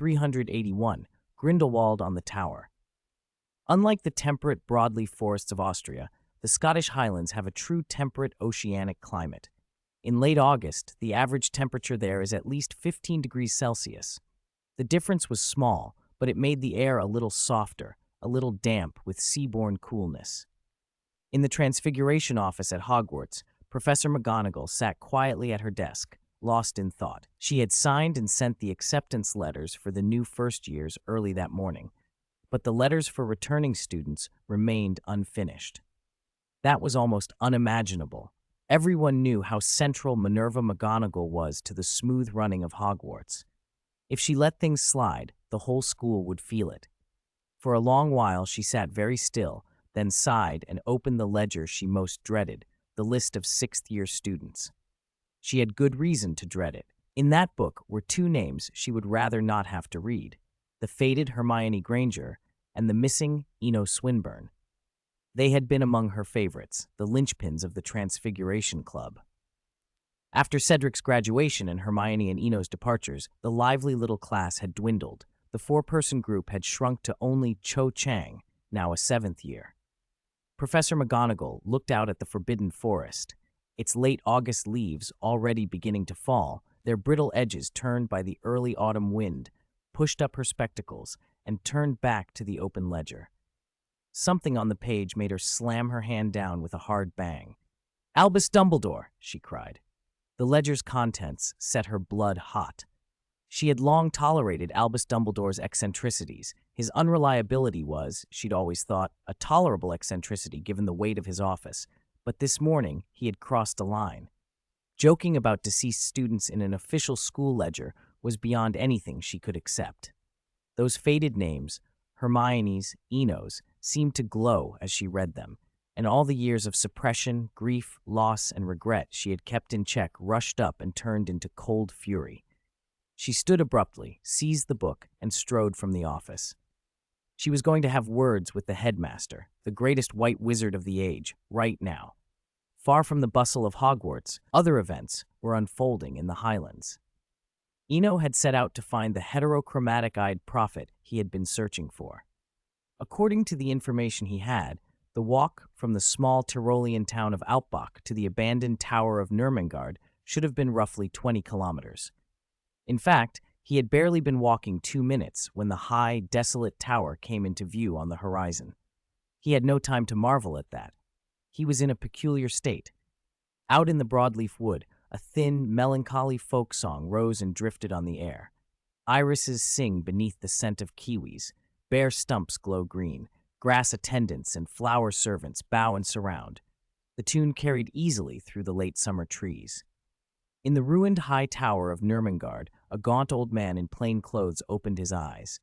381, Grindelwald on the Tower. Unlike the temperate broadleaf forests of Austria, the Scottish Highlands have a true temperate oceanic climate. In late August, the average temperature there is at least 15 degrees Celsius. The difference was small, but it made the air a little softer, a little damp with seaborne coolness. In the Transfiguration office at Hogwarts, Professor McGonagall sat quietly at her desk, lost in thought. She had signed and sent the acceptance letters for the new first years early that morning, but the letters for returning students remained unfinished. That was almost unimaginable. Everyone knew how central Minerva McGonagall was to the smooth running of Hogwarts. If she let things slide, the whole school would feel it. For a long while she sat very still, then sighed and opened the ledger she most dreaded, the list of sixth-year students. She had good reason to dread it. In that book were two names she would rather not have to read: the fated Hermione Granger and the missing Eno Swinburne. They had been among her favorites, the linchpins of the Transfiguration Club. After Cedric's graduation and Hermione and Eno's departures, the lively little class had dwindled. The four-person group had shrunk to only Cho Chang, now a seventh year. Professor McGonagall looked out at the forbidden forest, its late August leaves already beginning to fall, their brittle edges turned by the early autumn wind, pushed up her spectacles, and turned back to the open ledger. Something on the page made her slam her hand down with a hard bang. "Albus Dumbledore!" she cried. The ledger's contents set her blood hot. She had long tolerated Albus Dumbledore's eccentricities. His unreliability was, she'd always thought, a tolerable eccentricity given the weight of his office, but this morning he had crossed a line. Joking about deceased students in an official school ledger was beyond anything she could accept. Those faded names, Hermione's, Eno's, seemed to glow as she read them, and all the years of suppression, grief, loss, and regret she had kept in check rushed up and turned into cold fury. She stood abruptly, seized the book, and strode from the office. She was going to have words with the headmaster, the greatest white wizard of the age, right now. Far from the bustle of Hogwarts, other events were unfolding in the Highlands. Eno had set out to find the heterochromatic-eyed prophet he had been searching for. According to the information he had, the walk from the small Tyrolean town of Alpbach to the abandoned Tower of Nurmengard should have been roughly 20 kilometers. In fact, he had barely been walking 2 minutes when the high, desolate tower came into view on the horizon. He had no time to marvel at that. He was in a peculiar state. Out in the broadleaf wood, a thin, melancholy folk song rose and drifted on the air. Irises sing beneath the scent of kiwis, bare stumps glow green, grass attendants and flower servants bow and surround. The tune carried easily through the late summer trees. In the ruined high tower of Nurmengard, a gaunt old man in plain clothes opened his eyes.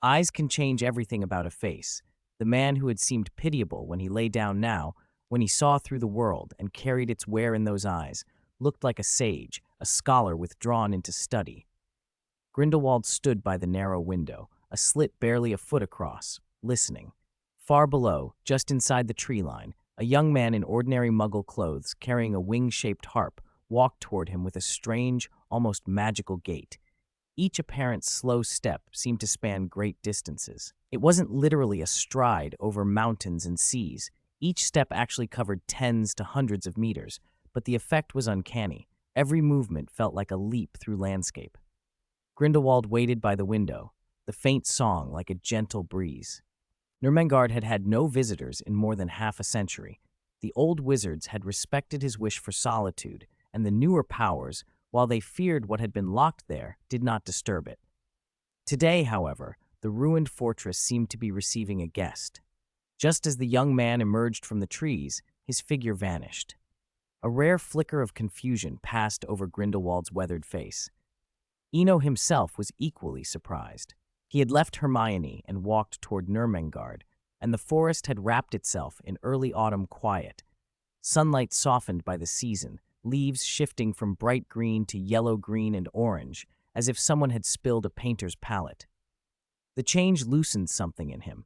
Eyes can change everything about a face. The man who had seemed pitiable when he lay down now, when he saw through the world and carried its wear in those eyes, looked like a sage, a scholar withdrawn into study. Grindelwald stood by the narrow window, a slit barely a foot across, listening. Far below, just inside the tree line, a young man in ordinary muggle clothes carrying a wing-shaped harp walked toward him with a strange, almost magical gait. Each apparent slow step seemed to span great distances. It wasn't literally a stride over mountains and seas. Each step actually covered tens to hundreds of meters, but the effect was uncanny. Every movement felt like a leap through landscape. Grindelwald waited by the window, the faint song like a gentle breeze. Nurmengard had had no visitors in more than half a century. The old wizards had respected his wish for solitude, and the newer powers, while they feared what had been locked there, did not disturb it. Today, however, the ruined fortress seemed to be receiving a guest. Just as the young man emerged from the trees, his figure vanished. A rare flicker of confusion passed over Grindelwald's weathered face. Eno himself was equally surprised. He had left Hermione and walked toward Nurmengard, and the forest had wrapped itself in early autumn quiet. Sunlight softened by the season, leaves shifting from bright green to yellow-green and orange, as if someone had spilled a painter's palette. The change loosened something in him.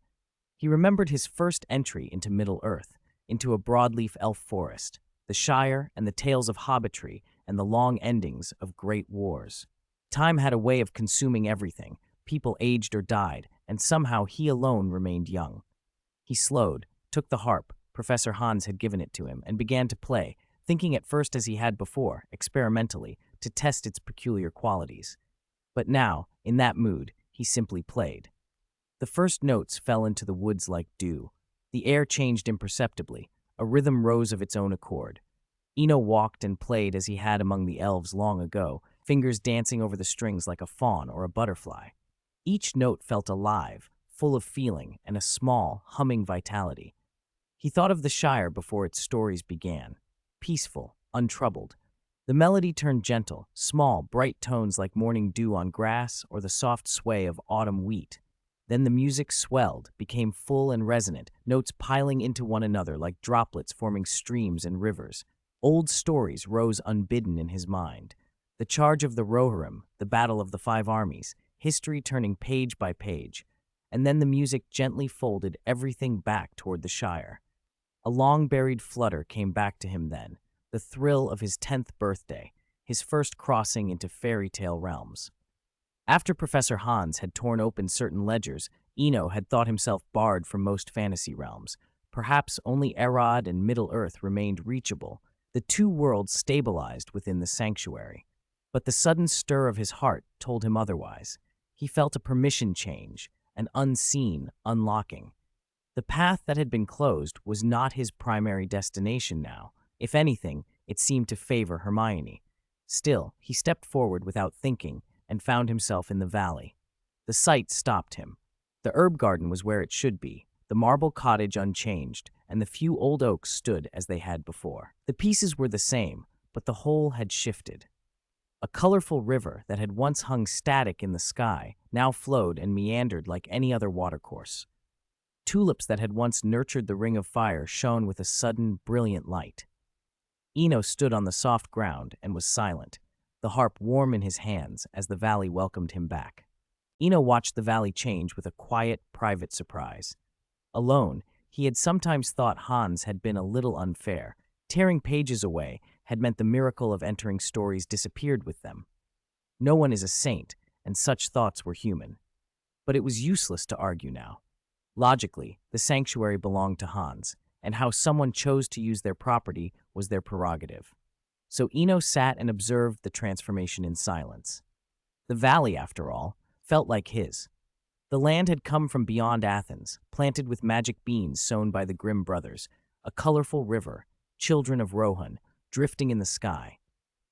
He remembered his first entry into Middle-earth, into a broadleaf elf forest, the Shire and the tales of hobbitry and the long endings of great wars. Time had a way of consuming everything, people aged or died, and somehow he alone remained young. He slowed, took the harp Professor Hans had given it to him, and began to play, thinking at first as he had before, experimentally, to test its peculiar qualities. But now, in that mood, he simply played. The first notes fell into the woods like dew. The air changed imperceptibly. A rhythm rose of its own accord. Eno walked and played as he had among the elves long ago, fingers dancing over the strings like a fawn or a butterfly. Each note felt alive, full of feeling and a small, humming vitality. He thought of the Shire before its stories began. Peaceful, untroubled. The melody turned gentle, small, bright tones like morning dew on grass or the soft sway of autumn wheat. Then the music swelled, became full and resonant, notes piling into one another like droplets forming streams and rivers. Old stories rose unbidden in his mind. The charge of the Rohirrim, the battle of the 5 armies, history turning page by page. And then the music gently folded everything back toward the Shire. A long-buried flutter came back to him then, the thrill of his 10th birthday, his first crossing into fairy tale realms. After Professor Hans had torn open certain ledgers, Eno had thought himself barred from most fantasy realms. Perhaps only Erod and Middle-earth remained reachable. The 2 worlds stabilized within the sanctuary. But the sudden stir of his heart told him otherwise. He felt a permission change, an unseen unlocking. The path that had been closed was not his primary destination now. If anything, it seemed to favor Hermione. Still, he stepped forward without thinking and found himself in the valley. The sight stopped him. The herb garden was where it should be, the marble cottage unchanged, and the few old oaks stood as they had before. The pieces were the same, but the whole had shifted. A colorful river that had once hung static in the sky now flowed and meandered like any other watercourse. Tulips that had once nurtured the ring of fire shone with a sudden, brilliant light. Eno stood on the soft ground and was silent, the harp warm in his hands as the valley welcomed him back. Eno watched the valley change with a quiet, private surprise. Alone, he had sometimes thought Hans had been a little unfair. Tearing pages away had meant the miracle of entering stories disappeared with them. No one is a saint, and such thoughts were human. But it was useless to argue now. Logically, the sanctuary belonged to Hans, and how someone chose to use their property was their prerogative. So Eno sat and observed the transformation in silence. The valley, after all, felt like his. The land had come from beyond Athens, planted with magic beans sown by the Grimm brothers, a colorful river, children of Rohan, drifting in the sky.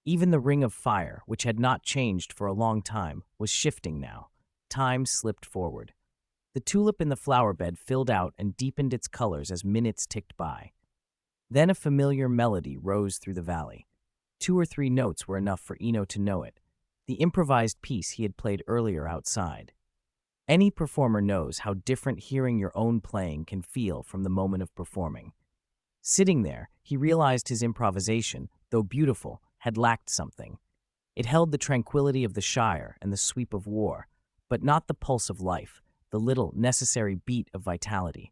Even the ring of fire, which had not changed for a long time, was shifting now. Time slipped forward. The tulip in the flower bed filled out and deepened its colors as minutes ticked by. Then a familiar melody rose through the valley. 2 or 3 notes were enough for Eno to know it, the improvised piece he had played earlier outside. Any performer knows how different hearing your own playing can feel from the moment of performing. Sitting there, he realized his improvisation, though beautiful, had lacked something. It held the tranquility of the Shire and the sweep of war, but not the pulse of life, the little, necessary beat of vitality.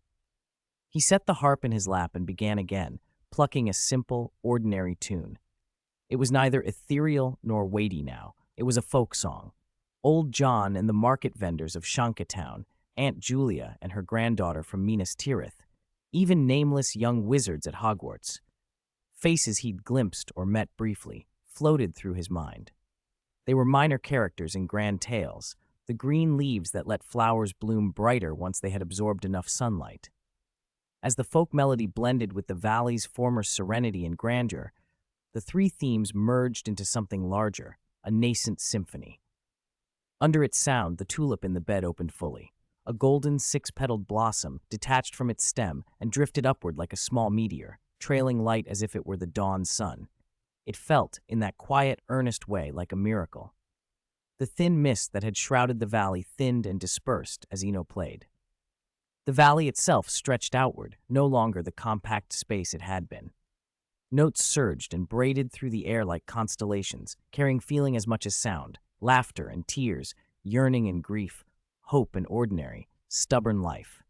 He set the harp in his lap and began again, plucking a simple, ordinary tune. It was neither ethereal nor weighty now. It was a folk song. Old John and the market vendors of Shankatown, Aunt Julia and her granddaughter from Minas Tirith, even nameless young wizards at Hogwarts. Faces he'd glimpsed or met briefly, floated through his mind. They were minor characters in grand tales, the green leaves that let flowers bloom brighter once they had absorbed enough sunlight. As the folk melody blended with the valley's former serenity and grandeur, the 3 themes merged into something larger, a nascent symphony. Under its sound, the tulip in the bed opened fully. A golden 6-petaled blossom detached from its stem and drifted upward like a small meteor, trailing light as if it were the dawn sun. It felt, in that quiet, earnest way, like a miracle. The thin mist that had shrouded the valley thinned and dispersed as Eno played. The valley itself stretched outward, no longer the compact space it had been. Notes surged and braided through the air like constellations, carrying feeling as much as sound, laughter and tears, yearning and grief, hope and ordinary, stubborn life.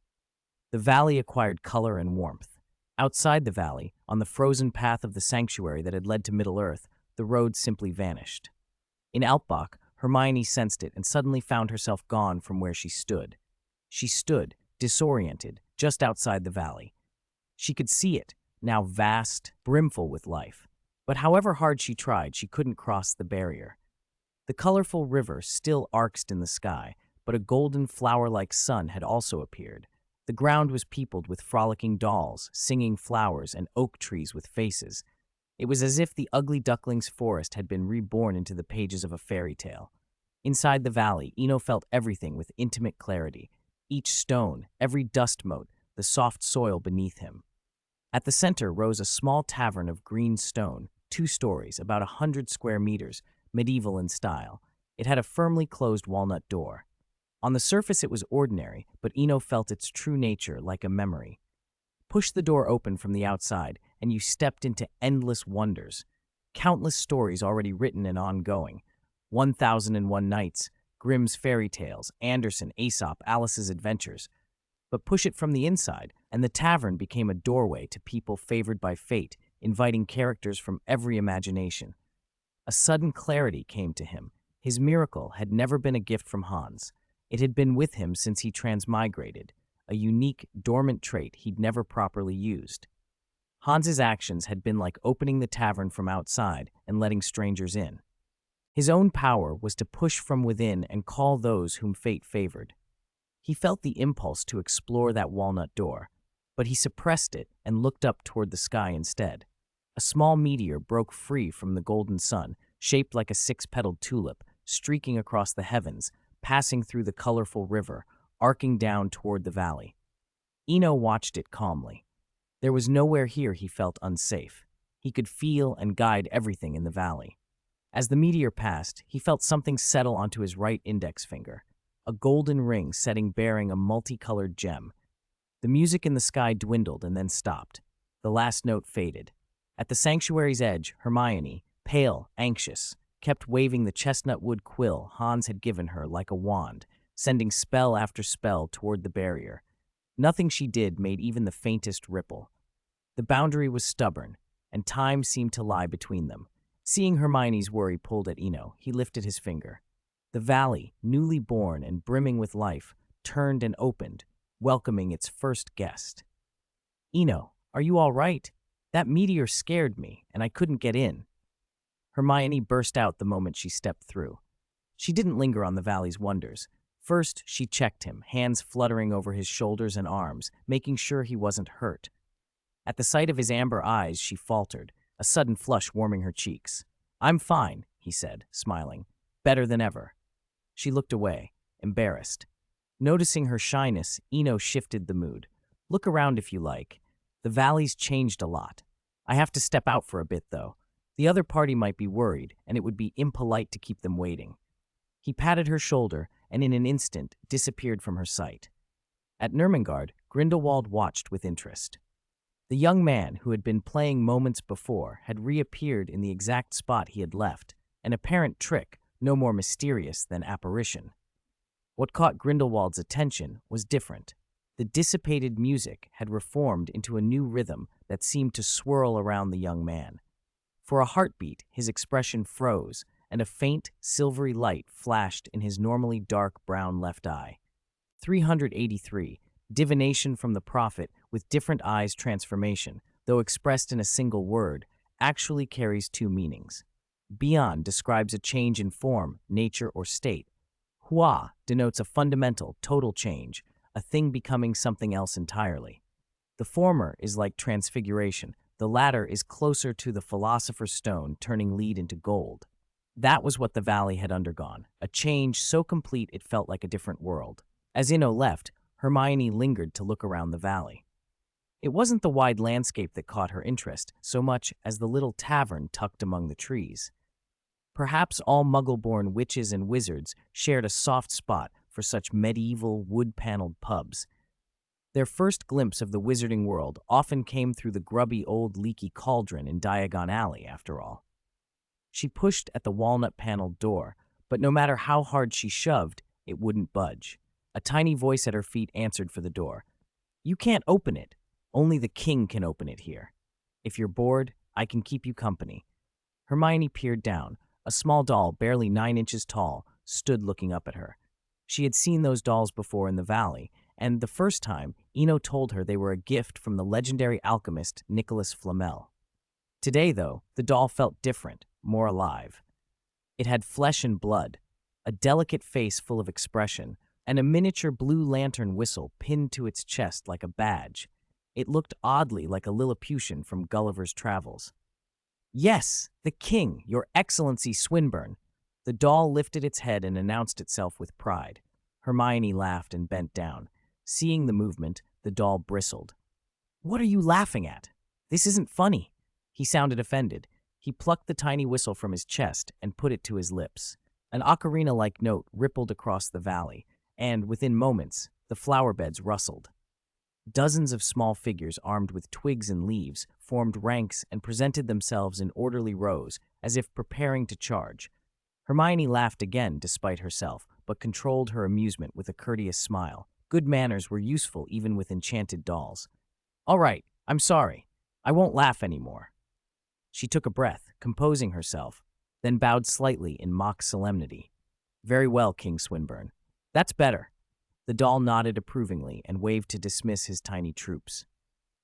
The valley acquired color and warmth. Outside the valley, on the frozen path of the sanctuary that had led to Middle-earth, the road simply vanished. In Altbach, Hermione sensed it and suddenly found herself gone from where she stood. She stood, disoriented, just outside the valley. She could see it, now vast, brimful with life. But however hard she tried, she couldn't cross the barrier. The colorful river still arced in the sky, but a golden flower-like sun had also appeared. The ground was peopled with frolicking dolls, singing flowers, and oak trees with faces. It was as if the ugly duckling's forest had been reborn into the pages of a fairy tale. Inside the valley, Eno felt everything with intimate clarity. Each stone, every dust mote, the soft soil beneath him. At the center rose a small tavern of green stone, 2 stories, about 100 square meters, medieval in style. It had a firmly closed walnut door. On the surface it was ordinary, but Eno felt its true nature like a memory. Push the door open from the outside, and you stepped into endless wonders. Countless stories already written and ongoing. 1001 Nights, Grimm's Fairy Tales, Andersen, Aesop, Alice's Adventures. But push it from the inside, and the tavern became a doorway to people favored by fate, inviting characters from every imagination. A sudden clarity came to him. His miracle had never been a gift from Hans. It had been with him since he transmigrated, a unique, dormant trait he'd never properly used. Hans's actions had been like opening the tavern from outside and letting strangers in. His own power was to push from within and call those whom fate favored. He felt the impulse to explore that walnut door, but he suppressed it and looked up toward the sky instead. A small meteor broke free from the golden sun, shaped like a 6-petaled tulip, streaking across the heavens, passing through the colorful river, arcing down toward the valley. Eno watched it calmly. There was nowhere here he felt unsafe. He could feel and guide everything in the valley. As the meteor passed, he felt something settle onto his right index finger, a golden ring setting bearing a multicolored gem. The music in the sky dwindled and then stopped. The last note faded. At the sanctuary's edge, Hermione, pale, anxious, kept waving the chestnut wood quill Hans had given her like a wand, sending spell after spell toward the barrier. Nothing she did made even the faintest ripple. The boundary was stubborn, and time seemed to lie between them. Seeing Hermione's worry pulled at Eno, he lifted his finger. The valley, newly born and brimming with life, turned and opened, welcoming its first guest. "Eno, are you all right? That meteor scared me, and I couldn't get in." Hermione burst out the moment she stepped through. She didn't linger on the valley's wonders. First, she checked him, hands fluttering over his shoulders and arms, making sure he wasn't hurt. At the sight of his amber eyes, she faltered, a sudden flush warming her cheeks. "I'm fine," he said, smiling. "Better than ever." She looked away, embarrassed. Noticing her shyness, Eno shifted the mood. "Look around if you like. The valley's changed a lot. I have to step out for a bit, though. The other party might be worried, and it would be impolite to keep them waiting." He patted her shoulder, and in an instant disappeared from her sight. At Nurmengard, Grindelwald watched with interest. The young man who had been playing moments before had reappeared in the exact spot he had left, an apparent trick, no more mysterious than apparition. What caught Grindelwald's attention was different. The dissipated music had reformed into a new rhythm that seemed to swirl around the young man. For a heartbeat, his expression froze, and a faint, silvery light flashed in his normally dark brown left eye. 383. Divination from the prophet with different eyes transformation, though expressed in a single word, actually carries 2 meanings. Beyond describes a change in form, nature, or state. Hua denotes a fundamental, total change, a thing becoming something else entirely. The former is like transfiguration. The latter is closer to the philosopher's stone turning lead into gold. That was what the valley had undergone, a change so complete it felt like a different world. As Eno left, Hermione lingered to look around the valley. It wasn't the wide landscape that caught her interest so much as the little tavern tucked among the trees. Perhaps all Muggle-born witches and wizards shared a soft spot for such medieval, wood-paneled pubs. Their first glimpse of the wizarding world often came through the grubby old leaky cauldron in Diagon Alley, after all. She pushed at the walnut-paneled door, but no matter how hard she shoved, it wouldn't budge. A tiny voice at her feet answered for the door. "You can't open it. Only the king can open it here. If you're bored, I can keep you company." Hermione peered down. A small doll, barely 9 inches tall, stood looking up at her. She had seen those dolls before in the valley, and the first time, Eno told her they were a gift from the legendary alchemist Nicholas Flamel. Today, though, the doll felt different, more alive. It had flesh and blood, a delicate face full of expression, and a miniature blue lantern whistle pinned to its chest like a badge. It looked oddly like a Lilliputian from Gulliver's Travels. "Yes, the king, your excellency Swinburne." The doll lifted its head and announced itself with pride. Hermione laughed and bent down. Seeing the movement, the doll bristled. "What are you laughing at? This isn't funny." He sounded offended. He plucked the tiny whistle from his chest and put it to his lips. An ocarina-like note rippled across the valley, and within moments, the flower beds rustled. Dozens of small figures armed with twigs and leaves formed ranks and presented themselves in orderly rows, as if preparing to charge. Hermione laughed again despite herself, but controlled her amusement with a courteous smile. Good manners were useful even with enchanted dolls. "All right, I'm sorry. I won't laugh anymore." She took a breath, composing herself, then bowed slightly in mock solemnity. "Very well, King Swinburne. That's better." The doll nodded approvingly and waved to dismiss his tiny troops.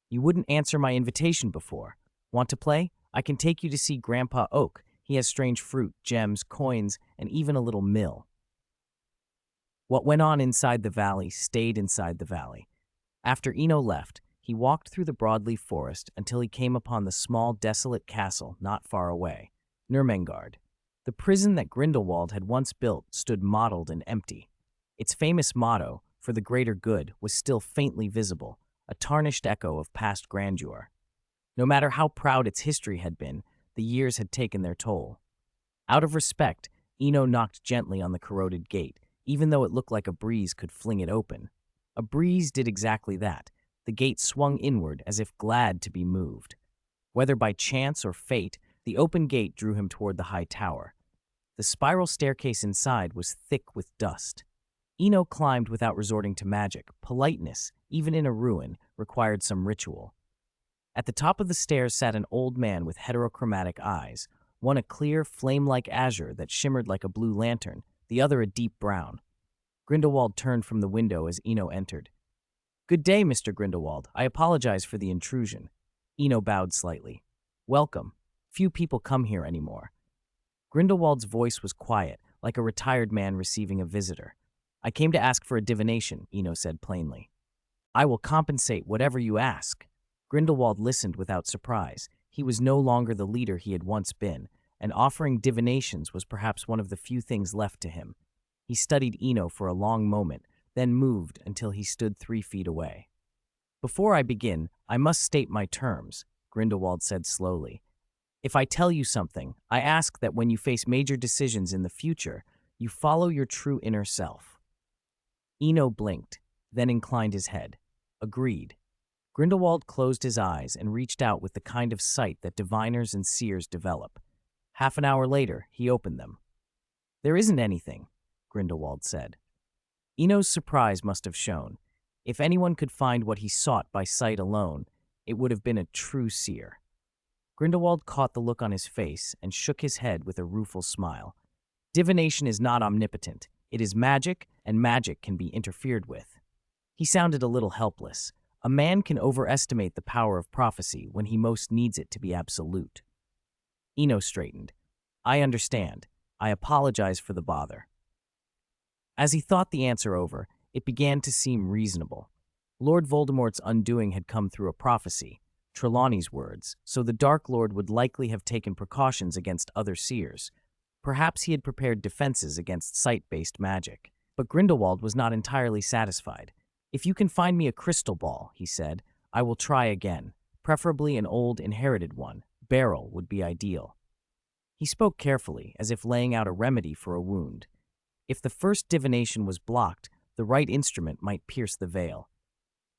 "You wouldn't answer my invitation before. Want to play? I can take you to see Grandpa Oak. He has strange fruit, gems, coins, and even a little mill." What went on inside the valley stayed inside the valley. After Eno left, he walked through the broadleaf forest until he came upon the small, desolate castle not far away, Nurmengard. The prison that Grindelwald had once built stood mottled and empty. Its famous motto, "For the greater good," was still faintly visible, a tarnished echo of past grandeur. No matter how proud its history had been, the years had taken their toll. Out of respect, Eno knocked gently on the corroded gate, even though it looked like a breeze could fling it open. A breeze did exactly that. The gate swung inward as if glad to be moved. Whether by chance or fate, the open gate drew him toward the high tower. The spiral staircase inside was thick with dust. Eno climbed without resorting to magic. Politeness, even in a ruin, required some ritual. At the top of the stairs sat an old man with heterochromatic eyes, one a clear, flame-like azure that shimmered like a blue lantern, the other a deep brown. Grindelwald turned from the window as Eno entered. "Good day, Mr. Grindelwald. I apologize for the intrusion." Eno bowed slightly. "Welcome. Few people come here anymore." Grindelwald's voice was quiet, like a retired man receiving a visitor. "I came to ask for a divination," Eno said plainly. "I will compensate whatever you ask." Grindelwald listened without surprise. He was no longer the leader he had once been, and offering divinations was perhaps one of the few things left to him. He studied Eno for a long moment, then moved until he stood 3 feet away. "Before I begin, I must state my terms," Grindelwald said slowly. "If I tell you something, I ask that when you face major decisions in the future, you follow your true inner self." Eno blinked, then inclined his head. Agreed. Grindelwald closed his eyes and reached out with the kind of sight that diviners and seers develop. Half an hour later, he opened them. "There isn't anything," Grindelwald said. Eno's surprise must have shown. If anyone could find what he sought by sight alone, it would have been a true seer. Grindelwald caught the look on his face and shook his head with a rueful smile. "Divination is not omnipotent. It is magic, and magic can be interfered with." He sounded a little helpless. A man can overestimate the power of prophecy when he most needs it to be absolute. Eno straightened. "I understand. I apologize for the bother." As he thought the answer over, it began to seem reasonable. Lord Voldemort's undoing had come through a prophecy, Trelawney's words, so the Dark Lord would likely have taken precautions against other seers. Perhaps he had prepared defenses against sight-based magic. But Grindelwald was not entirely satisfied. "If you can find me a crystal ball," he said, "I will try again. Preferably an old, inherited one. Beryl would be ideal." He spoke carefully, as if laying out a remedy for a wound. If the first divination was blocked, the right instrument might pierce the veil.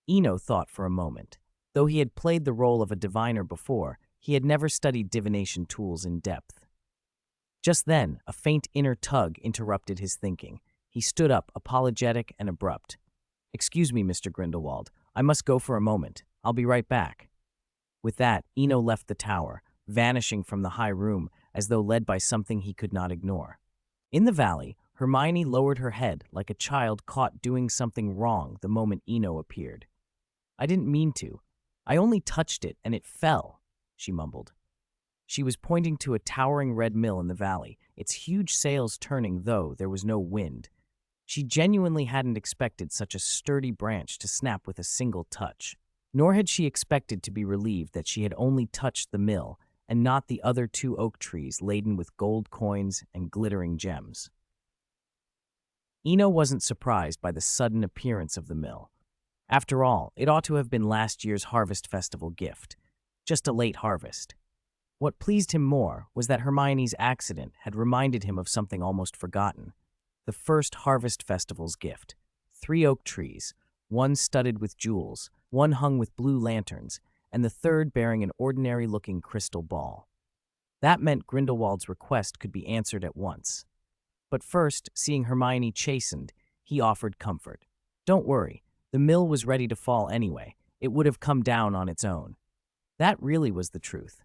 Eno thought for a moment. Though he had played the role of a diviner before, he had never studied divination tools in depth. Just then, a faint inner tug interrupted his thinking. He stood up, apologetic and abrupt. "Excuse me, Mr. Grindelwald. I must go for a moment. I'll be right back." With that, Eno left the tower, vanishing from the high room as though led by something he could not ignore. In the valley, Hermione lowered her head like a child caught doing something wrong the moment Eno appeared. I didn't mean to. I only touched it and it fell, she mumbled. She was pointing to a towering red mill in the valley, its huge sails turning though there was no wind. She genuinely hadn't expected such a sturdy branch to snap with a single touch. Nor had she expected to be relieved that she had only touched the mill and not the other two oak trees laden with gold coins and glittering gems. Eno wasn't surprised by the sudden appearance of the mill. After all, it ought to have been last year's Harvest Festival gift, just a late harvest. What pleased him more was that Hermione's accident had reminded him of something almost forgotten. The first Harvest Festival's gift. 3 oak trees, one studded with jewels, one hung with blue lanterns, and the third bearing an ordinary-looking crystal ball. That meant Grindelwald's request could be answered at once. But first, seeing Hermione chastened, he offered comfort. Don't worry, the mill was ready to fall anyway. It would have come down on its own. That really was the truth.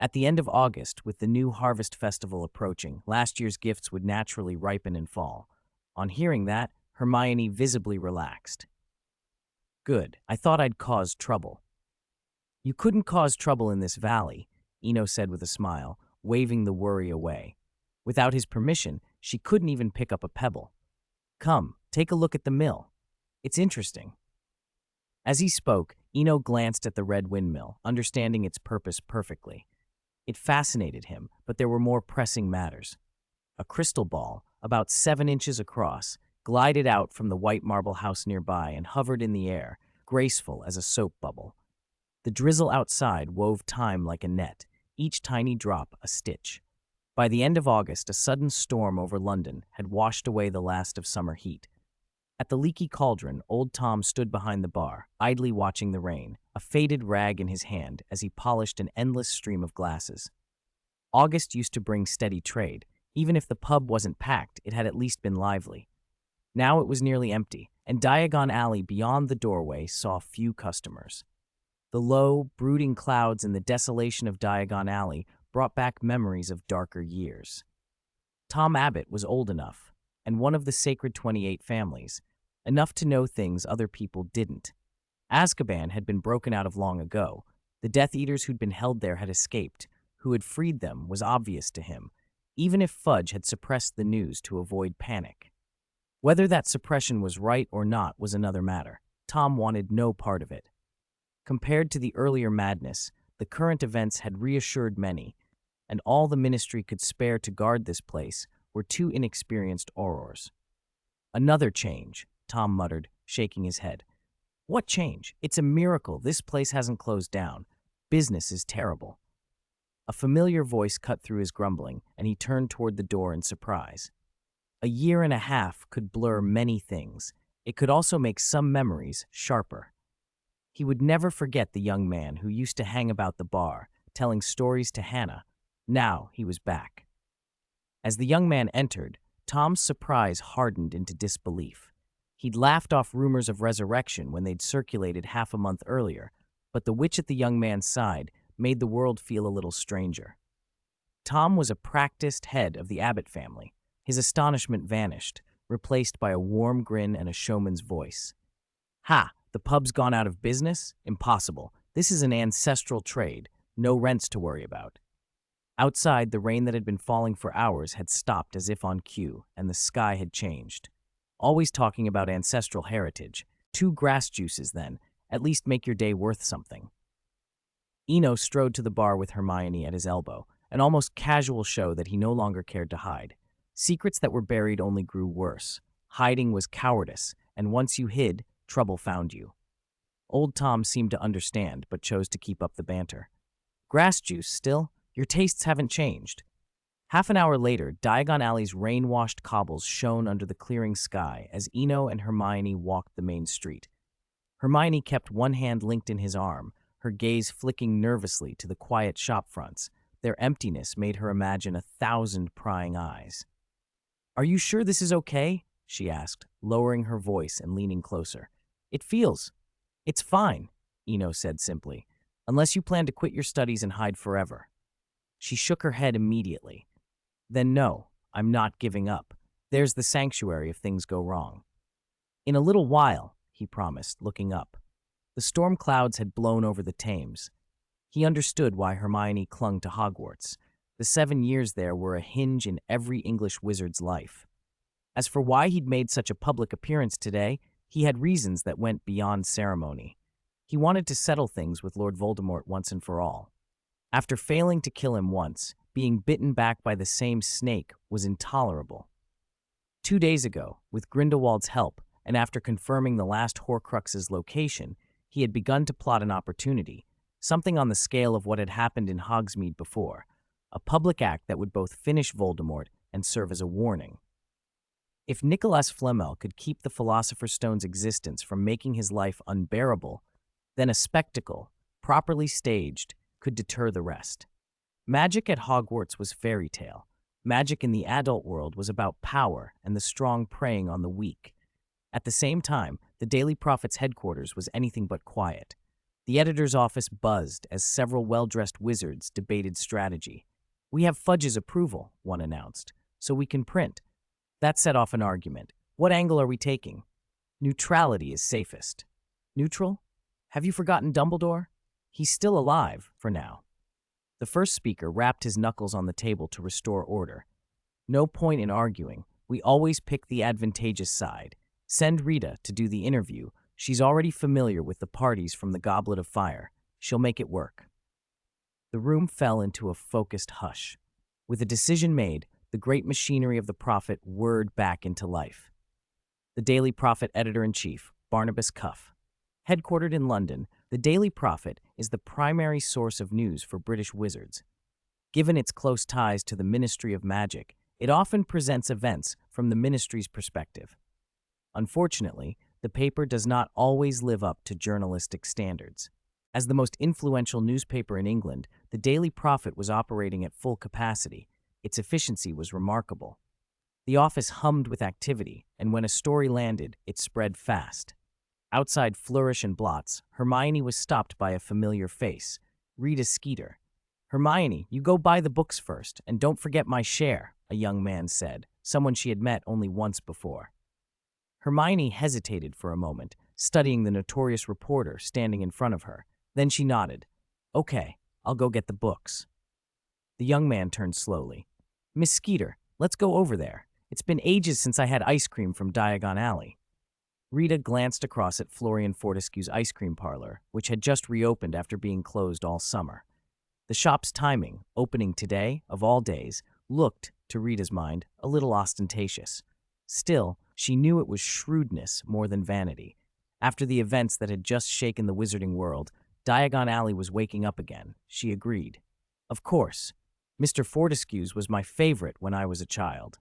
At the end of August, with the new Harvest Festival approaching, last year's gifts would naturally ripen and fall. On hearing that, Hermione visibly relaxed. Good, I thought I'd caused trouble. You couldn't cause trouble in this valley, Eno said with a smile, waving the worry away. Without his permission, she couldn't even pick up a pebble. Come, take a look at the mill. It's interesting. As he spoke, Eno glanced at the red windmill, understanding its purpose perfectly. It fascinated him, but there were more pressing matters. A crystal ball, about 7 inches across, glided out from the white marble house nearby and hovered in the air, graceful as a soap bubble. The drizzle outside wove time like a net, each tiny drop a stitch. By the end of August, a sudden storm over London had washed away the last of summer heat. At the leaky cauldron, old Tom stood behind the bar, idly watching the rain, a faded rag in his hand as he polished an endless stream of glasses. August used to bring steady trade. Even if the pub wasn't packed, it had at least been lively. Now it was nearly empty, and Diagon Alley beyond the doorway saw few customers. The low, brooding clouds and the desolation of Diagon Alley brought back memories of darker years. Tom Abbott was old enough, and one of the sacred 28 families, enough to know things other people didn't. Azkaban had been broken out of long ago. The Death Eaters who'd been held there had escaped. Who had freed them was obvious to him, even if Fudge had suppressed the news to avoid panic. Whether that suppression was right or not was another matter. Tom wanted no part of it. Compared to the earlier madness, the current events had reassured many, and all the Ministry could spare to guard this place were 2 inexperienced aurors. Another change, Tom muttered, shaking his head. What change? It's a miracle this place hasn't closed down. Business is terrible. A familiar voice cut through his grumbling, and he turned toward the door in surprise. A year and a half could blur many things. It could also make some memories sharper. He would never forget the young man who used to hang about the bar, telling stories to Hannah. Now he was back. As the young man entered, Tom's surprise hardened into disbelief. He'd laughed off rumors of resurrection when they'd circulated half a month earlier, but the witch at the young man's side made the world feel a little stranger. Tom was a practiced head of the Abbott family. His astonishment vanished, replaced by a warm grin and a showman's voice. Ha! The pub's gone out of business? Impossible. This is an ancestral trade. No rents to worry about. Outside, the rain that had been falling for hours had stopped as if on cue, and the sky had changed. Always talking about ancestral heritage. 2 grass juices, then. At least make your day worth something. Eno strode to the bar with Hermione at his elbow, an almost casual show that he no longer cared to hide. Secrets that were buried only grew worse. Hiding was cowardice, and once you hid, trouble found you. Old Tom seemed to understand, but chose to keep up the banter. Grass juice, still? Your tastes haven't changed. Half an hour later, Diagon Alley's rain-washed cobbles shone under the clearing sky as Eno and Hermione walked the main street. Hermione kept one hand linked in his arm, her gaze flicking nervously to the quiet shop fronts. Their emptiness made her imagine 1,000 prying eyes. Are you sure this is okay? She asked, lowering her voice and leaning closer. It's fine, Eno said simply, unless you plan to quit your studies and hide forever. She shook her head immediately. Then no, I'm not giving up. There's the sanctuary if things go wrong. In a little while, he promised, looking up. The storm clouds had blown over the Thames. He understood why Hermione clung to Hogwarts. The 7 years there were a hinge in every English wizard's life. As for why he'd made such a public appearance today, he had reasons that went beyond ceremony. He wanted to settle things with Lord Voldemort once and for all. After failing to kill him once, being bitten back by the same snake was intolerable. 2 days ago, with Grindelwald's help, and after confirming the last Horcrux's location, he had begun to plot an opportunity, something on the scale of what had happened in Hogsmeade before, a public act that would both finish Voldemort and serve as a warning. If Nicholas Flamel could keep the Philosopher's Stone's existence from making his life unbearable, then a spectacle, properly staged, could deter the rest. Magic at Hogwarts was fairy tale. Magic in the adult world was about power and the strong preying on the weak. At the same time, the Daily Prophet's headquarters was anything but quiet. The editor's office buzzed as several well-dressed wizards debated strategy. "We have Fudge's approval," one announced, "so we can print." That set off an argument. What angle are we taking? Neutrality is safest. Neutral? Have you forgotten Dumbledore? He's still alive, for now. The first speaker rapped his knuckles on the table to restore order. No point in arguing. We always pick the advantageous side. Send Rita to do the interview. She's already familiar with the parties from the Goblet of Fire. She'll make it work. The room fell into a focused hush. With a decision made, the great machinery of the Prophet whirred back into life. The Daily Prophet Editor-in-Chief, Barnabas Cuff. Headquartered in London, the Daily Prophet is the primary source of news for British wizards. Given its close ties to the Ministry of Magic, it often presents events from the ministry's perspective. Unfortunately, the paper does not always live up to journalistic standards. As the most influential newspaper in England, the Daily Prophet was operating at full capacity. Its efficiency was remarkable. The office hummed with activity, and when a story landed, it spread fast. Outside Flourish and Blots, Hermione was stopped by a familiar face, Rita Skeeter. "Hermione, you go buy the books first, and don't forget my share," a young man said, someone she had met only once before. Hermione hesitated for a moment, studying the notorious reporter standing in front of her. Then she nodded. "Okay, I'll go get the books." The young man turned slowly. "Miss Skeeter, let's go over there. It's been ages since I had ice cream from Diagon Alley." Rita glanced across at Florian Fortescue's ice cream parlor, which had just reopened after being closed all summer. The shop's timing, opening today, of all days, looked, to Rita's mind, a little ostentatious. Still, she knew it was shrewdness more than vanity. After the events that had just shaken the wizarding world, Diagon Alley was waking up again, she agreed. "Of course. Mr. Fortescue's was my favorite when I was a child."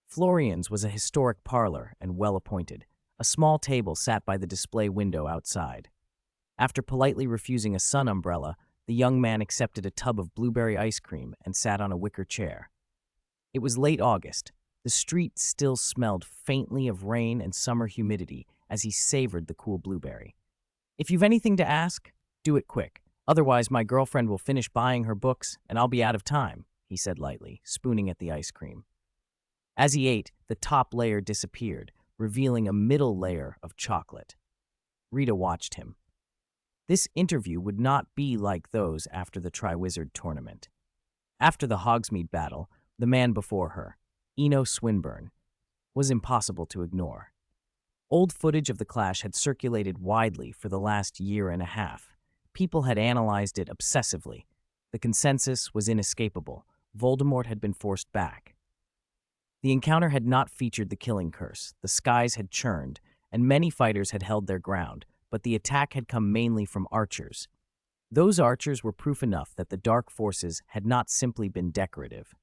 Florian's was a historic parlor and well-appointed. A small table sat by the display window outside. After politely refusing a sun umbrella, the young man accepted a tub of blueberry ice cream and sat on a wicker chair. It was late August. The street still smelled faintly of rain and summer humidity as he savored the cool blueberry. "If you've anything to ask, do it quick. Otherwise, my girlfriend will finish buying her books and I'll be out of time," he said lightly, spooning at the ice cream. As he ate, the top layer disappeared, revealing a middle layer of chocolate. Rita watched him. This interview would not be like those after the Triwizard Tournament. After the Hogsmeade battle, the man before her, Eno Swinburne, was impossible to ignore. Old footage of the clash had circulated widely for the last year and a half. People had analyzed it obsessively. The consensus was inescapable. Voldemort had been forced back. The encounter had not featured the killing curse, the skies had churned, and many fighters had held their ground, but the attack had come mainly from archers. Those archers were proof enough that the dark forces had not simply been decorative.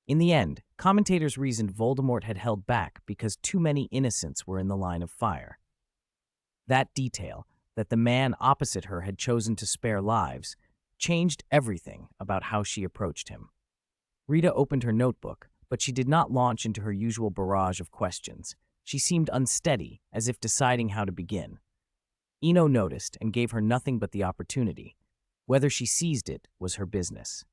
In the end, commentators reasoned Voldemort had held back because too many innocents were in the line of fire. That detail, that the man opposite her had chosen to spare lives, changed everything about how she approached him. Rita opened her notebook, but she did not launch into her usual barrage of questions. She seemed unsteady, as if deciding how to begin. Eno noticed and gave her nothing but the opportunity. Whether she seized it was her business.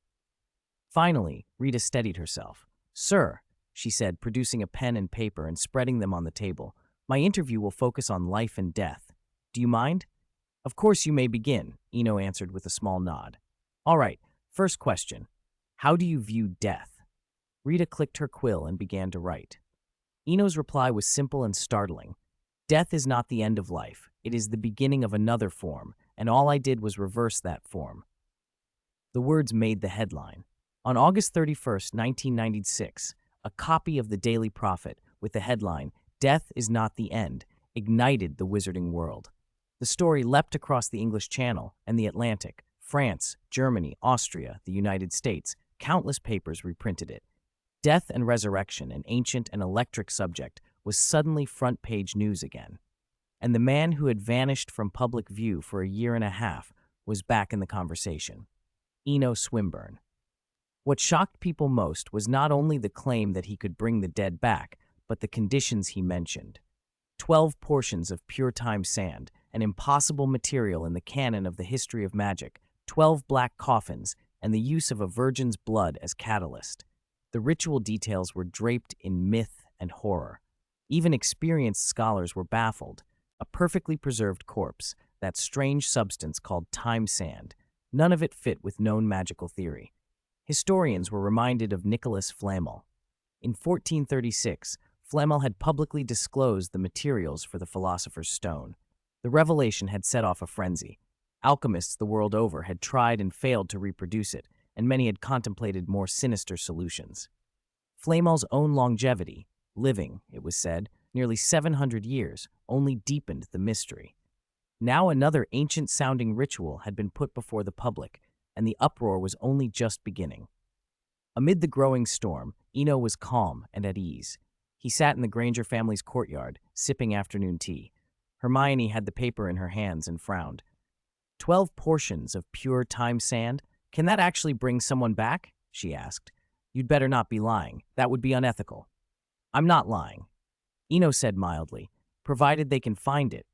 Finally, Rita steadied herself. "Sir," she said, producing a pen and paper and spreading them on the table. My interview will focus on life and death. Do you mind? Of course you may begin, Eno answered with a small nod. All right, first question. How do you view death? Rita clicked her quill and began to write. Eno's reply was simple and startling. Death is not the end of life. It is the beginning of another form, and all I did was reverse that form. The words made the headline. On August 31st, 1996, a copy of the Daily Prophet with the headline, Death is Not the End, ignited the wizarding world. The story leapt across the English Channel and the Atlantic. France, Germany, Austria, the United States, countless papers reprinted it. Death and resurrection, an ancient and electric subject, was suddenly front-page news again. And the man who had vanished from public view for a year and a half was back in the conversation. Eno Swinburne. What shocked people most was not only the claim that he could bring the dead back, but the conditions he mentioned. 12 portions of pure time sand, an impossible material in the canon of the history of magic, 12 black coffins, and the use of a virgin's blood as catalyst. The ritual details were draped in myth and horror. Even experienced scholars were baffled. A perfectly preserved corpse, that strange substance called time sand, none of it fit with known magical theory. Historians were reminded of Nicholas Flamel. In 1436, Flamel had publicly disclosed the materials for the Philosopher's Stone. The revelation had set off a frenzy. Alchemists the world over had tried and failed to reproduce it, and many had contemplated more sinister solutions. Flamel's own longevity, living, it was said, nearly 700 years, only deepened the mystery. Now another ancient-sounding ritual had been put before the public, and the uproar was only just beginning. Amid the growing storm, Eno was calm and at ease. He sat in the Granger family's courtyard, sipping afternoon tea. Hermione had the paper in her hands and frowned. 12 portions of pure time sand? Can that actually bring someone back? She asked. You'd better not be lying. That would be unethical. I'm not lying, Eno said mildly, provided they can find it.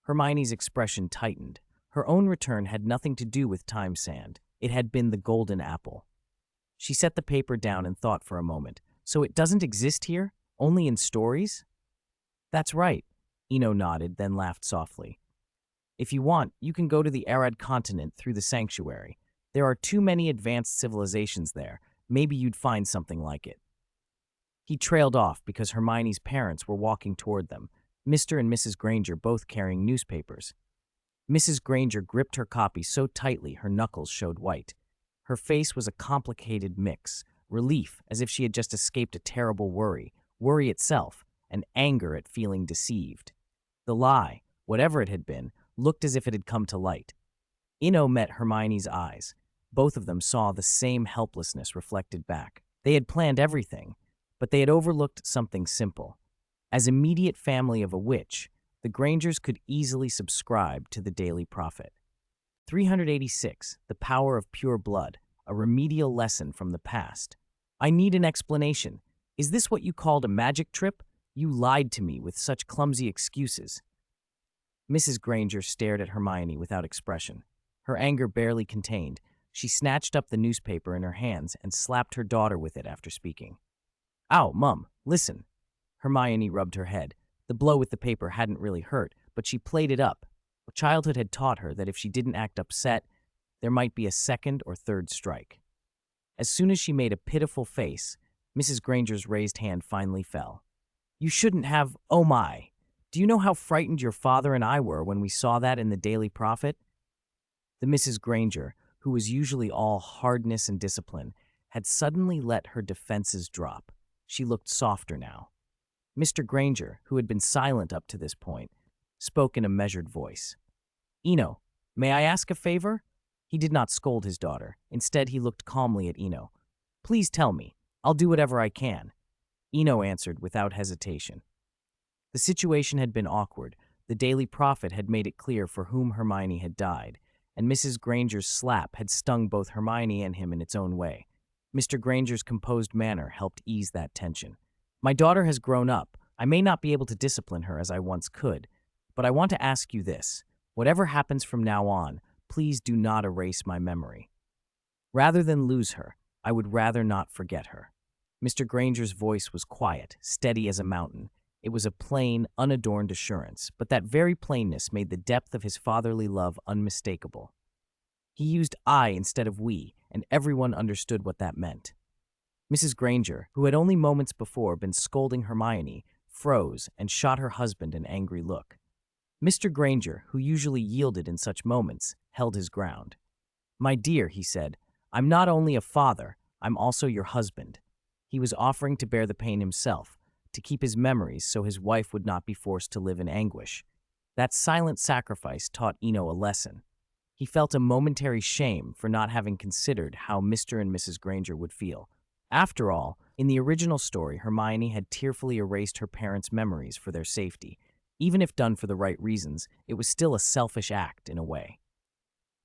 Hermione's expression tightened. Her own return had nothing to do with time sand. It had been the golden apple. She set the paper down and thought for a moment. So it doesn't exist here? Only in stories? That's right, Eno nodded, then laughed softly. If you want, you can go to the Arad continent through the sanctuary. There are too many advanced civilizations there. Maybe you'd find something like it. He trailed off because Hermione's parents were walking toward them, Mr. and Mrs. Granger both carrying newspapers. Mrs. Granger gripped her copy so tightly her knuckles showed white. Her face was a complicated mix, relief as if she had just escaped a terrible worry itself, and anger at feeling deceived. The lie, whatever it had been, looked as if it had come to light. Eno met Hermione's eyes. Both of them saw the same helplessness reflected back. They had planned everything, but they had overlooked something simple. As immediate family of a witch, the Grangers could easily subscribe to the Daily Prophet. 386, The Power of Pure Blood, a remedial lesson from the past. I need an explanation. Is this what you called a magic trip? You lied to me with such clumsy excuses. Mrs. Granger stared at Hermione without expression. Her anger barely contained. She snatched up the newspaper in her hands and slapped her daughter with it after speaking. Ow, Mum, listen. Hermione rubbed her head. The blow with the paper hadn't really hurt, but she played it up. Childhood had taught her that if she didn't act upset, there might be a second or third strike. As soon as she made a pitiful face, Mrs. Granger's raised hand finally fell. You shouldn't have, oh my. Do you know how frightened your father and I were when we saw that in the Daily Prophet? The Mrs. Granger, who was usually all hardness and discipline, had suddenly let her defenses drop. She looked softer now. Mr. Granger, who had been silent up to this point, spoke in a measured voice. Eno, may I ask a favor? He did not scold his daughter. Instead, he looked calmly at Eno. Please tell me. I'll do whatever I can. Eno answered without hesitation. The situation had been awkward. The Daily Prophet had made it clear for whom Hermione had died, and Mrs. Granger's slap had stung both Hermione and him in its own way. Mr. Granger's composed manner helped ease that tension. My daughter has grown up. I may not be able to discipline her as I once could, but I want to ask you this. Whatever happens from now on, please do not erase my memory. Rather than lose her, I would rather not forget her. Mr. Granger's voice was quiet, steady as a mountain. It was a plain, unadorned assurance, but that very plainness made the depth of his fatherly love unmistakable. He used I instead of we, and everyone understood what that meant. Mrs. Granger, who had only moments before been scolding Hermione, froze and shot her husband an angry look. Mr. Granger, who usually yielded in such moments, held his ground. "My dear," he said, "I'm not only a father, I'm also your husband." He was offering to bear the pain himself, to keep his memories so his wife would not be forced to live in anguish. That silent sacrifice taught Eno a lesson. He felt a momentary shame for not having considered how Mr. and Mrs. Granger would feel. After all, in the original story, Hermione had tearfully erased her parents' memories for their safety. Even if done for the right reasons, it was still a selfish act in a way.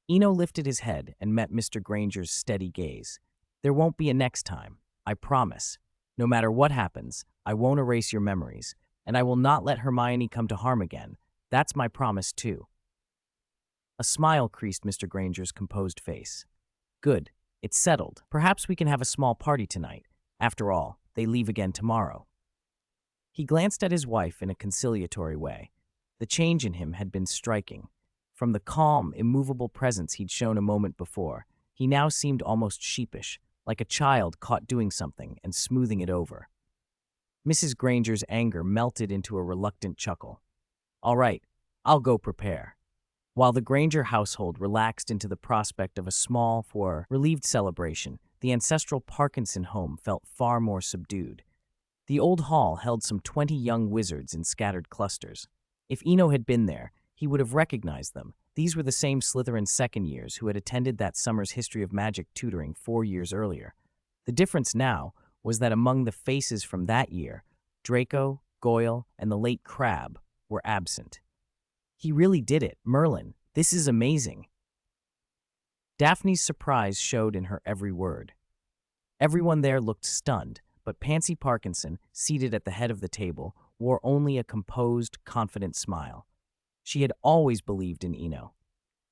Eno lifted his head and met Mr. Granger's steady gaze. "There won't be a next time, I promise. No matter what happens, I won't erase your memories, and I will not let Hermione come to harm again. That's my promise, too." A smile creased Mr. Granger's composed face. "Good. It's settled. Perhaps we can have a small party tonight. After all, they leave again tomorrow." He glanced at his wife in a conciliatory way. The change in him had been striking. From the calm, immovable presence he'd shown a moment before, he now seemed almost sheepish, like a child caught doing something and smoothing it over. Mrs. Granger's anger melted into a reluctant chuckle. "All right, I'll go prepare." While the Granger household relaxed into the prospect of a small, relieved celebration, the ancestral Parkinson home felt far more subdued. The old hall held some 20 young wizards in scattered clusters. If Eno had been there, he would have recognized them. These were the same Slytherin second years who had attended that summer's history of magic tutoring 4 years earlier. The difference now was that among the faces from that year, Draco, Goyle, and the late Crabbe were absent. "He really did it, Merlin. This is amazing." Daphne's surprise showed in her every word. Everyone there looked stunned, but Pansy Parkinson, seated at the head of the table, wore only a composed, confident smile. She had always believed in Eno.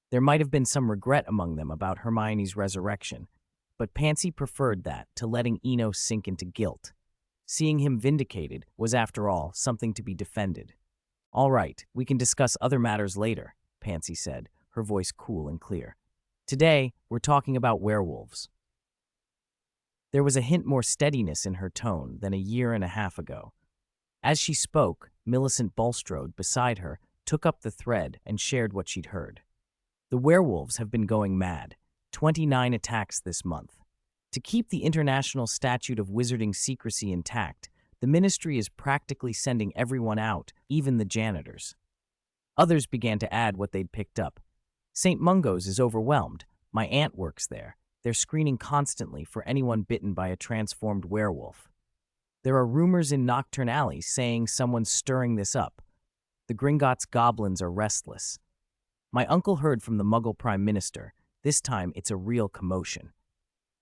There might have been some regret among them about Hermione's resurrection, but Pansy preferred that to letting Eno sink into guilt. Seeing him vindicated was, after all, something to be defended. "All right, we can discuss other matters later," Pansy said, her voice cool and clear. "Today, we're talking about werewolves." There was a hint more steadiness in her tone than a year and a half ago. As she spoke, Millicent Bulstrode, beside her, took up the thread and shared what she'd heard. "The werewolves have been going mad. 29 attacks this month. To keep the international statute of wizarding secrecy intact, the ministry is practically sending everyone out, even the janitors." Others began to add what they'd picked up. "St. Mungo's is overwhelmed. My aunt works there. They're screening constantly for anyone bitten by a transformed werewolf. There are rumors in Nocturne Alley saying someone's stirring this up. The Gringotts goblins are restless. My uncle heard from the Muggle Prime Minister. This time it's a real commotion."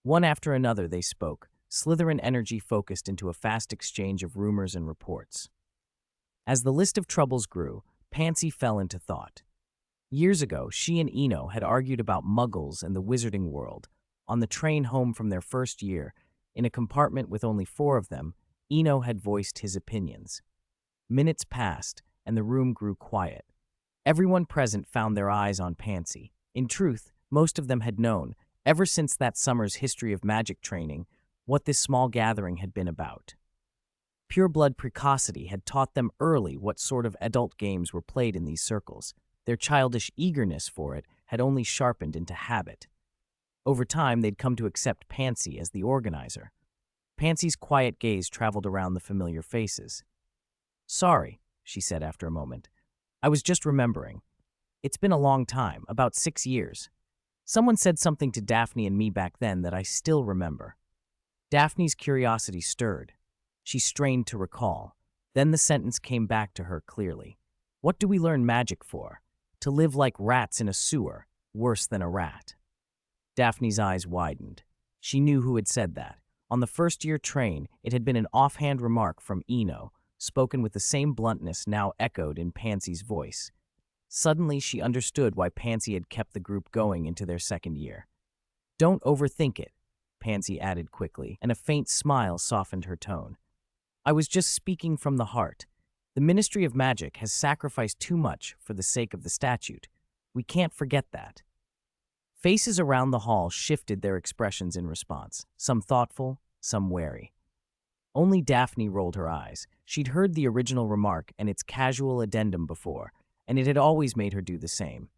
One after another they spoke, Slytherin energy focused into a fast exchange of rumors and reports. As the list of troubles grew, Pansy fell into thought. Years ago, she and Eno had argued about Muggles and the wizarding world. On the train home from their first year, in a compartment with only 4 of them, Eno had voiced his opinions. Minutes passed, and the room grew quiet. Everyone present found their eyes on Pansy. In truth, most of them had known, ever since that summer's history of magic training, what this small gathering had been about. Pureblood precocity had taught them early what sort of adult games were played in these circles. Their childish eagerness for it had only sharpened into habit. Over time, they'd come to accept Pansy as the organizer. Pansy's quiet gaze traveled around the familiar faces. "Sorry," she said after a moment. "I was just remembering. It's been a long time, about 6 years. Someone said something to Daphne and me back then that I still remember." Daphne's curiosity stirred. She strained to recall. Then the sentence came back to her clearly. "What do we learn magic for? To live like rats in a sewer, worse than a rat." Daphne's eyes widened. She knew who had said that. On the first-year train, it had been an offhand remark from Eno, spoken with the same bluntness now echoed in Pansy's voice. Suddenly, she understood why Pansy had kept the group going into their second year. "Don't overthink it. Pansy added quickly, and a faint smile softened her tone. I was just speaking from the heart. The Ministry of Magic has sacrificed too much for the sake of the statute. We can't forget that. Faces around the hall shifted their expressions in response, some thoughtful, some wary. Only Daphne rolled her eyes. She'd heard the original remark and its casual addendum before, and it had always made her do the same.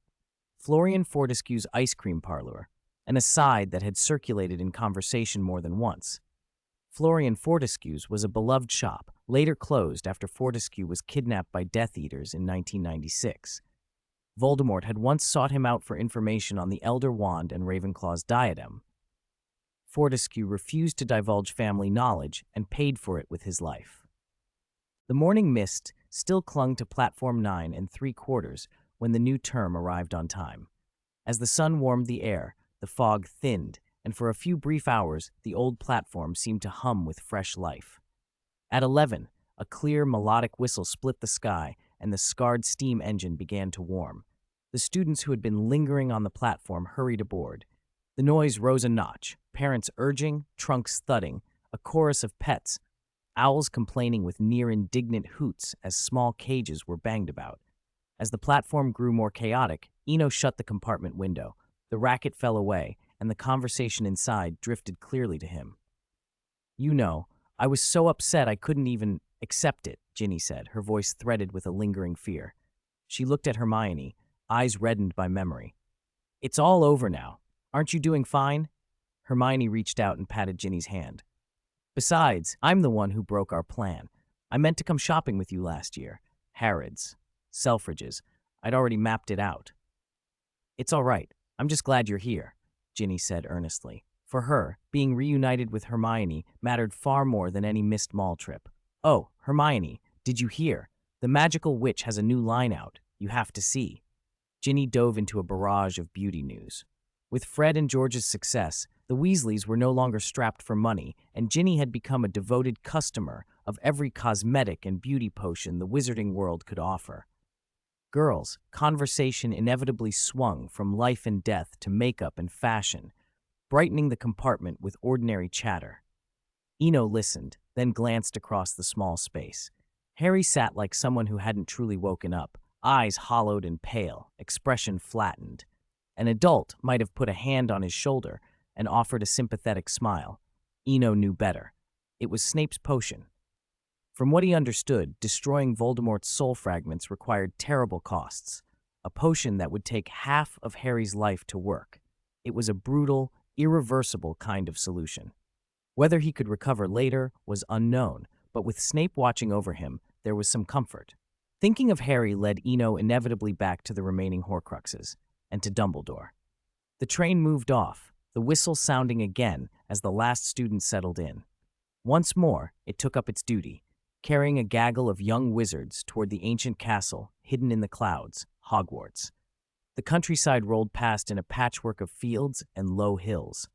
Florian Fortescue's ice cream parlor, an aside that had circulated in conversation more than once. Florian Fortescue's was a beloved shop, later closed after Fortescue was kidnapped by Death Eaters in 1996. Voldemort had once sought him out for information on the Elder Wand and Ravenclaw's diadem. Fortescue refused to divulge family knowledge and paid for it with his life. The morning mist still clung to Platform 9 3/4 when the new term arrived on time. As the sun warmed the air, the fog thinned, and for a few brief hours, the old platform seemed to hum with fresh life. At 11, a clear, melodic whistle split the sky, and the scarred steam engine began to warm. The students who had been lingering on the platform hurried aboard. The noise rose a notch, parents urging, trunks thudding, a chorus of pets, owls complaining with near-indignant hoots as small cages were banged about. As the platform grew more chaotic, Eno shut the compartment window. The racket fell away, and the conversation inside drifted clearly to him. You know, I was so upset I couldn't even accept it, Ginny said, her voice threaded with a lingering fear. She looked at Hermione, eyes reddened by memory. It's all over now. Aren't you doing fine? Hermione reached out and patted Ginny's hand. Besides, I'm the one who broke our plan. I meant to come shopping with you last year. Harrods. Selfridges. I'd already mapped it out. It's all right. I'm just glad you're here, Ginny said earnestly. For her, being reunited with Hermione mattered far more than any missed mall trip. Oh, Hermione, did you hear? The magical witch has a new line out. You have to see. Ginny dove into a barrage of beauty news. With Fred and George's success, the Weasleys were no longer strapped for money, and Ginny had become a devoted customer of every cosmetic and beauty potion the wizarding world could offer. Girls, conversation inevitably swung from life and death to makeup and fashion, brightening the compartment with ordinary chatter. Eno listened, then glanced across the small space. Harry sat like someone who hadn't truly woken up, eyes hollowed and pale, expression flattened. An adult might have put a hand on his shoulder and offered a sympathetic smile. Eno knew better. It was Snape's potion. From what he understood, destroying Voldemort's soul fragments required terrible costs. A potion that would take half of Harry's life to work. It was a brutal, irreversible kind of solution. Whether he could recover later was unknown, but with Snape watching over him, there was some comfort. Thinking of Harry led Eno inevitably back to the remaining Horcruxes, and to Dumbledore. The train moved off, the whistle sounding again as the last student settled in. Once more, it took up its duty, carrying a gaggle of young wizards toward the ancient castle hidden in the clouds, Hogwarts. The countryside rolled past in a patchwork of fields and low hills.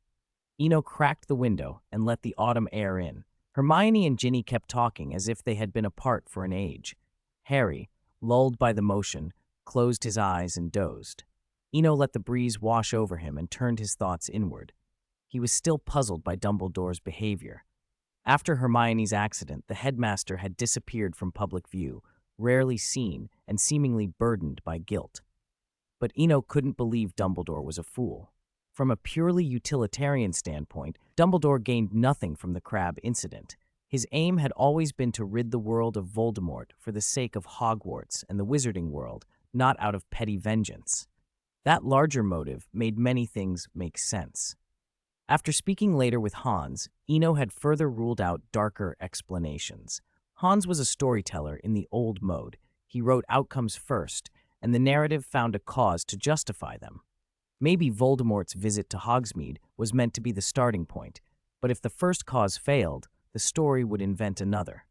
Eno cracked the window and let the autumn air in. Hermione and Ginny kept talking as if they had been apart for an age. Harry, lulled by the motion, closed his eyes and dozed. Eno let the breeze wash over him and turned his thoughts inward. He was still puzzled by Dumbledore's behavior. After Hermione's accident, the headmaster had disappeared from public view, rarely seen and seemingly burdened by guilt. But Eno couldn't believe Dumbledore was a fool. From a purely utilitarian standpoint, Dumbledore gained nothing from the Crabbe incident. His aim had always been to rid the world of Voldemort for the sake of Hogwarts and the wizarding world, not out of petty vengeance. That larger motive made many things make sense. After speaking later with Hans, Eno had further ruled out darker explanations. Hans was a storyteller in the old mode. He wrote outcomes first, and the narrative found a cause to justify them. Maybe Voldemort's visit to Hogsmeade was meant to be the starting point, but if the first cause failed, the story would invent another.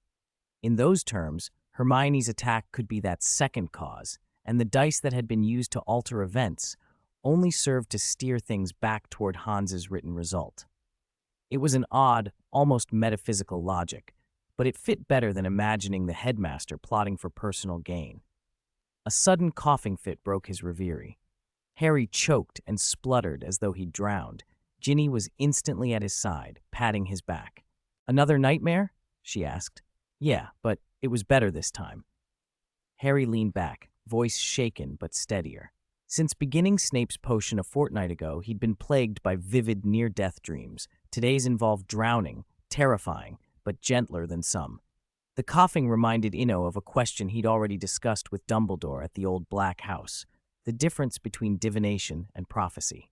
In those terms, Hermione's attack could be that second cause, and the dice that had been used to alter events only served to steer things back toward Hans's written result. It was an odd, almost metaphysical logic, but it fit better than imagining the headmaster plotting for personal gain. A sudden coughing fit broke his reverie. Harry choked and spluttered as though he'd drowned. Ginny was instantly at his side, patting his back. "Another nightmare?" she asked. "Yeah, but it was better this time." Harry leaned back, voice shaken but steadier. Since beginning Snape's potion a fortnight ago, he'd been plagued by vivid near-death dreams. Today's involved drowning, terrifying, but gentler than some. The coughing reminded Ino of a question he'd already discussed with Dumbledore at the old Black House, the difference between divination and prophecy.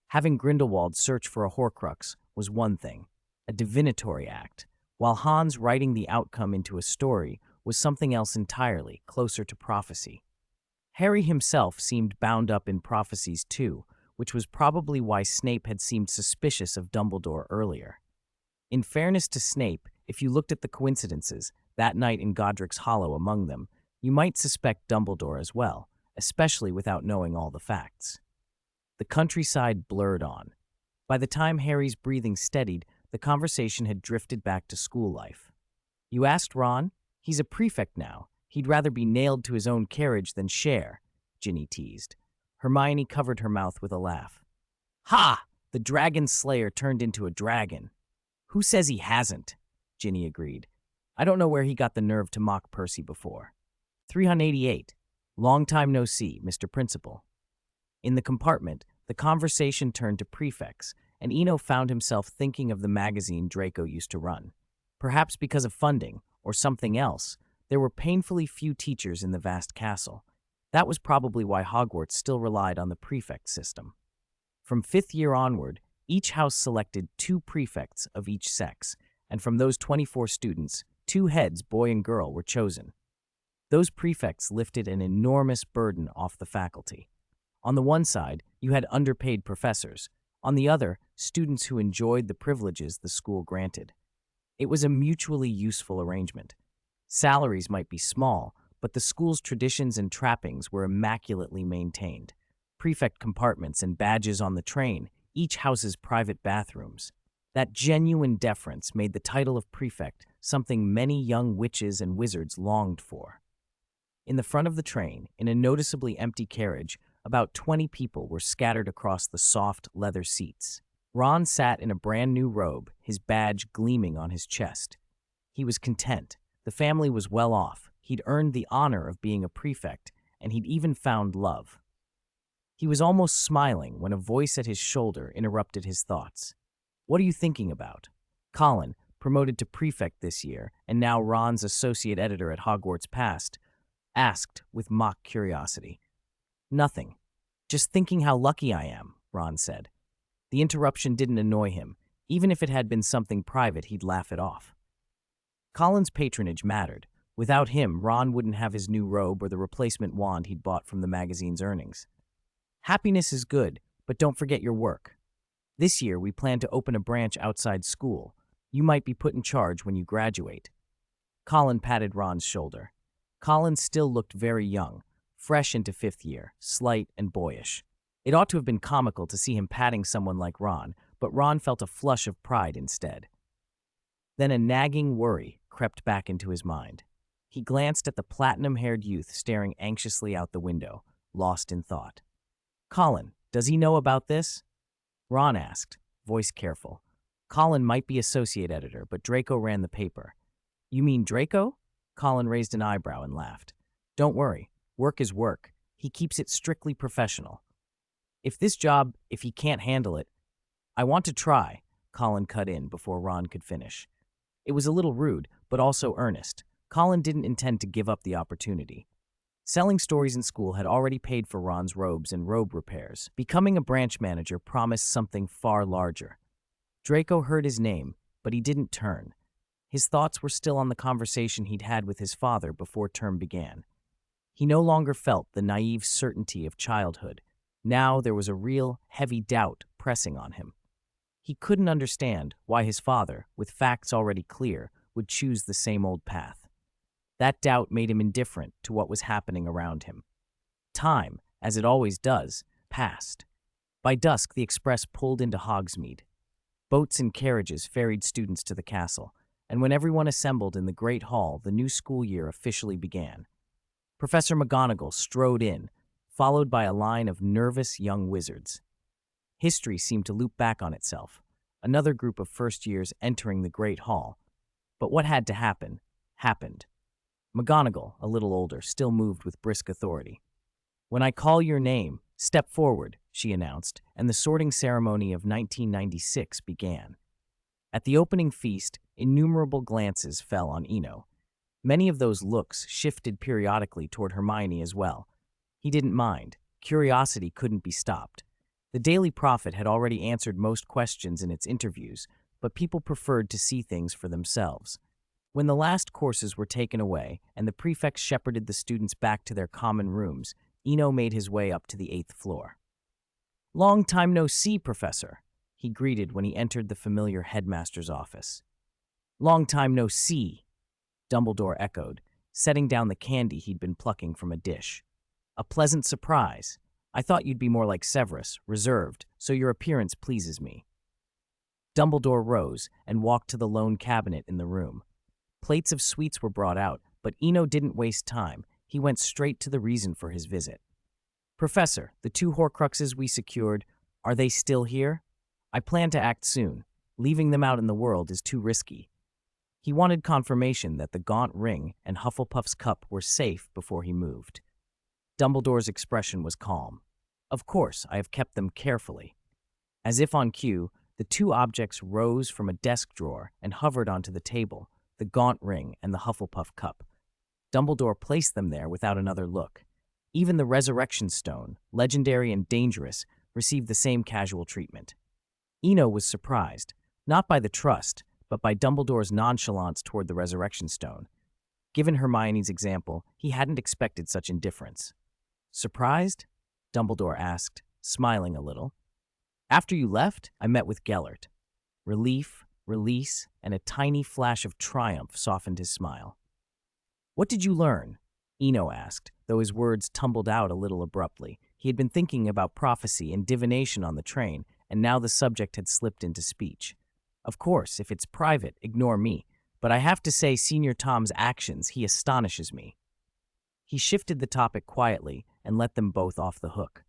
Having Grindelwald search for a Horcrux was one thing, a divinatory act, while Hans writing the outcome into a story was something else entirely, closer to prophecy. Harry himself seemed bound up in prophecies too, which was probably why Snape had seemed suspicious of Dumbledore earlier. In fairness to Snape, if you looked at the coincidences, that night in Godric's Hollow among them, you might suspect Dumbledore as well, especially without knowing all the facts. The countryside blurred on. By the time Harry's breathing steadied, the conversation had drifted back to school life. "You asked Ron? He's a prefect now. He'd rather be nailed to his own carriage than share," Ginny teased. Hermione covered her mouth with a laugh. "Ha! The dragon slayer turned into a dragon." "Who says he hasn't?" Ginny agreed. "I don't know where he got the nerve to mock Percy before." 388. "Long time no see, Mr. Principal." In the compartment, the conversation turned to prefects, and Eno found himself thinking of the magazine Draco used to run. Perhaps because of funding, or something else, there were painfully few teachers in the vast castle. That was probably why Hogwarts still relied on the prefect system. From 5th year onward, each house selected 2 prefects of each sex, and from those 24 students, 2 heads, boy and girl, were chosen. Those prefects lifted an enormous burden off the faculty. On the one side, you had underpaid professors. On the other, students who enjoyed the privileges the school granted. It was a mutually useful arrangement. Salaries might be small, but the school's traditions and trappings were immaculately maintained. Prefect compartments and badges on the train, each house's private bathrooms. That genuine deference made the title of prefect something many young witches and wizards longed for. In the front of the train, in a noticeably empty carriage, about 20 people were scattered across the soft leather seats. Ron sat in a brand new robe, his badge gleaming on his chest. He was content. The family was well off. He'd earned the honor of being a prefect, and he'd even found love. He was almost smiling when a voice at his shoulder interrupted his thoughts. "What are you thinking about?" Colin, promoted to prefect this year, and now Ron's associate editor at Hogwarts Past, asked with mock curiosity. "Nothing. Just thinking how lucky I am," Ron said. The interruption didn't annoy him. Even if it had been something private, he'd laugh it off. Colin's patronage mattered. Without him, Ron wouldn't have his new robe or the replacement wand he'd bought from the magazine's earnings. "Happiness is good, but don't forget your work. This year, we plan to open a branch outside school. You might be put in charge when you graduate." Colin patted Ron's shoulder. Colin still looked very young, fresh into 5th year, slight and boyish. It ought to have been comical to see him patting someone like Ron, but Ron felt a flush of pride instead. Then a nagging worry crept back into his mind. He glanced at the platinum-haired youth staring anxiously out the window, lost in thought. "Colin, does he know about this?" Ron asked, voice careful. Colin might be associate editor, but Draco ran the paper. "You mean Draco?" Colin raised an eyebrow and laughed. "Don't worry. Work is work. He keeps it strictly professional. If he can't handle it, I want to try," Colin cut in before Ron could finish. It was a little rude, but also earnest. Colin didn't intend to give up the opportunity. Selling stories in school had already paid for Ron's robes and robe repairs. Becoming a branch manager promised something far larger. Draco heard his name, but he didn't turn. His thoughts were still on the conversation he'd had with his father before term began. He no longer felt the naive certainty of childhood. Now there was a real, heavy doubt pressing on him. He couldn't understand why his father, with facts already clear, would choose the same old path. That doubt made him indifferent to what was happening around him. Time, as it always does, passed. By dusk, the express pulled into Hogsmeade. Boats and carriages ferried students to the castle, and when everyone assembled in the Great Hall, the new school year officially began. Professor McGonagall strode in, followed by a line of nervous young wizards. History seemed to loop back on itself. Another group of first years entering the Great Hall. But what had to happen, happened. McGonagall, a little older, still moved with brisk authority. "When I call your name, step forward," she announced, and the sorting ceremony of 1996 began. At the opening feast, innumerable glances fell on Eno. Many of those looks shifted periodically toward Hermione as well. He didn't mind. Curiosity couldn't be stopped. The Daily Prophet had already answered most questions in its interviews, but people preferred to see things for themselves. When the last courses were taken away and the prefects shepherded the students back to their common rooms, Eno made his way up to the 8th floor. "Long time no see, Professor," he greeted when he entered the familiar headmaster's office. "Long time no see," Dumbledore echoed, setting down the candy he'd been plucking from a dish. "A pleasant surprise. I thought you'd be more like Severus, reserved, so your appearance pleases me." Dumbledore rose and walked to the lone cabinet in the room. Plates of sweets were brought out, but Eno didn't waste time. He went straight to the reason for his visit. "Professor, the 2 Horcruxes we secured, are they still here? I plan to act soon. Leaving them out in the world is too risky." He wanted confirmation that the Gaunt Ring and Hufflepuff's cup were safe before he moved. Dumbledore's expression was calm. "Of course, I have kept them carefully." As if on cue, the 2 objects rose from a desk drawer and hovered onto the table, the Gaunt Ring and the Hufflepuff cup. Dumbledore placed them there without another look. Even the Resurrection Stone, legendary and dangerous, received the same casual treatment. Eno was surprised, not by the trust, but by Dumbledore's nonchalance toward the Resurrection Stone. Given Hermione's example, he hadn't expected such indifference. "Surprised?" Dumbledore asked, smiling a little. "After you left, I met with Gellert." Relief, release, and a tiny flash of triumph softened his smile. "What did you learn?" Eno asked, though his words tumbled out a little abruptly. He had been thinking about prophecy and divination on the train, and now the subject had slipped into speech. "Of course, if it's private, ignore me, but I have to say Senior Tom's actions, he astonishes me." He shifted the topic quietly and let them both off the hook.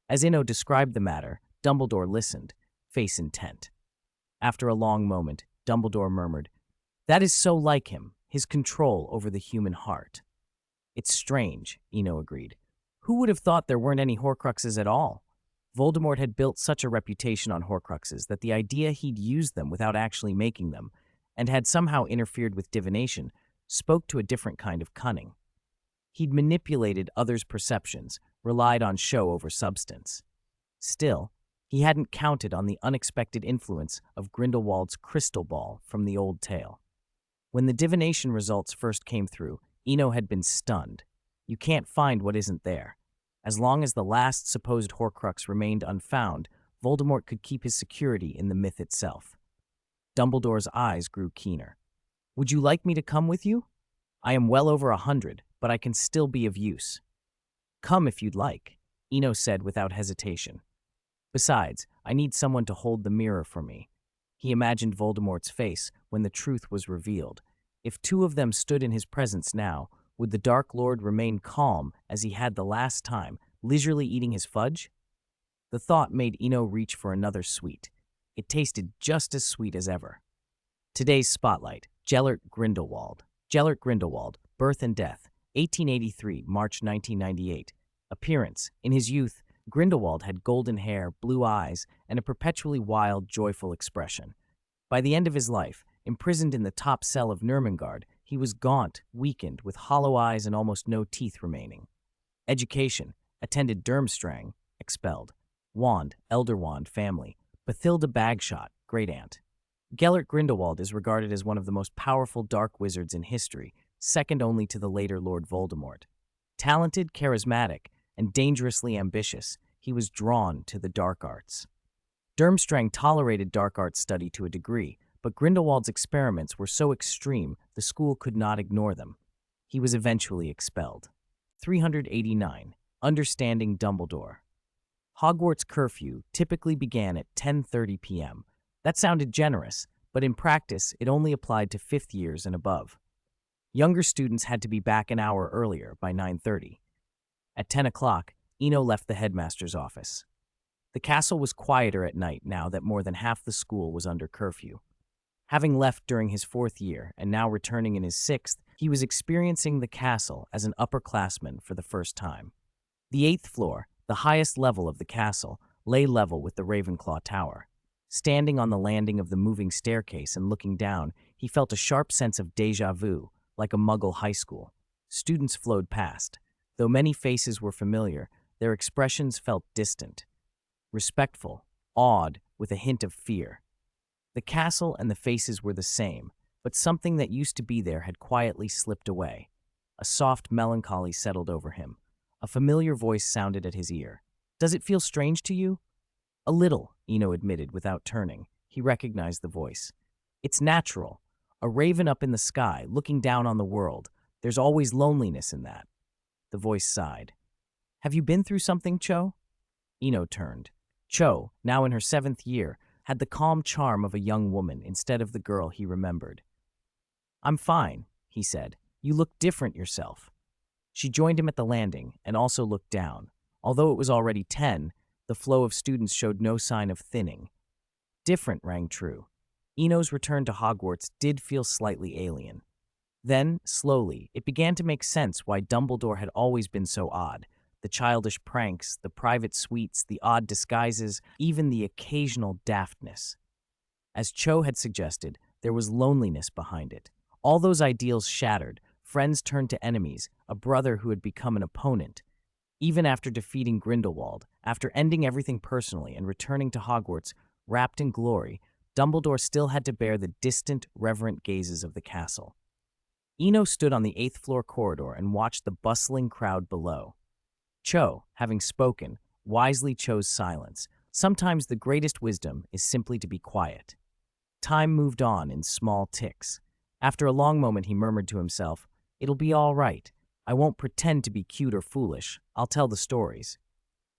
As Eno described the matter, Dumbledore listened, face intent. After a long moment, Dumbledore murmured, "That is so like him, his control over the human heart." "It's strange," Eno agreed. "Who would have thought there weren't any Horcruxes at all?" Voldemort had built such a reputation on Horcruxes that the idea he'd used them without actually making them, and had somehow interfered with divination, spoke to a different kind of cunning. He'd manipulated others' perceptions, relied on show over substance. Still, he hadn't counted on the unexpected influence of Grindelwald's crystal ball from the old tale. When the divination results first came through, Eno had been stunned. You can't find what isn't there. As long as the last supposed Horcrux remained unfound, Voldemort could keep his security in the myth itself. Dumbledore's eyes grew keener. "Would you like me to come with you? I am well over 100, but I can still be of use." "Come if you'd like," Eno said without hesitation. "Besides, I need someone to hold the mirror for me." He imagined Voldemort's face when the truth was revealed. If 2 of them stood in his presence now, would the Dark Lord remain calm as he had the last time, leisurely eating his fudge? The thought made Eno reach for another sweet. It tasted just as sweet as ever. Today's spotlight, Gellert Grindelwald. Gellert Grindelwald, birth and death, 1883, March 1998. Appearance, in his youth, Grindelwald had golden hair, blue eyes, and a perpetually wild, joyful expression. By the end of his life, imprisoned in the top cell of Nurmengard, he was gaunt, weakened, with hollow eyes and almost no teeth remaining. Education, attended Durmstrang, expelled. Wand, Elder Wand family. Bathilda Bagshot, great-aunt. Gellert Grindelwald is regarded as one of the most powerful dark wizards in history, second only to the later Lord Voldemort. Talented, charismatic, and dangerously ambitious, he was drawn to the dark arts. Durmstrang tolerated dark arts study to a degree, but Grindelwald's experiments were so extreme the school could not ignore them. He was eventually expelled. 389. Understanding Dumbledore. Hogwarts curfew typically began at 10:30 p.m. That sounded generous, but in practice it only applied to 5th years and above. Younger students had to be back an hour earlier, by 9:30. At 10 o'clock, Eno left the headmaster's office. The castle was quieter at night now that more than half the school was under curfew. Having left during his 4th year and now returning in his 6th, he was experiencing the castle as an upperclassman for the first time. The 8th floor, the highest level of the castle, lay level with the Ravenclaw Tower. Standing on the landing of the moving staircase and looking down, he felt a sharp sense of déjà vu, like a Muggle high school. Students flowed past. Though many faces were familiar, their expressions felt distant. Respectful, awed, with a hint of fear. The castle and the faces were the same, but something that used to be there had quietly slipped away. A soft melancholy settled over him. A familiar voice sounded at his ear. "Does it feel strange to you?" "A little," Eno admitted without turning. He recognized the voice. "It's natural. A raven up in the sky, looking down on the world. There's always loneliness in that." The voice sighed. "Have you been through something, Cho?" Eno turned. Cho, now in her 7th year, had the calm charm of a young woman instead of the girl he remembered. "I'm fine," he said. "You look different yourself." She joined him at the landing and also looked down. Although it was already 10, the flow of students showed no sign of thinning. Different rang true. Eno's return to Hogwarts did feel slightly alien. Then, slowly, it began to make sense why Dumbledore had always been so odd. The childish pranks, the private suites, the odd disguises, even the occasional daftness. As Cho had suggested, there was loneliness behind it. All those ideals shattered, friends turned to enemies, a brother who had become an opponent. Even after defeating Grindelwald, after ending everything personally and returning to Hogwarts, wrapped in glory, Dumbledore still had to bear the distant, reverent gazes of the castle. Eno stood on the 8th floor corridor and watched the bustling crowd below. Cho, having spoken, wisely chose silence. Sometimes the greatest wisdom is simply to be quiet. Time moved on in small ticks. After a long moment, he murmured to himself, "It'll be all right. I won't pretend to be cute or foolish. I'll tell the stories."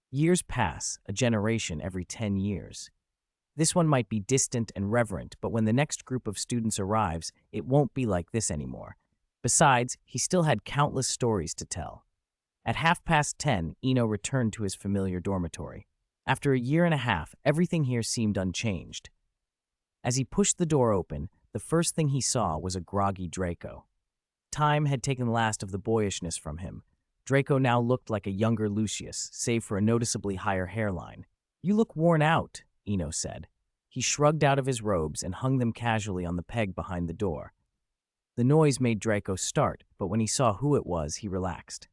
Years pass, a generation every 10 years. This one might be distant and reverent, but when the next group of students arrives, it won't be like this anymore. Besides, he still had countless stories to tell. At 10:30, Eno returned to his familiar dormitory. After a year and a half, everything here seemed unchanged. As he pushed the door open, the first thing he saw was a groggy Draco. Time had taken the last of the boyishness from him. Draco now looked like a younger Lucius, save for a noticeably higher hairline. "You look worn out," Eno said. He shrugged out of his robes and hung them casually on the peg behind the door. The noise made Draco start, but when he saw who it was, he relaxed.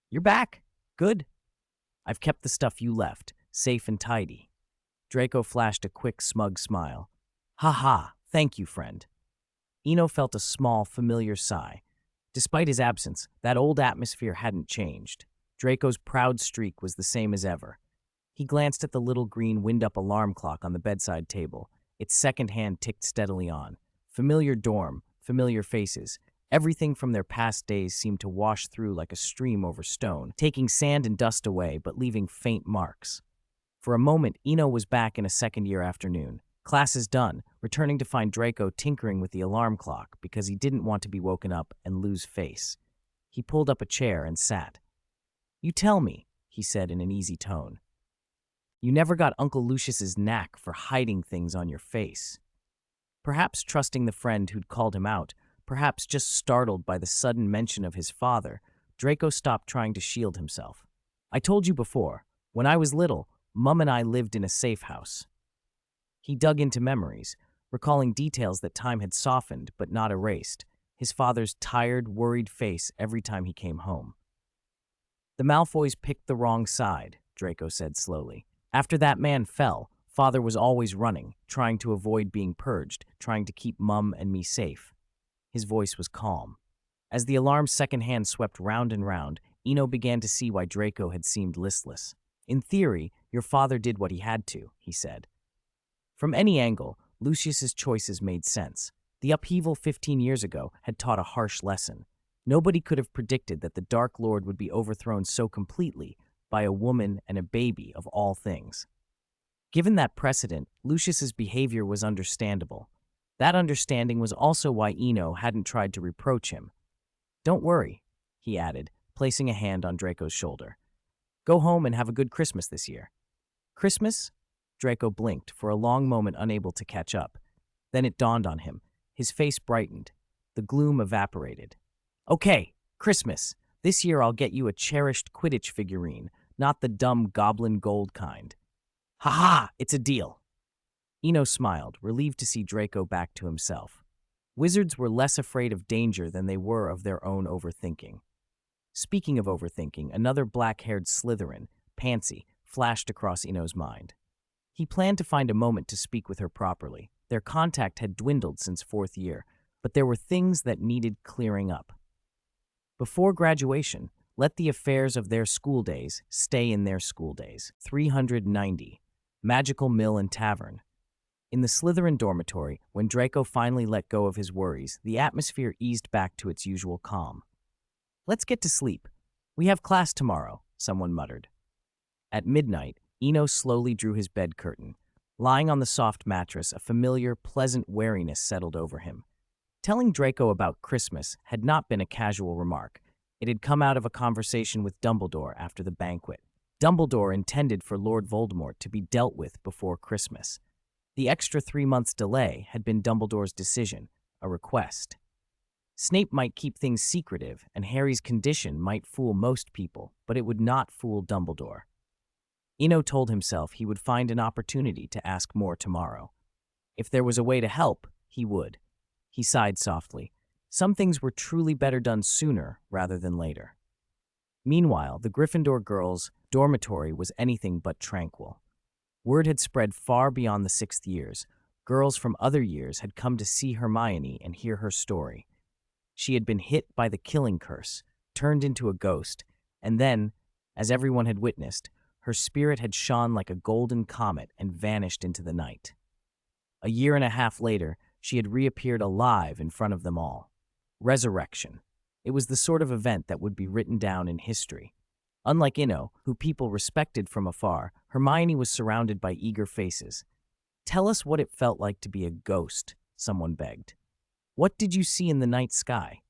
"You're back. Good. I've kept the stuff you left, safe and tidy." Draco flashed a quick, smug smile. "Ha ha, thank you, friend." Eno felt a small, familiar sigh. Despite his absence, that old atmosphere hadn't changed. Draco's proud streak was the same as ever. He glanced at the little green wind-up alarm clock on the bedside table. Its second hand ticked steadily on. Familiar dorm, familiar faces. Everything from their past days seemed to wash through like a stream over stone, taking sand and dust away but leaving faint marks. For a moment, Eno was back in a second-year afternoon. Classes done, returning to find Draco tinkering with the alarm clock because he didn't want to be woken up and lose face. He pulled up a chair and sat. "You tell me," he said in an easy tone. "You never got Uncle Lucius's knack for hiding things on your face." Perhaps trusting the friend who'd called him out, perhaps just startled by the sudden mention of his father, Draco stopped trying to shield himself. "I told you before, when I was little, Mum and I lived in a safe house." He dug into memories, recalling details that time had softened but not erased, his father's tired, worried face every time he came home. "The Malfoys picked the wrong side," Draco said slowly. "After that man fell, Father was always running, trying to avoid being purged, trying to keep Mum and me safe." His voice was calm. As the alarm's second hand swept round and round, Eno began to see why Draco had seemed listless. "In theory, your father did what he had to," he said. From any angle, Lucius's choices made sense. The upheaval 15 years ago had taught a harsh lesson. Nobody could have predicted that the Dark Lord would be overthrown so completely by a woman and a baby of all things. Given that precedent, Lucius's behavior was understandable. That understanding was also why Eno hadn't tried to reproach him. "Don't worry," he added, placing a hand on Draco's shoulder. "Go home and have a good Christmas this year." Christmas? Draco blinked for a long moment, unable to catch up. Then it dawned on him. His face brightened. The gloom evaporated. Okay, Christmas. This year I'll get you a cherished Quidditch figurine, not the dumb goblin gold kind. Ha ha! It's a deal. Eno smiled, relieved to see Draco back to himself. Wizards were less afraid of danger than they were of their own overthinking. Speaking of overthinking, another black-haired Slytherin, Pansy, flashed across Eno's mind. He planned to find a moment to speak with her properly. Their contact had dwindled since fourth year, but there were things that needed clearing up. Before graduation, let the affairs of their school days stay in their school days. 390. Magical Mill and Tavern. In the Slytherin dormitory, when Draco finally let go of his worries, the atmosphere eased back to its usual calm. Let's get to sleep. We have class tomorrow, someone muttered. At midnight, Eno slowly drew his bed curtain. Lying on the soft mattress, a familiar, pleasant wariness settled over him. Telling Draco about Christmas had not been a casual remark. It had come out of a conversation with Dumbledore after the banquet. Dumbledore intended for Lord Voldemort to be dealt with before Christmas. The extra 3 months' delay had been Dumbledore's decision, a request. Snape might keep things secretive, and Harry's condition might fool most people, but it would not fool Dumbledore. Eno told himself he would find an opportunity to ask more tomorrow. If there was a way to help, he would. He sighed softly. Some things were truly better done sooner rather than later. Meanwhile, the Gryffindor girls' dormitory was anything but tranquil. Word had spread far beyond the 6th years. Girls from other years had come to see Hermione and hear her story. She had been hit by the killing curse, turned into a ghost, and then, as everyone had witnessed, her spirit had shone like a golden comet and vanished into the night. A year and a half later, she had reappeared alive in front of them all. Resurrection. It was the sort of event that would be written down in history. Unlike Eno, who people respected from afar, Hermione was surrounded by eager faces. Tell us what it felt like to be a ghost, someone begged. What did you see in the night sky?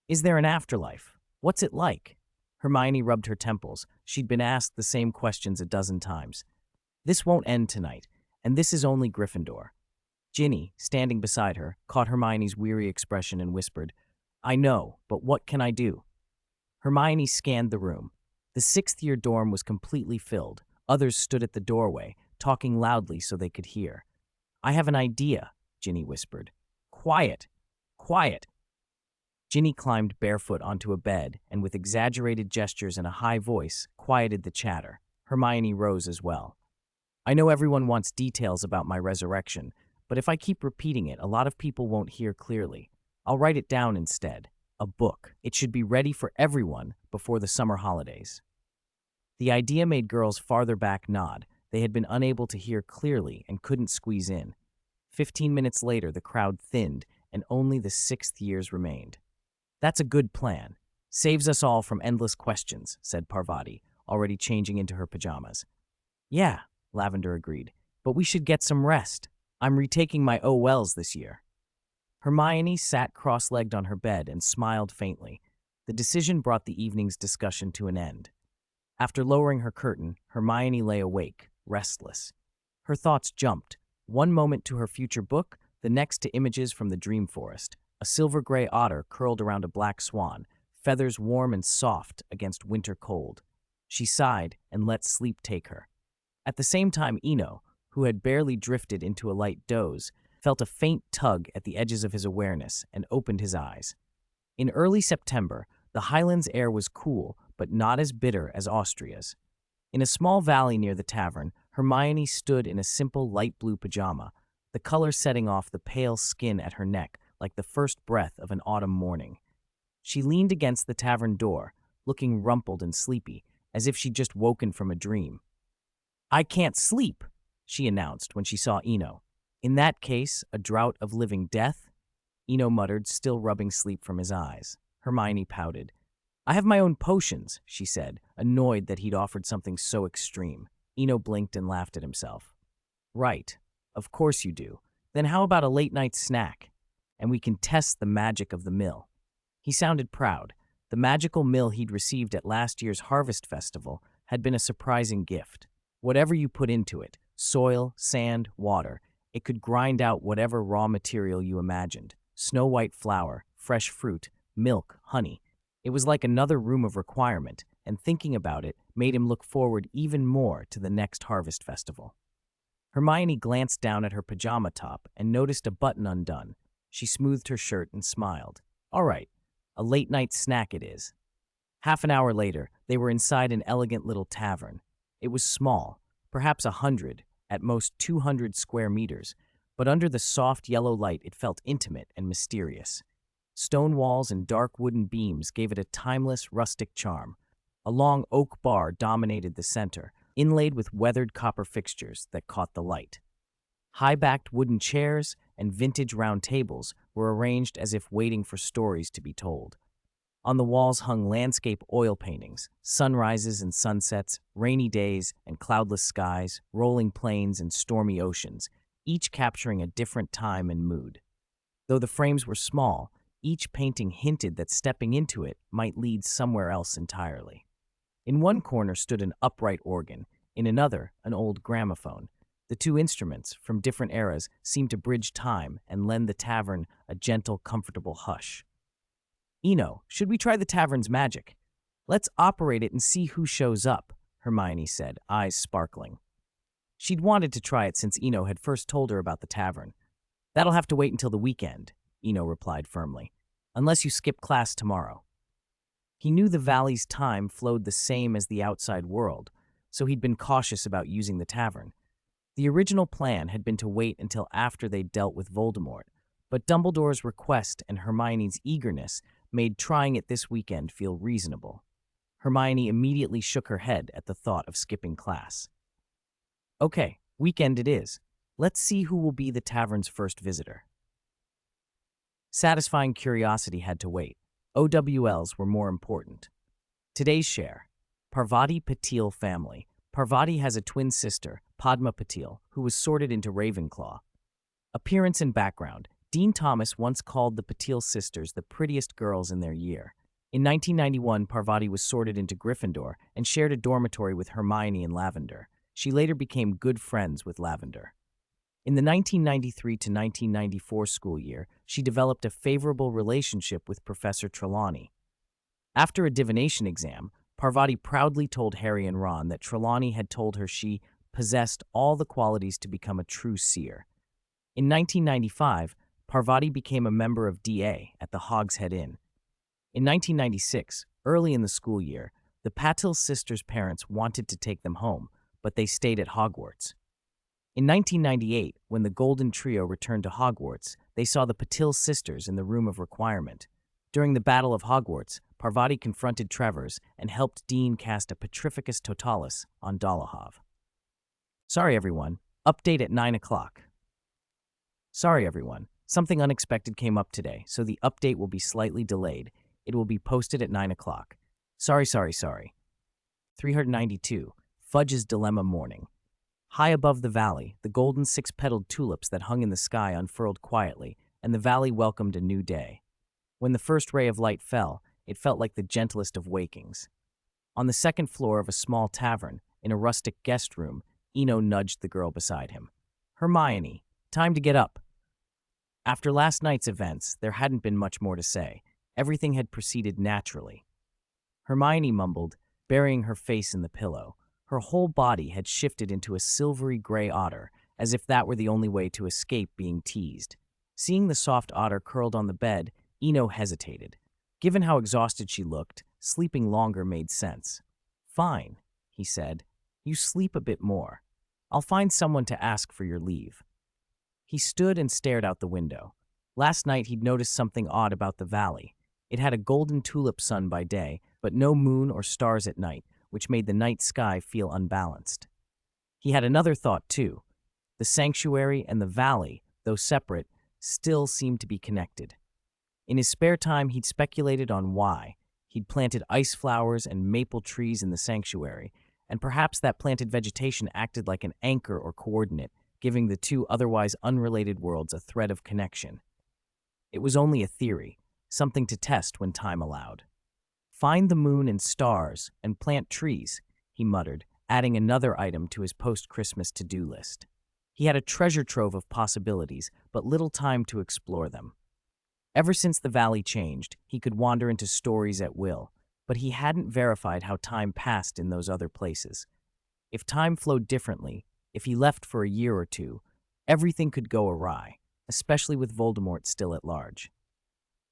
Is there an afterlife? What's it like? Hermione rubbed her temples. She'd been asked the same questions a dozen times. This won't end tonight, and this is only Gryffindor. Ginny, standing beside her, caught Hermione's weary expression and whispered, I know, but what can I do? Hermione scanned the room. The 6th-year dorm was completely filled. Others stood at the doorway, talking loudly so they could hear. I have an idea, Ginny whispered. Quiet! Quiet! Ginny climbed barefoot onto a bed and with exaggerated gestures and a high voice, quieted the chatter. Hermione rose as well. I know everyone wants details about my resurrection, but if I keep repeating it, a lot of people won't hear clearly. I'll write it down instead. A book. It should be ready for everyone before the summer holidays. The idea made girls farther back nod. They had been unable to hear clearly and couldn't squeeze in. 15 minutes later, the crowd thinned, and only the 6th years remained. That's a good plan. Saves us all from endless questions, said Parvati, already changing into her pajamas. Yeah, Lavender agreed, but we should get some rest. I'm retaking my OLs this year. Hermione sat cross-legged on her bed and smiled faintly. The decision brought the evening's discussion to an end. After lowering her curtain, Hermione lay awake, restless. Her thoughts jumped, one moment to her future book, the next to images from the dream forest. A silver-gray otter curled around a black swan, feathers warm and soft against winter cold. She sighed and let sleep take her. At the same time, Eno, who had barely drifted into a light doze, felt a faint tug at the edges of his awareness and opened his eyes. In early September, the Highlands air was cool, but not as bitter as Austria's. In a small valley near the tavern, Hermione stood in a simple light blue pajama, the color setting off the pale skin at her neck like the first breath of an autumn morning. She leaned against the tavern door, looking rumpled and sleepy, as if she'd just woken from a dream. I can't sleep, she announced when she saw Eno. In that case, a draught of living death? Eno muttered, still rubbing sleep from his eyes. Hermione pouted. I have my own potions, she said, annoyed that he'd offered something so extreme. Eno blinked and laughed at himself. Right, of course you do. Then how about a late-night snack? And we can test the magic of the mill. He sounded proud. The magical mill he'd received at last year's Harvest Festival had been a surprising gift. Whatever you put into it, soil, sand, water, it could grind out whatever raw material you imagined. Snow-white flour, fresh fruit, milk, honey. It was like another room of requirement, and thinking about it made him look forward even more to the next harvest festival. Hermione glanced down at her pajama top and noticed a button undone. She smoothed her shirt and smiled. All right, a late-night snack it is. Half an hour later, they were inside an elegant little tavern. It was small, perhaps 100, at most 200 square meters, but under the soft yellow light it felt intimate and mysterious. Stone walls and dark wooden beams gave it a timeless, rustic charm. A long oak bar dominated the center, inlaid with weathered copper fixtures that caught the light. High-backed wooden chairs and vintage round tables were arranged as if waiting for stories to be told. On the walls hung landscape oil paintings, sunrises and sunsets, rainy days and cloudless skies, rolling plains and stormy oceans, each capturing a different time and mood. Though the frames were small, each painting hinted that stepping into it might lead somewhere else entirely. In one corner stood an upright organ, in another, an old gramophone. The two instruments, from different eras, seemed to bridge time and lend the tavern a gentle, comfortable hush. Eno, should we try the tavern's magic? Let's operate it and see who shows up, Hermione said, eyes sparkling. She'd wanted to try it since Eno had first told her about the tavern. That'll have to wait until the weekend, Eno replied firmly, unless you skip class tomorrow. He knew the valley's time flowed the same as the outside world, so he'd been cautious about using the tavern. The original plan had been to wait until after they'd dealt with Voldemort, but Dumbledore's request and Hermione's eagerness made trying it this weekend feel reasonable. Hermione immediately shook her head at the thought of skipping class. Okay, weekend it is. Let's see who will be the tavern's first visitor. Satisfying curiosity had to wait. OWLs were more important. Today's share. Parvati Patil family. Parvati has a twin sister, Padma Patil, who was sorted into Ravenclaw. Appearance and background. Dean Thomas once called the Patil sisters the prettiest girls in their year. In 1991, Parvati was sorted into Gryffindor and shared a dormitory with Hermione and Lavender. She later became good friends with Lavender. In the 1993 to 1994 school year, she developed a favorable relationship with Professor Trelawney. After a divination exam, Parvati proudly told Harry and Ron that Trelawney had told her she possessed all the qualities to become a true seer. In 1995, Parvati became a member of DA at the Hogshead Inn. In 1996, early in the school year, the Patil sisters' parents wanted to take them home, but they stayed at Hogwarts. In 1998, when the Golden Trio returned to Hogwarts, they saw the Patil sisters in the Room of Requirement. During the Battle of Hogwarts, Parvati confronted Trevors and helped Dean cast a Petrificus Totalis on Dolohov. Sorry, everyone. Update at 9 o'clock. Sorry, everyone. Something unexpected came up today, so the update will be slightly delayed. It will be posted at 9 o'clock. Sorry. 392. Fudge's Dilemma morning. High above the valley, the golden six-petaled tulips that hung in the sky unfurled quietly, and the valley welcomed a new day. When the first ray of light fell, it felt like the gentlest of wakings. On the second floor of a small tavern, in a rustic guest room, Eno nudged the girl beside him. Hermione, time to get up. After last night's events, there hadn't been much more to say. Everything had proceeded naturally. Hermione mumbled, burying her face in the pillow. Her whole body had shifted into a silvery gray otter, as if that were the only way to escape being teased. Seeing the soft otter curled on the bed, Eno hesitated. Given how exhausted she looked, sleeping longer made sense. Fine, he said. You sleep a bit more. I'll find someone to ask for your leave. He stood and stared out the window. Last night he'd noticed something odd about the valley. It had a golden tulip sun by day, but no moon or stars at night, which made the night sky feel unbalanced. He had another thought, too. The sanctuary and the valley, though separate, still seemed to be connected. In his spare time, he'd speculated on why. He'd planted ice flowers and maple trees in the sanctuary, and perhaps that planted vegetation acted like an anchor or coordinate, giving the two otherwise unrelated worlds a thread of connection. It was only a theory, something to test when time allowed. Find the moon and stars and plant trees, he muttered, adding another item to his post-Christmas to-do list. He had a treasure trove of possibilities, but little time to explore them. Ever since the valley changed, he could wander into stories at will, but he hadn't verified how time passed in those other places. If time flowed differently, if he left for a year or two, everything could go awry, especially with Voldemort still at large.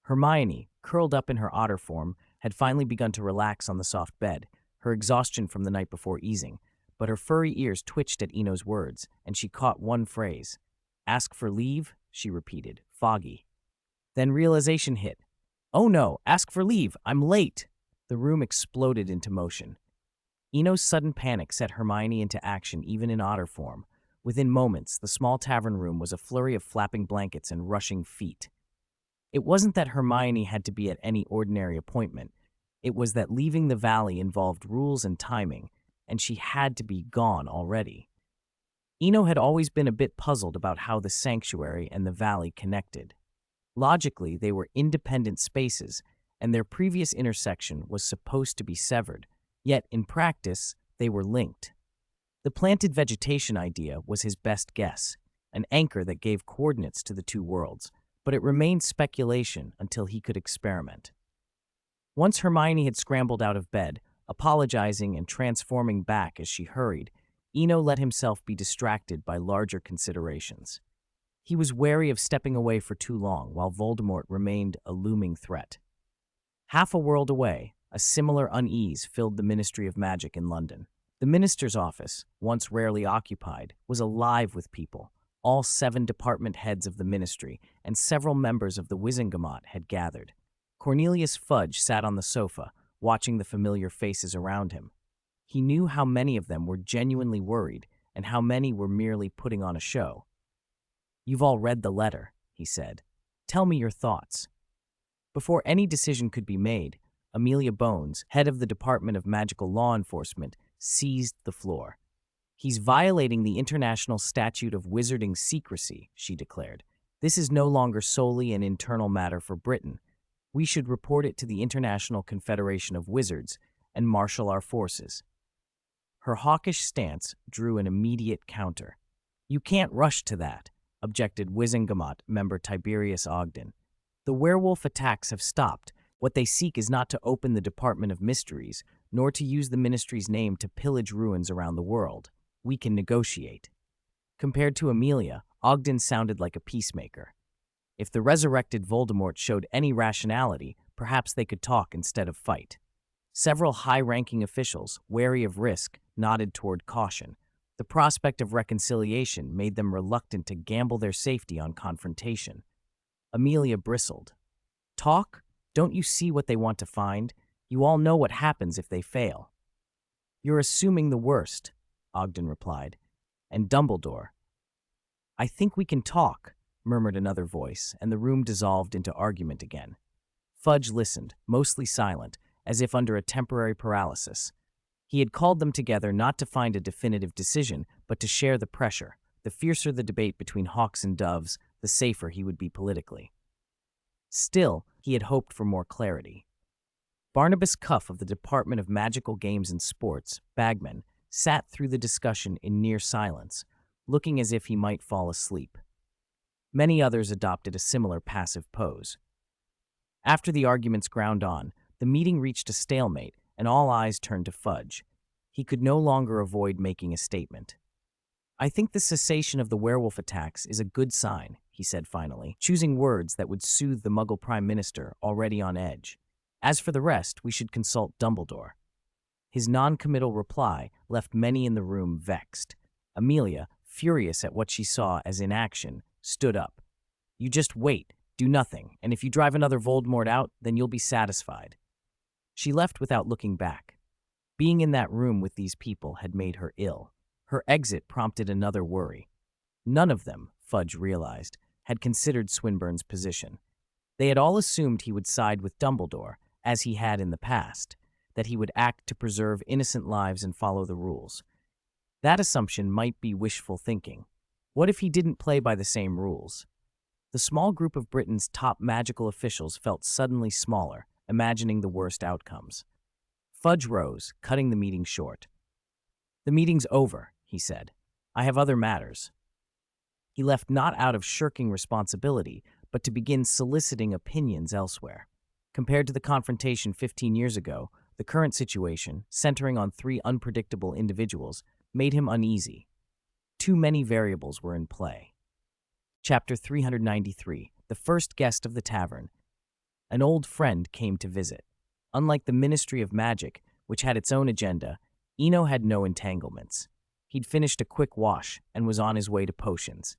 Hermione, curled up in her otter form, had finally begun to relax on the soft bed, her exhaustion from the night before easing, but her furry ears twitched at Eno's words, and she caught one phrase. "Ask for leave?" she repeated, foggy. Then realization hit. "Oh no, ask for leave, I'm late!" The room exploded into motion. Eno's sudden panic set Hermione into action even in otter form. Within moments, the small tavern room was a flurry of flapping blankets and rushing feet. It wasn't that Hermione had to be at any ordinary appointment. It was that leaving the valley involved rules and timing, and she had to be gone already. Eno had always been a bit puzzled about how the sanctuary and the valley connected. Logically, they were independent spaces, and their previous intersection was supposed to be severed, yet in practice, they were linked. The planted vegetation idea was his best guess, an anchor that gave coordinates to the two worlds, but it remained speculation until he could experiment. Once Hermione had scrambled out of bed, apologizing and transforming back as she hurried, Eno let himself be distracted by larger considerations. He was wary of stepping away for too long while Voldemort remained a looming threat. Half a world away, a similar unease filled the Ministry of Magic in London. The minister's office, once rarely occupied, was alive with people. All 7 department heads of the ministry and several members of the Wizengamot had gathered. Cornelius Fudge sat on the sofa, watching the familiar faces around him. He knew how many of them were genuinely worried and how many were merely putting on a show. "You've all read the letter," he said. "Tell me your thoughts." Before any decision could be made, Amelia Bones, head of the Department of Magical Law Enforcement, seized the floor. "He's violating the International Statute of Wizarding Secrecy," she declared. "This is no longer solely an internal matter for Britain. We should report it to the International Confederation of Wizards and marshal our forces." Her hawkish stance drew an immediate counter. "You can't rush to that," objected Wizengamot member Tiberius Ogden. "The werewolf attacks have stopped. What they seek is not to open the Department of Mysteries, nor to use the Ministry's name to pillage ruins around the world. We can negotiate." Compared to Amelia, Ogden sounded like a peacemaker. If the resurrected Voldemort showed any rationality, perhaps they could talk instead of fight. Several high-ranking officials, wary of risk, nodded toward caution. The prospect of reconciliation made them reluctant to gamble their safety on confrontation. Amelia bristled. "Talk? Don't you see what they want to find? You all know what happens if they fail." "You're assuming the worst," Ogden replied. "And Dumbledore." "I think we can talk," murmured another voice, and the room dissolved into argument again. Fudge listened, mostly silent, as if under a temporary paralysis. He had called them together not to find a definitive decision, but to share the pressure. The fiercer the debate between hawks and doves, the safer he would be politically. Still, he had hoped for more clarity. Barnabas Cuff of the Department of Magical Games and Sports, Bagman, sat through the discussion in near silence, looking as if he might fall asleep. Many others adopted a similar passive pose. After the arguments ground on, the meeting reached a stalemate, and all eyes turned to Fudge. He could no longer avoid making a statement. "I think the cessation of the werewolf attacks is a good sign," he said finally, choosing words that would soothe the Muggle Prime Minister, already on edge. "As for the rest, we should consult Dumbledore." His non-committal reply left many in the room vexed. Amelia, furious at what she saw as inaction, stood up. "You just wait, do nothing, and if you drive another Voldemort out, then you'll be satisfied." She left without looking back. Being in that room with these people had made her ill. Her exit prompted another worry. None of them, Fudge realized, had considered Swinburne's position. They had all assumed he would side with Dumbledore, as he had in the past, that he would act to preserve innocent lives and follow the rules. That assumption might be wishful thinking. What if he didn't play by the same rules? The small group of Britain's top magical officials felt suddenly smaller, imagining the worst outcomes. Fudge rose, cutting the meeting short. "The meeting's over," he said. "I have other matters." He left not out of shirking responsibility, but to begin soliciting opinions elsewhere. Compared to the confrontation 15 years ago, the current situation, centering on three unpredictable individuals, made him uneasy. Too many variables were in play. Chapter 393, The First Guest of the Tavern. An old friend came to visit. Unlike the Ministry of Magic, which had its own agenda, Eno had no entanglements. He'd finished a quick wash and was on his way to potions.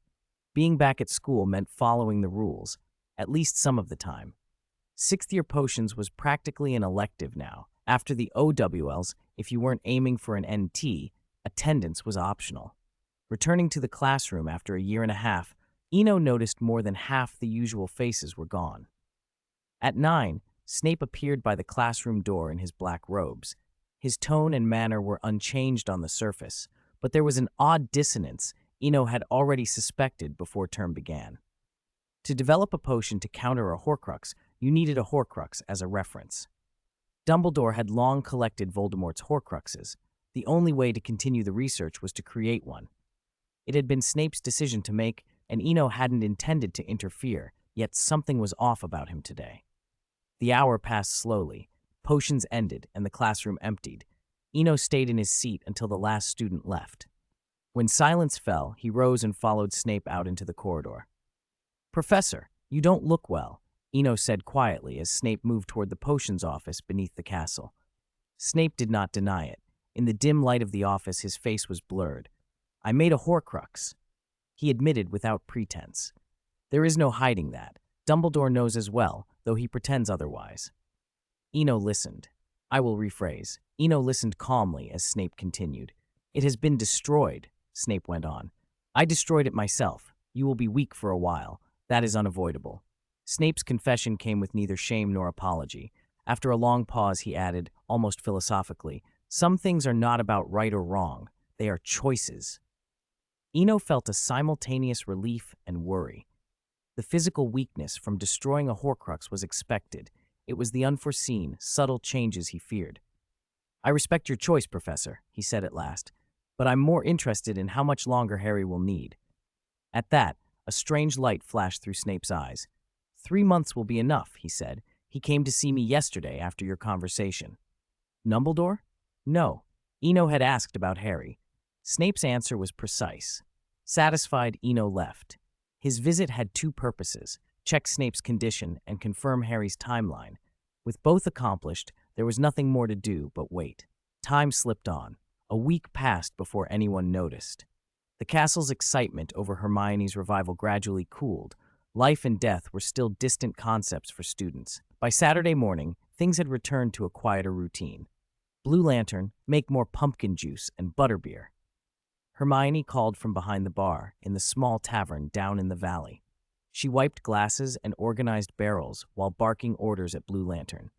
Being back at school meant following the rules, at least some of the time. Sixth-year potions was practically an elective now. After the OWLs, if you weren't aiming for an NT, attendance was optional. Returning to the classroom after a year and a half, Eno noticed more than half the usual faces were gone. At 9, Snape appeared by the classroom door in his black robes. His tone and manner were unchanged on the surface, but there was an odd dissonance Eno had already suspected before term began. To develop a potion to counter a Horcrux, you needed a Horcrux as a reference. Dumbledore had long collected Voldemort's Horcruxes. The only way to continue the research was to create one. It had been Snape's decision to make, and Eno hadn't intended to interfere, yet something was off about him today. The hour passed slowly. Potions ended, and the classroom emptied. Eno stayed in his seat until the last student left. When silence fell, he rose and followed Snape out into the corridor. "Professor, you don't look well," Eno said quietly as Snape moved toward the potions office beneath the castle. Snape did not deny it. In the dim light of the office, his face was blurred. "I made a Horcrux," he admitted without pretense. "There is no hiding that. Dumbledore knows as well, though he pretends otherwise." Eno listened. I will rephrase. Eno listened calmly as Snape continued. "It has been destroyed," Snape went on. "I destroyed it myself. You will be weak for a while. That is unavoidable." Snape's confession came with neither shame nor apology. After a long pause, he added, almost philosophically, "Some things are not about right or wrong. They are choices." Eno felt a simultaneous relief and worry. The physical weakness from destroying a Horcrux was expected. It was the unforeseen, subtle changes he feared. "I respect your choice, Professor," he said at last, "but I'm more interested in how much longer Harry will need." At that, a strange light flashed through Snape's eyes. "3 months will be enough," he said. "He came to see me yesterday after your conversation." "Dumbledore?" "No." Eno had asked about Harry. Snape's answer was precise. Satisfied, Eno left. His visit had two purposes: check Snape's condition and confirm Harry's timeline. With both accomplished, there was nothing more to do but wait. Time slipped on. A week passed before anyone noticed. The castle's excitement over Hermione's revival gradually cooled. Life and death were still distant concepts for students. By Saturday morning, things had returned to a quieter routine. Blue Lantern, make more pumpkin juice and butterbeer. Hermione called from behind the bar in the small tavern down in the valley. She wiped glasses and organized barrels while barking orders at Blue Lantern.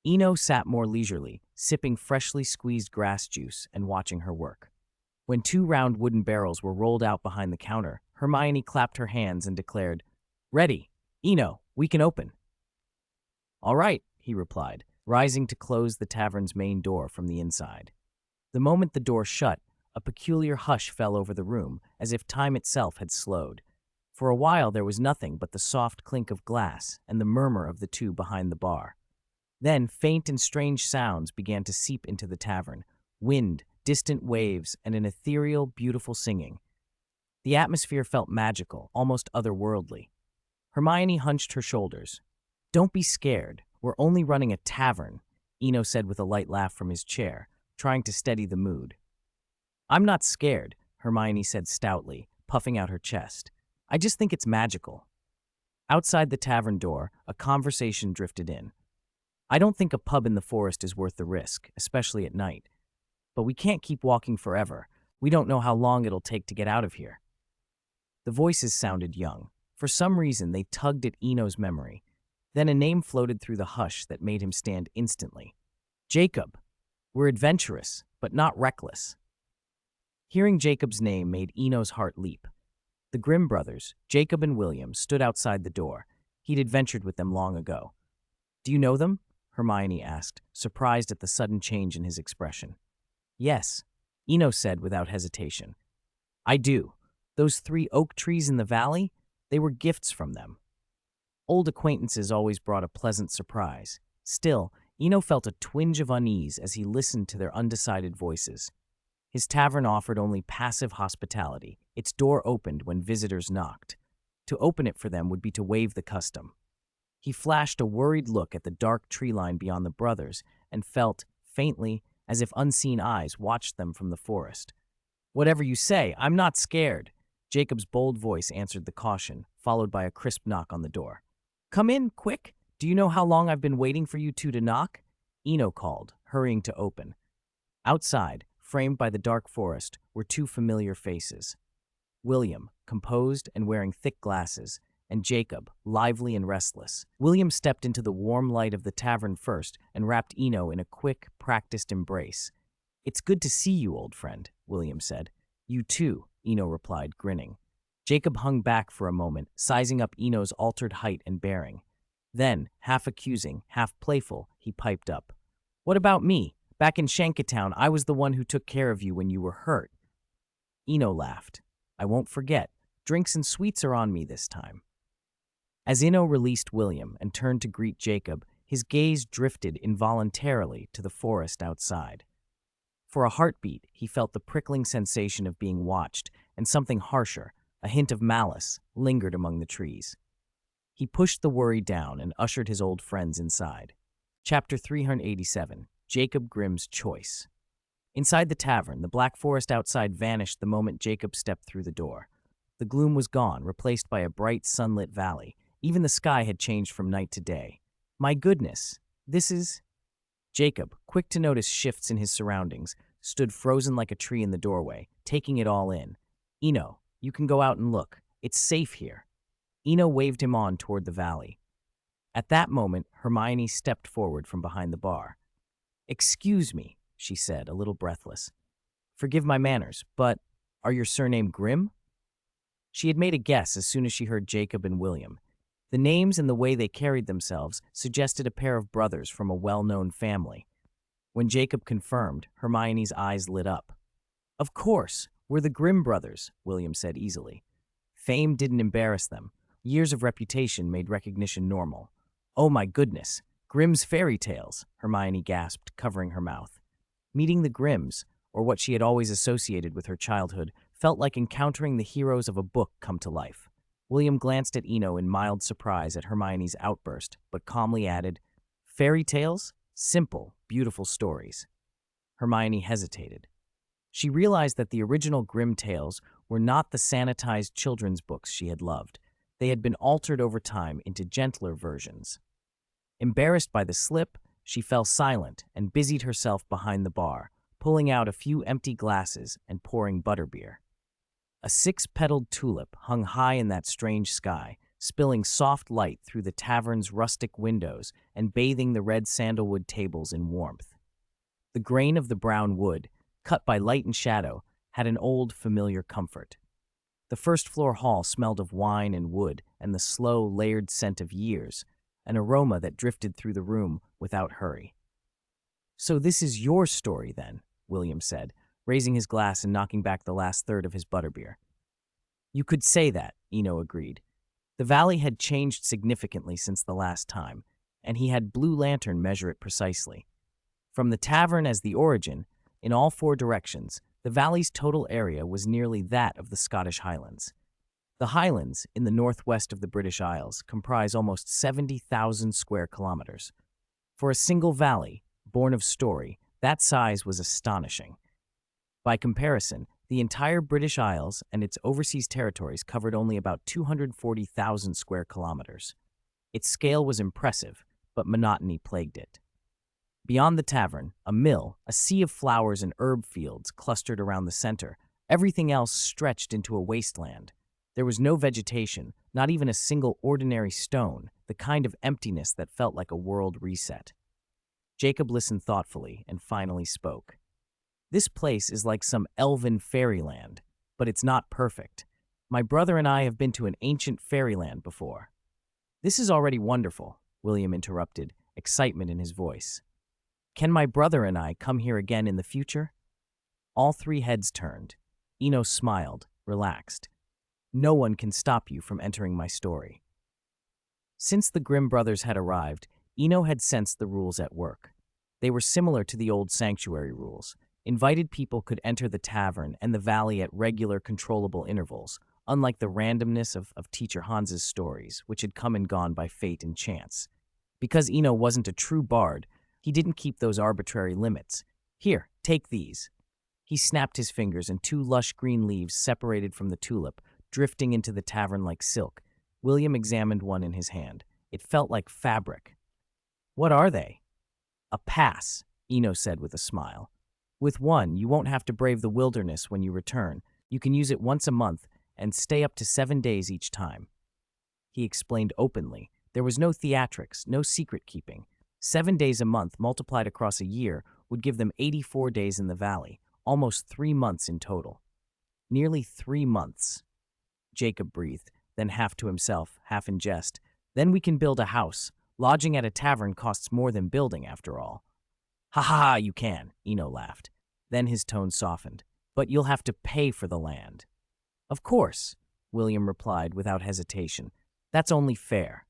Eno sat more leisurely, sipping freshly squeezed grass juice and watching her work. When 2 round wooden barrels were rolled out behind the counter, Hermione clapped her hands and declared, "Ready. Eno, we can open." "All right," he replied, rising to close the tavern's main door from the inside. The moment the door shut, a peculiar hush fell over the room, as if time itself had slowed. For a while there was nothing but the soft clink of glass and the murmur of the two behind the bar. Then faint and strange sounds began to seep into the tavern: wind, distant waves, and an ethereal, beautiful singing. The atmosphere felt magical, almost otherworldly. Hermione hunched her shoulders. "Don't be scared. We're only running a tavern," Eno said with a light laugh from his chair, trying to steady the mood. "I'm not scared," Hermione said stoutly, puffing out her chest. "I just think it's magical." Outside the tavern door, a conversation drifted in. "I don't think a pub in the forest is worth the risk, especially at night. But we can't keep walking forever. We don't know how long it'll take to get out of here." The voices sounded young. For some reason, they tugged at Eno's memory. Then a name floated through the hush that made him stand instantly. "Jacob. We're adventurous, but not reckless." Hearing Jacob's name made Eno's heart leap. The Grimm brothers, Jacob and William, stood outside the door. He'd adventured with them long ago. "Do you know them?" Hermione asked, surprised at the sudden change in his expression. "Yes." Eno said without hesitation. I do. Those 3 oak trees in the valley, they were gifts from them. Old acquaintances always brought a pleasant surprise. Still, Eno felt a twinge of unease as he listened to their undecided voices. His tavern offered only passive hospitality. Its door opened when visitors knocked. To open it for them would be to waive the custom. He flashed a worried look at the dark tree line beyond the brothers and felt, faintly, as if unseen eyes watched them from the forest. Whatever you say, I'm not scared. Jacob's bold voice answered the caution, followed by a crisp knock on the door. Come in, quick. Do you know how long I've been waiting for you two to knock? Eno called, hurrying to open. Outside, framed by the dark forest, were 2 familiar faces. William, composed and wearing thick glasses, and Jacob, lively and restless. William stepped into the warm light of the tavern first and wrapped Eno in a quick, practiced embrace. It's good to see you, old friend, William said. You too, Eno replied, grinning. Jacob hung back for a moment, sizing up Eno's altered height and bearing. Then, half accusing, half playful, he piped up. What about me? Back in Shankatown, I was the one who took care of you when you were hurt. Eno laughed. I won't forget. Drinks and sweets are on me this time. As Eno released William and turned to greet Jacob, his gaze drifted involuntarily to the forest outside. For a heartbeat, he felt the prickling sensation of being watched, and something harsher, a hint of malice, lingered among the trees. He pushed the worry down and ushered his old friends inside. Chapter 387, Jacob Grimm's Choice. Inside the tavern, the black forest outside vanished the moment Jacob stepped through the door. The gloom was gone, replaced by a bright, sunlit valley. Even the sky had changed from night to day. My goodness, this is... Jacob, quick to notice shifts in his surroundings, stood frozen like a tree in the doorway, taking it all in. Eno, you can go out and look. It's safe here. Eno waved him on toward the valley. At that moment, Hermione stepped forward from behind the bar. Excuse me, she said, a little breathless. Forgive my manners, but are your surname Grimm? She had made a guess as soon as she heard Jacob and William. The names and the way they carried themselves suggested a pair of brothers from a well-known family. When Jacob confirmed, Hermione's eyes lit up. Of course, we're the Grimm brothers, William said easily. Fame didn't embarrass them. Years of reputation made recognition normal. Oh my goodness, Grimm's fairy tales, Hermione gasped, covering her mouth. Meeting the Grimms, or what she had always associated with her childhood, felt like encountering the heroes of a book come to life. William glanced at Eno in mild surprise at Hermione's outburst, but calmly added, Fairy tales? Simple, beautiful stories. Hermione hesitated. She realized that the original Grimm tales were not the sanitized children's books she had loved. They had been altered over time into gentler versions. Embarrassed by the slip, she fell silent and busied herself behind the bar, pulling out a few empty glasses and pouring butterbeer. A 6-petaled tulip hung high in that strange sky, spilling soft light through the tavern's rustic windows and bathing the red sandalwood tables in warmth. The grain of the brown wood, cut by light and shadow, had an old, familiar comfort. The first-floor hall smelled of wine and wood and the slow, layered scent of years, an aroma that drifted through the room without hurry. So this is your story, then, William said, raising his glass and knocking back the last third of his butterbeer. You could say that, Eno agreed. The valley had changed significantly since the last time, and he had Blue Lantern measure it precisely. From the tavern as the origin, in all 4 directions, the valley's total area was nearly that of the Scottish Highlands. The Highlands, in the northwest of the British Isles, comprise almost 70,000 square kilometers. For a single valley, born of story, that size was astonishing. By comparison, the entire British Isles and its overseas territories covered only about 240,000 square kilometers. Its scale was impressive, but monotony plagued it. Beyond the tavern, a mill, a sea of flowers and herb fields clustered around the center. Everything else stretched into a wasteland. There was no vegetation, not even a single ordinary stone, the kind of emptiness that felt like a world reset. Jacob listened thoughtfully and finally spoke. This place is like some elven fairyland, but it's not perfect. My brother and I have been to an ancient fairyland before. This is already wonderful, William interrupted, excitement in his voice. Can my brother and I come here again in the future? All three heads turned. Eno smiled, relaxed. No one can stop you from entering my story. Since the Grimm brothers had arrived, Eno had sensed the rules at work. They were similar to the old sanctuary rules. Invited people could enter the tavern and the valley at regular, controllable intervals, unlike the randomness of Teacher Hans's stories, which had come and gone by fate and chance. Because Eno wasn't a true bard, he didn't keep those arbitrary limits. Here, take these. He snapped his fingers, and two lush green leaves separated from the tulip, drifting into the tavern like silk. William examined one in his hand. It felt like fabric. What are they? A pass, Eno said with a smile. With one, you won't have to brave the wilderness when you return. You can use it once a month and stay up to 7 days each time. He explained openly. There was no theatrics, no secret keeping. 7 days a month multiplied across a year would give them 84 days in the valley, almost 3 months in total. Nearly 3 months. Jacob breathed, then half to himself, half in jest. Then we can build a house. Lodging at a tavern costs more than building, after all. Ha ha ha, you can, Eno laughed. Then his tone softened. But you'll have to pay for the land. Of course, William replied without hesitation. That's only fair.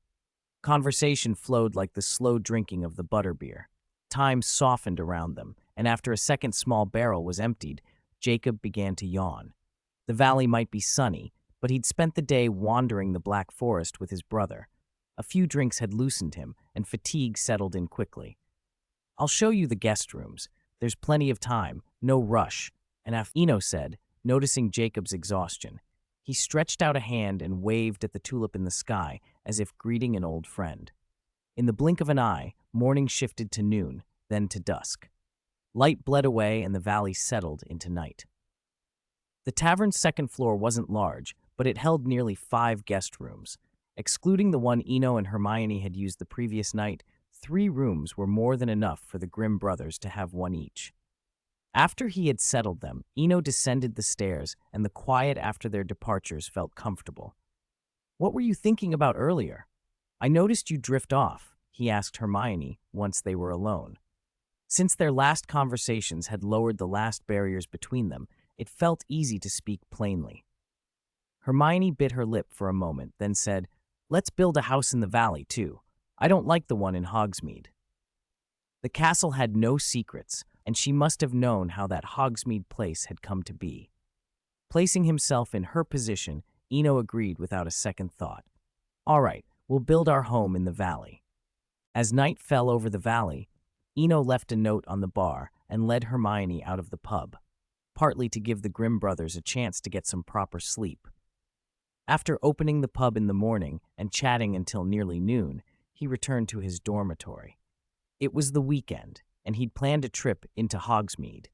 Conversation flowed like the slow drinking of the butterbeer. Time softened around them, and after a second small barrel was emptied, Jacob began to yawn. The valley might be sunny, but he'd spent the day wandering the Black Forest with his brother. A few drinks had loosened him, and fatigue settled in quickly. I'll show you the guest rooms. There's plenty of time, no rush, and Eno said, noticing Jacob's exhaustion. He stretched out a hand and waved at the tulip in the sky as if greeting an old friend. In the blink of an eye, morning shifted to noon, then to dusk. Light bled away and the valley settled into night. The tavern's second floor wasn't large, but it held nearly 5 guest rooms. Excluding the one Eno and Hermione had used the previous night, 3 rooms were more than enough for the Grimm brothers to have one each. After he had settled them, Eno descended the stairs, and the quiet after their departures felt comfortable. What were you thinking about earlier? I noticed you drift off, he asked Hermione once they were alone. Since their last conversations had lowered the last barriers between them, it felt easy to speak plainly. Hermione bit her lip for a moment, then said, Let's build a house in the valley, too. I don't like the one in Hogsmeade. The castle had no secrets, and she must have known how that Hogsmeade place had come to be. Placing himself in her position, Eno agreed without a second thought. All right, we'll build our home in the valley. As night fell over the valley, Eno left a note on the bar and led Hermione out of the pub, partly to give the Grimm brothers a chance to get some proper sleep. After opening the pub in the morning and chatting until nearly noon, he returned to his dormitory. It was the weekend, and he'd planned a trip into Hogsmeade.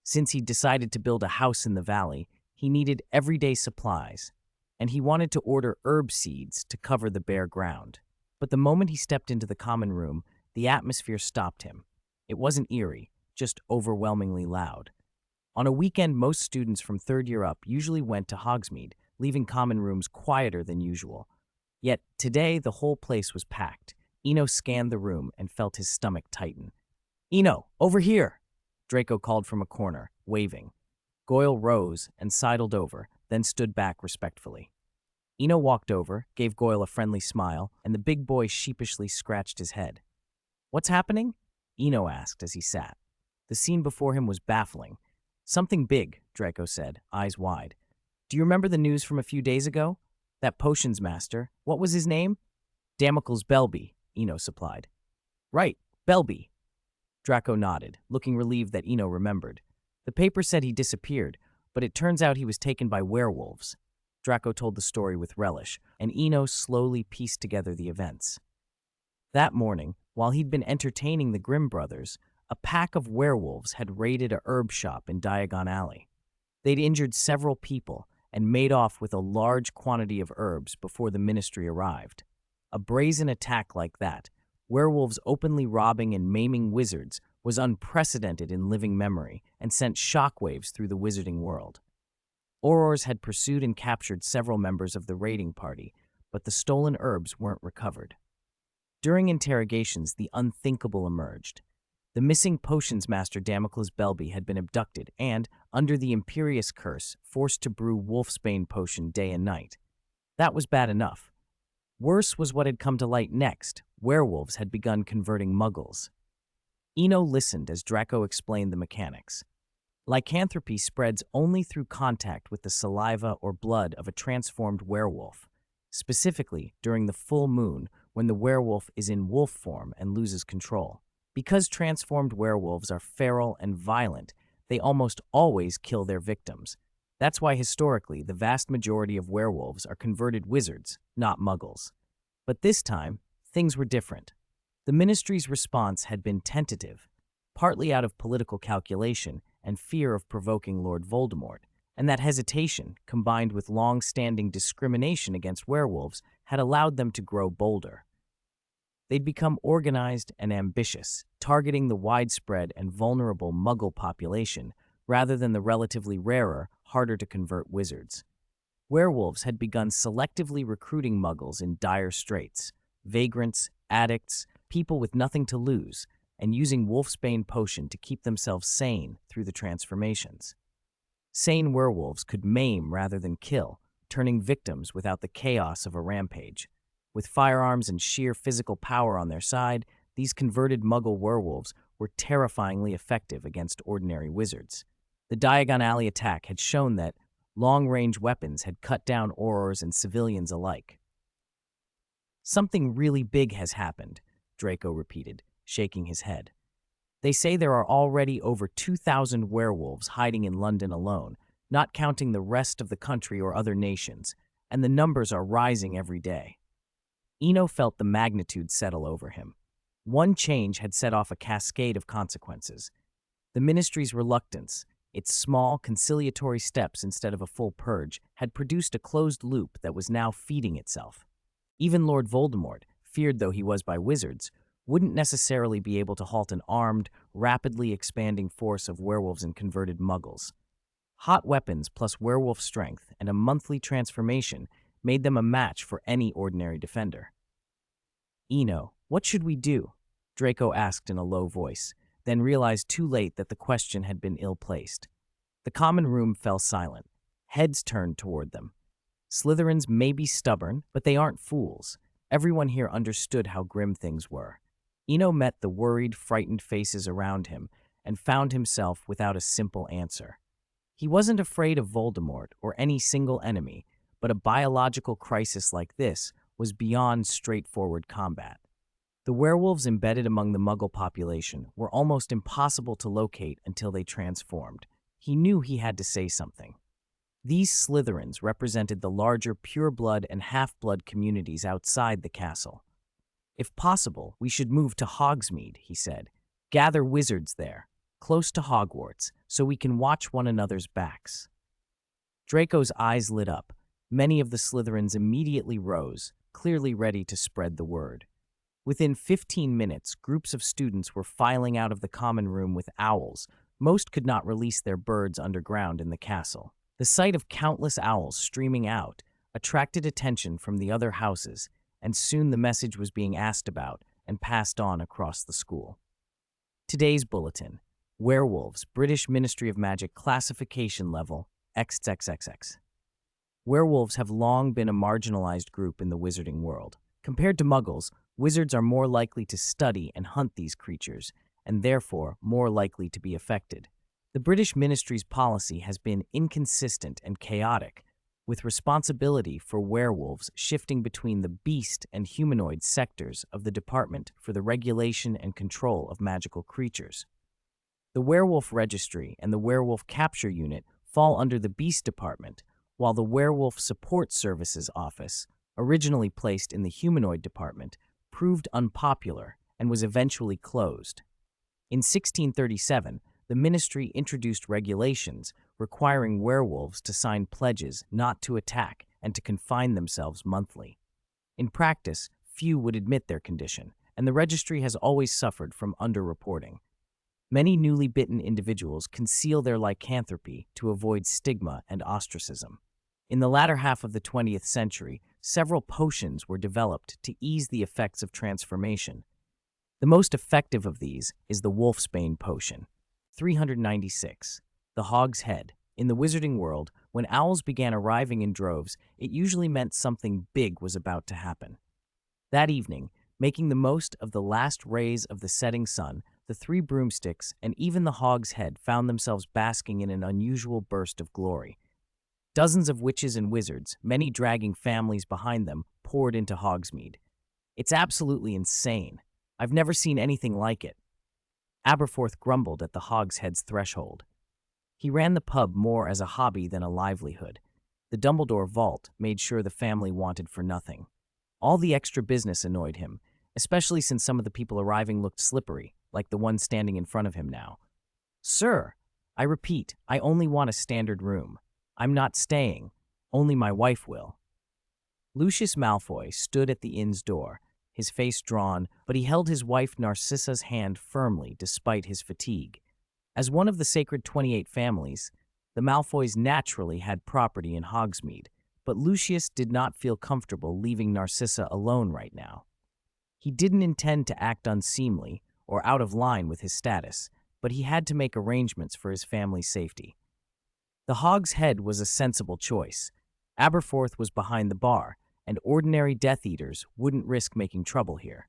Since he'd decided to build a house in the valley, he needed everyday supplies, and he wanted to order herb seeds to cover the bare ground. But the moment he stepped into the common room, the atmosphere stopped him. It wasn't eerie, just overwhelmingly loud. On a weekend, most students from third year up usually went to Hogsmeade, leaving common rooms quieter than usual. Yet today, the whole place was packed. Eno scanned the room and felt his stomach tighten. Eno, over here! Draco called from a corner, waving. Goyle rose and sidled over, then stood back respectfully. Eno walked over, gave Goyle a friendly smile, and the big boy sheepishly scratched his head. What's happening? Eno asked as he sat. The scene before him was baffling. Something big, Draco said, eyes wide. Do you remember the news from a few days ago? That potions master, what was his name? Damocles Belby, Eno supplied. Right, Belby. Draco nodded, looking relieved that Eno remembered. The paper said he disappeared, but it turns out he was taken by werewolves. Draco told the story with relish, and Eno slowly pieced together the events. That morning, while he'd been entertaining the Grimm brothers, a pack of werewolves had raided a herb shop in Diagon Alley. They'd injured several people and made off with a large quantity of herbs before the ministry arrived. A brazen attack like that, werewolves openly robbing and maiming wizards, was unprecedented in living memory and sent shockwaves through the wizarding world. Aurors had pursued and captured several members of the raiding party, but the stolen herbs weren't recovered. During interrogations, the unthinkable emerged. The missing potions master Damocles Belby had been abducted and, under the Imperious curse, forced to brew wolfsbane potion day and night. That was bad enough. Worse was what had come to light next. Werewolves had begun converting muggles. Eno listened as Draco explained the mechanics. Lycanthropy spreads only through contact with the saliva or blood of a transformed werewolf, specifically during the full moon when the werewolf is in wolf form and loses control. Because transformed werewolves are feral and violent, they almost always kill their victims. That's why historically the vast majority of werewolves are converted wizards, not muggles. But this time, things were different. The Ministry's response had been tentative, partly out of political calculation and fear of provoking Lord Voldemort, and that hesitation, combined with long-standing discrimination against werewolves, had allowed them to grow bolder. They'd become organized and ambitious, targeting the widespread and vulnerable Muggle population rather than the relatively rarer, harder-to-convert wizards. Werewolves had begun selectively recruiting Muggles in dire straits, vagrants, addicts, people with nothing to lose, and using wolfsbane potion to keep themselves sane through the transformations. Sane werewolves could maim rather than kill, turning victims without the chaos of a rampage. With firearms and sheer physical power on their side, these converted Muggle werewolves were terrifyingly effective against ordinary wizards. The Diagon Alley attack had shown that long-range weapons had cut down Aurors and civilians alike. "Something really big has happened," Draco repeated, shaking his head. "They say there are already over 2,000 werewolves hiding in London alone, not counting the rest of the country or other nations, and the numbers are rising every day." Eno felt the magnitude settle over him. One change had set off a cascade of consequences. The Ministry's reluctance, its small, conciliatory steps instead of a full purge, had produced a closed loop that was now feeding itself. Even Lord Voldemort, feared though he was by wizards, wouldn't necessarily be able to halt an armed, rapidly expanding force of werewolves and converted muggles. Hot weapons plus werewolf strength and a monthly transformation made them a match for any ordinary defender. "Eno, what should we do?" Draco asked in a low voice, then realized too late that the question had been ill-placed. The common room fell silent. Heads turned toward them. Slytherins may be stubborn, but they aren't fools. Everyone here understood how grim things were. Eno met the worried, frightened faces around him and found himself without a simple answer. He wasn't afraid of Voldemort or any single enemy, but a biological crisis like this was beyond straightforward combat. The werewolves embedded among the Muggle population were almost impossible to locate until they transformed. He knew he had to say something. These Slytherins represented the larger pure-blood and half-blood communities outside the castle. "If possible, we should move to Hogsmeade," he said. "Gather wizards there, close to Hogwarts, so we can watch one another's backs." Draco's eyes lit up. Many of the Slytherins immediately rose, clearly ready to spread the word. Within 15 minutes, groups of students were filing out of the common room with owls. Most could not release their birds underground in the castle. The sight of countless owls streaming out attracted attention from the other houses, and soon the message was being asked about and passed on across the school. Today's bulletin: Werewolves, British Ministry of Magic classification level XXXX. Werewolves have long been a marginalized group in the wizarding world. Compared to Muggles, wizards are more likely to study and hunt these creatures, and therefore more likely to be affected. The British Ministry's policy has been inconsistent and chaotic, with responsibility for werewolves shifting between the beast and humanoid sectors of the Department for the Regulation and Control of Magical Creatures. The Werewolf Registry and the Werewolf Capture Unit fall under the Beast Department, while the Werewolf Support Services Office, originally placed in the Humanoid Department, proved unpopular and was eventually closed. In 1637, the ministry introduced regulations requiring werewolves to sign pledges not to attack and to confine themselves monthly. In practice, few would admit their condition, and the registry has always suffered from underreporting. Many newly bitten individuals conceal their lycanthropy to avoid stigma and ostracism. In the latter half of the 20th century, several potions were developed to ease the effects of transformation. The most effective of these is the wolfsbane potion. 396. The Hog's Head. In the wizarding world, when owls began arriving in droves, it usually meant something big was about to happen. That evening, making the most of the last rays of the setting sun, the three broomsticks and even the Hog's Head found themselves basking in an unusual burst of glory. Dozens of witches and wizards, many dragging families behind them, poured into Hogsmeade. It's absolutely insane. I've never seen anything like it. Aberforth grumbled at the Hog's Head's threshold. He ran the pub more as a hobby than a livelihood. The Dumbledore vault made sure the family wanted for nothing. All the extra business annoyed him, especially since some of the people arriving looked slippery, like the one standing in front of him now. "Sir, I repeat, I only want a standard room. I'm not staying. Only my wife will." Lucius Malfoy stood at the inn's door, his face drawn, but he held his wife Narcissa's hand firmly despite his fatigue. As one of the sacred 28 families, the Malfoys naturally had property in Hogsmeade, but Lucius did not feel comfortable leaving Narcissa alone right now. He didn't intend to act unseemly or out of line with his status, but he had to make arrangements for his family's safety. The Hog's Head was a sensible choice. Aberforth was behind the bar, and ordinary Death Eaters wouldn't risk making trouble here.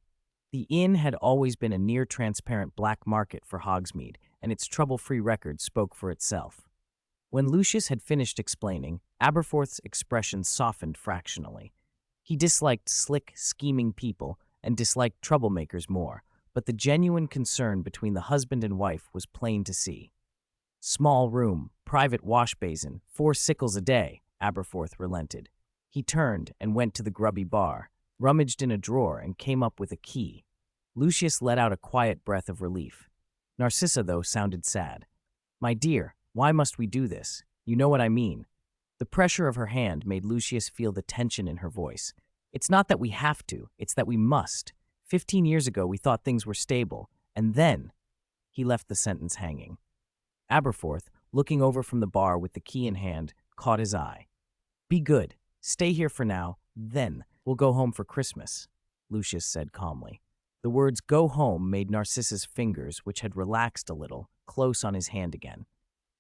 The inn had always been a near-transparent black market for Hogsmeade, and its trouble-free record spoke for itself. When Lucius had finished explaining, Aberforth's expression softened fractionally. He disliked slick, scheming people and disliked troublemakers more, but the genuine concern between the husband and wife was plain to see. "Small room, private wash basin, 4 sickles a day," Aberforth relented. He turned and went to the grubby bar, rummaged in a drawer, and came up with a key. Lucius let out a quiet breath of relief. Narcissa, though, sounded sad. "My dear, why must we do this? You know what I mean." The pressure of her hand made Lucius feel the tension in her voice. "It's not that we have to, it's that we must. 15 years ago we thought things were stable, and then—" He left the sentence hanging. Aberforth, looking over from the bar with the key in hand, caught his eye. "Be good. Stay here for now, then we'll go home for Christmas," Lucius said calmly. The words "go home" made Narcissa's fingers, which had relaxed a little, close on his hand again.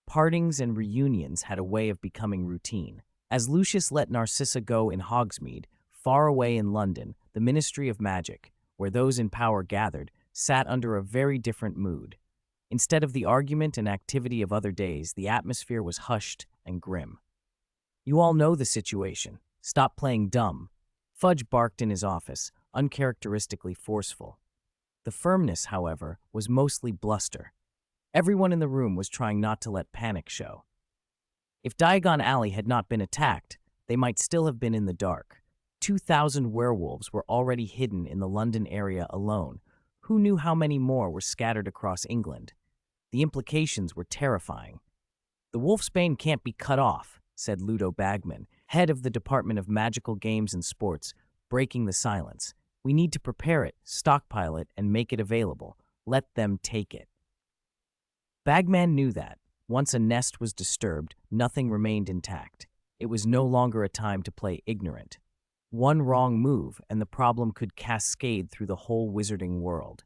Partings and reunions had a way of becoming routine. As Lucius let Narcissa go in Hogsmeade, far away in London, the Ministry of Magic, where those in power gathered, sat under a very different mood. Instead of the argument and activity of other days, the atmosphere was hushed and grim. "You all know the situation. Stop playing dumb." Fudge barked in his office, uncharacteristically forceful. The firmness, however, was mostly bluster. Everyone in the room was trying not to let panic show. If Diagon Alley had not been attacked, they might still have been in the dark. 2,000 werewolves were already hidden in the London area alone. Who knew how many more were scattered across England? The implications were terrifying. "The wolfsbane can't be cut off," said Ludo Bagman, head of the Department of Magical Games and Sports, breaking the silence. "We need to prepare it, stockpile it, and make it available. Let them take it." Bagman knew that, once a nest was disturbed, nothing remained intact. It was no longer a time to play ignorant. One wrong move, and the problem could cascade through the whole wizarding world.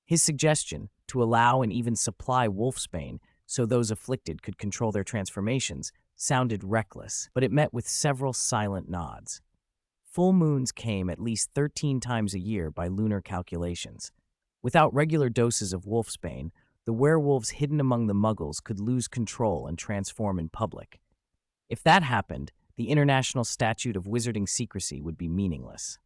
His suggestion, to allow and even supply wolfsbane so those afflicted could control their transformations, sounded reckless, but it met with several silent nods. Full moons came at least 13 times a year by lunar calculations. Without regular doses of wolfsbane, the werewolves hidden among the muggles could lose control and transform in public. If that happened, the International Statute of Wizarding Secrecy would be meaningless.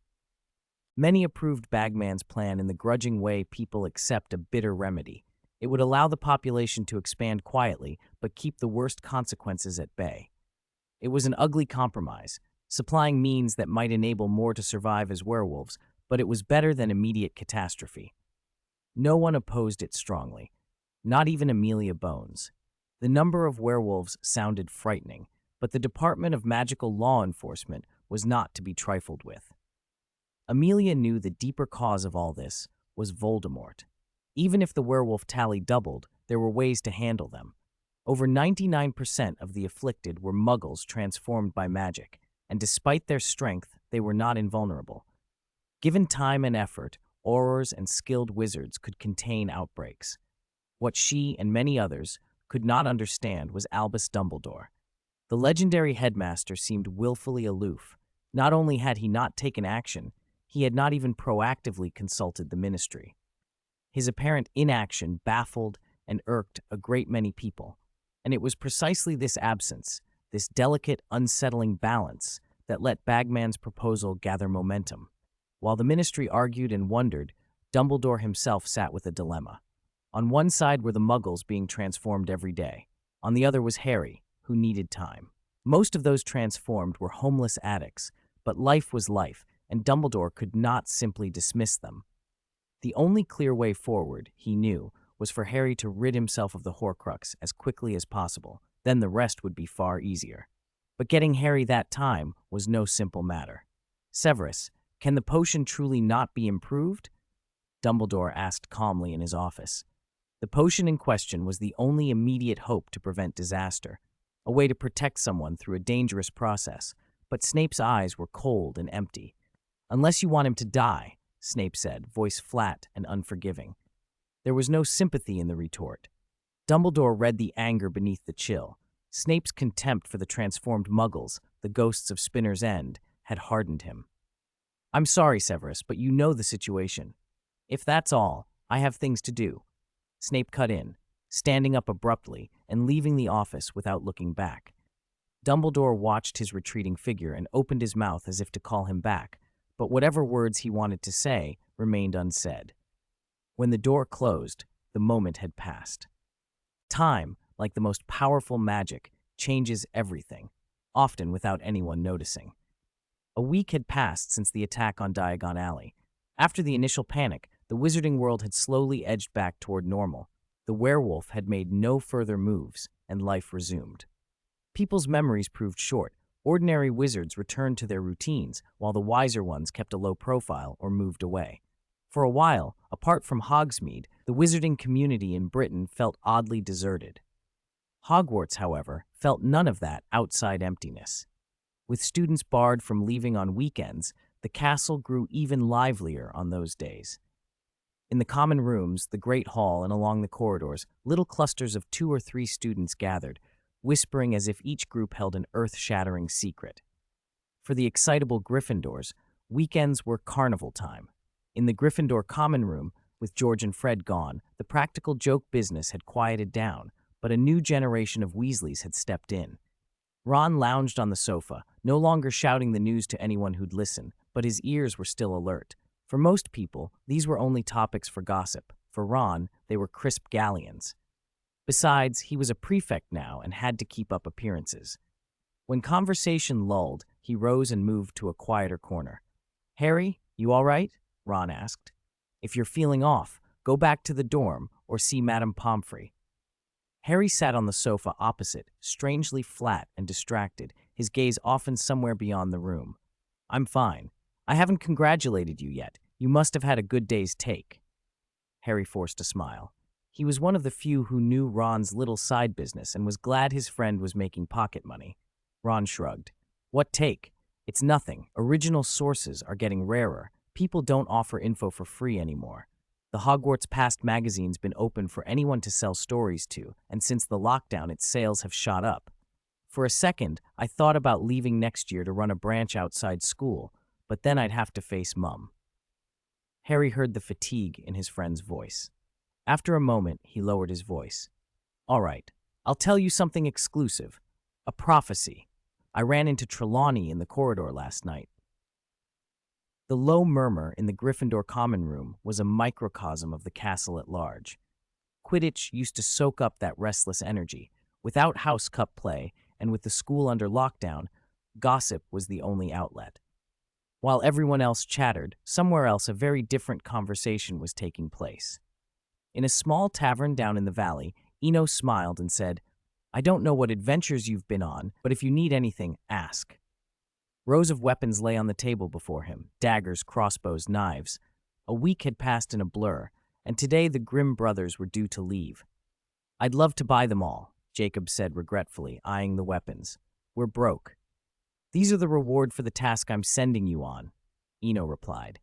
Many approved Bagman's plan in the grudging way people accept a bitter remedy. It would allow the population to expand quietly, but keep the worst consequences at bay. It was an ugly compromise, supplying means that might enable more to survive as werewolves, but it was better than immediate catastrophe. No one opposed it strongly, not even Amelia Bones. The number of werewolves sounded frightening, but the Department of Magical Law Enforcement was not to be trifled with. Amelia knew the deeper cause of all this was Voldemort. Even if the werewolf tally doubled, there were ways to handle them. Over 99% of the afflicted were muggles transformed by magic, and despite their strength, they were not invulnerable. Given time and effort, aurors and skilled wizards could contain outbreaks. What she and many others could not understand was Albus Dumbledore. The legendary headmaster seemed willfully aloof. Not only had he not taken action, he had not even proactively consulted the ministry. His apparent inaction baffled and irked a great many people, and it was precisely this absence, this delicate, unsettling balance, that let Bagman's proposal gather momentum. While the ministry argued and wondered, Dumbledore himself sat with a dilemma. On one side were the Muggles being transformed every day. On the other was Harry, who needed time. Most of those transformed were homeless addicts, but life was life, and Dumbledore could not simply dismiss them. The only clear way forward, he knew, was for Harry to rid himself of the Horcrux as quickly as possible. Then the rest would be far easier. But getting Harry that time was no simple matter. "Severus, can the potion truly not be improved?" Dumbledore asked calmly in his office. The potion in question was the only immediate hope to prevent disaster, a way to protect someone through a dangerous process, but Snape's eyes were cold and empty. "Unless you want him to die," Snape said, voice flat and unforgiving. There was no sympathy in the retort. Dumbledore read the anger beneath the chill. Snape's contempt for the transformed Muggles, the ghosts of Spinner's End, had hardened him. "I'm sorry, Severus, but you know the situation. If that's all, I have things to do." Snape cut in, standing up abruptly and leaving the office without looking back. Dumbledore watched his retreating figure and opened his mouth as if to call him back, but whatever words he wanted to say remained unsaid. When the door closed, the moment had passed. Time, like the most powerful magic, changes everything, often without anyone noticing. A week had passed since the attack on Diagon Alley. After the initial panic, the wizarding world had slowly edged back toward normal. The werewolf had made no further moves, and life resumed. People's memories proved short. Ordinary wizards returned to their routines, while the wiser ones kept a low profile or moved away. For a while, apart from Hogsmeade, the wizarding community in Britain felt oddly deserted. Hogwarts, however, felt none of that outside emptiness. With students barred from leaving on weekends, the castle grew even livelier on those days. In the common rooms, the great hall, and along the corridors, little clusters of 2 or 3 students gathered, whispering as if each group held an earth-shattering secret. For the excitable Gryffindors, weekends were carnival time. In the Gryffindor common room, with George and Fred gone, the practical joke business had quieted down, but a new generation of Weasleys had stepped in. Ron lounged on the sofa, no longer shouting the news to anyone who'd listen, but his ears were still alert. For most people, these were only topics for gossip. For Ron, they were crisp galleons. Besides, he was a prefect now and had to keep up appearances. When conversation lulled, he rose and moved to a quieter corner. "Harry, you all right?" Ron asked. "If you're feeling off, go back to the dorm or see Madame Pomfrey." Harry sat on the sofa opposite, strangely flat and distracted, his gaze often somewhere beyond the room. "I'm fine. I haven't congratulated you yet. You must have had a good day's take." Harry forced a smile. He was one of the few who knew Ron's little side business and was glad his friend was making pocket money. Ron shrugged. "What take? It's nothing. Original sources are getting rarer. People don't offer info for free anymore. The Hogwarts Past magazine's been open for anyone to sell stories to, and since the lockdown, its sales have shot up. For a second, I thought about leaving next year to run a branch outside school, but then I'd have to face Mum." Harry heard the fatigue in his friend's voice. After a moment, he lowered his voice. "All right, I'll tell you something exclusive. A prophecy. I ran into Trelawney in the corridor last night." The low murmur in the Gryffindor common room was a microcosm of the castle at large. Quidditch used to soak up that restless energy. Without house cup play, and with the school under lockdown, gossip was the only outlet. While everyone else chattered, somewhere else a very different conversation was taking place. In a small tavern down in the valley, Eno smiled and said, "I don't know what adventures you've been on, but if you need anything, ask." Rows of weapons lay on the table before him, daggers, crossbows, knives. A week had passed in a blur, and today the Grimm brothers were due to leave. "I'd love to buy them all," Jacob said regretfully, eyeing the weapons. "We're broke." "These are the reward for the task I'm sending you on," Eno replied.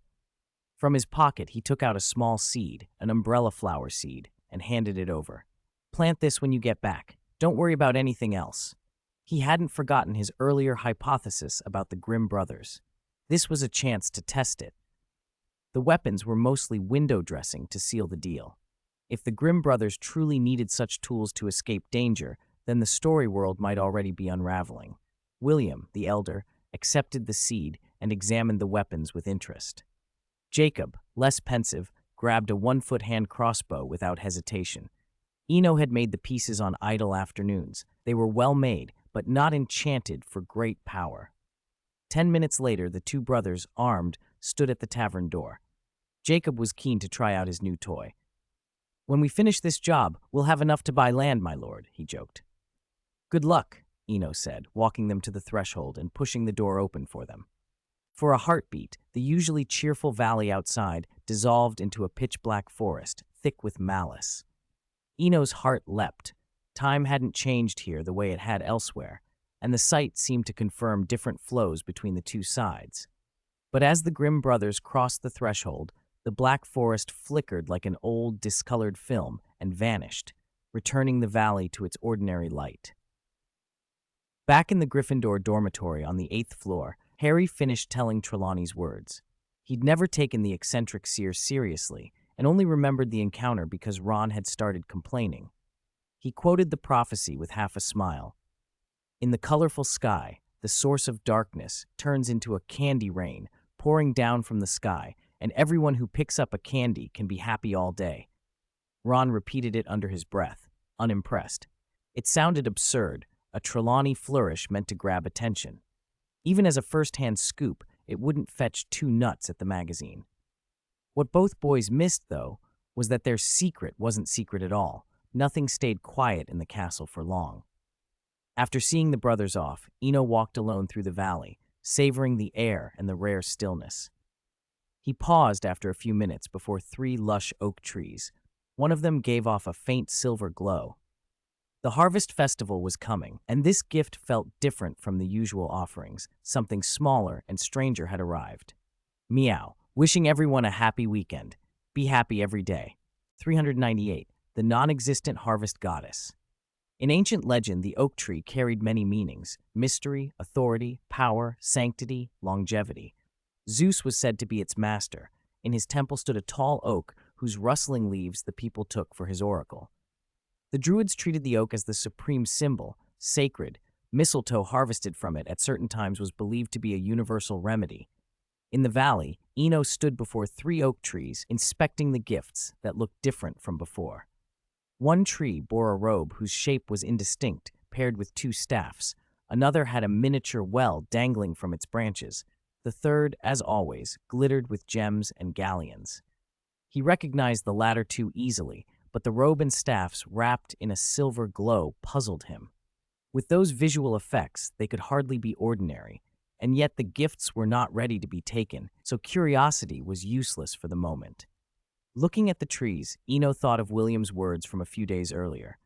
From his pocket, he took out a small seed, an umbrella flower seed, and handed it over. Plant this when you get back. Don't worry about anything else. He hadn't forgotten his earlier hypothesis about the Grimm brothers. This was a chance to test it. The weapons were mostly window dressing to seal the deal. If the Grimm brothers truly needed such tools to escape danger, then the story world might already be unraveling. William, the elder, accepted the seed and examined the weapons with interest. Jacob, less pensive, grabbed a 1-foot hand crossbow without hesitation. Eno had made the pieces on idle afternoons. They were well made, but not enchanted for great power. 10 minutes later, the two brothers, armed, stood at the tavern door. Jacob was keen to try out his new toy. "When we finish this job, we'll have enough to buy land, my lord," he joked. "Good luck," Eno said, walking them to the threshold and pushing the door open for them. For a heartbeat, the usually cheerful valley outside dissolved into a pitch-black forest, thick with malice. Eno's heart leapt. Time hadn't changed here the way it had elsewhere, and the sight seemed to confirm different flows between the two sides. But as the Grimm brothers crossed the threshold, the black forest flickered like an old, discolored film and vanished, returning the valley to its ordinary light. Back in the Gryffindor dormitory on the 8th floor, Harry finished telling Trelawney's words. He'd never taken the eccentric seer seriously, and only remembered the encounter because Ron had started complaining. He quoted the prophecy with half a smile. "In the colorful sky, the source of darkness turns into a candy rain pouring down from the sky, and everyone who picks up a candy can be happy all day." Ron repeated it under his breath, unimpressed. It sounded absurd, a Trelawney flourish meant to grab attention. Even as a first-hand scoop, it wouldn't fetch 2 nuts at the magazine. What both boys missed, though, was that their secret wasn't secret at all. Nothing stayed quiet in the castle for long. After seeing the brothers off, Eno walked alone through the valley, savoring the air and the rare stillness. He paused after a few minutes before 3 lush oak trees. One of them gave off a faint silver glow. The harvest festival was coming, and this gift felt different from the usual offerings. Something smaller and stranger had arrived. Meow, wishing everyone a happy weekend. Be happy every day. 398, the non-existent harvest goddess. In ancient legend, the oak tree carried many meanings: mystery, authority, power, sanctity, longevity. Zeus was said to be its master. In his temple stood a tall oak whose rustling leaves the people took for his oracle. The Druids treated the oak as the supreme symbol, sacred. Mistletoe harvested from it at certain times was believed to be a universal remedy. In the valley, Eno stood before 3 oak trees, inspecting the gifts that looked different from before. One tree bore a robe whose shape was indistinct, paired with 2 staffs. Another had a miniature well dangling from its branches. The third, as always, glittered with gems and galleons. He recognized the latter 2 easily, but the robe and staffs wrapped in a silver glow puzzled him. With those visual effects, they could hardly be ordinary, and yet the gifts were not ready to be taken, so curiosity was useless for the moment. Looking at the trees, Eno thought of William's words from a few days earlier.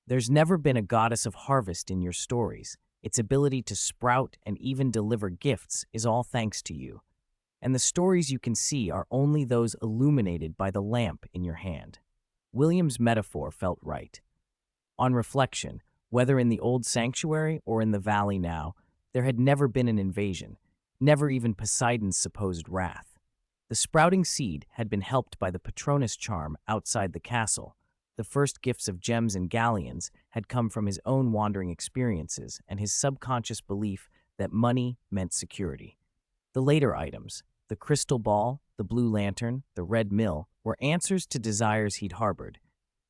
"There's never been a goddess of harvest in your stories. Its ability to sprout and even deliver gifts is all thanks to you. And the stories you can see are only those illuminated by the lamp in your hand." William's metaphor felt right. On reflection, whether in the old sanctuary or in the valley now, there had never been an invasion, never even Poseidon's supposed wrath. The sprouting seed had been helped by the Patronus charm outside the castle. The first gifts of gems and galleons had come from his own wandering experiences and his subconscious belief that money meant security. The later items, the crystal ball, the blue lantern, the red mill, were answers to desires he'd harbored.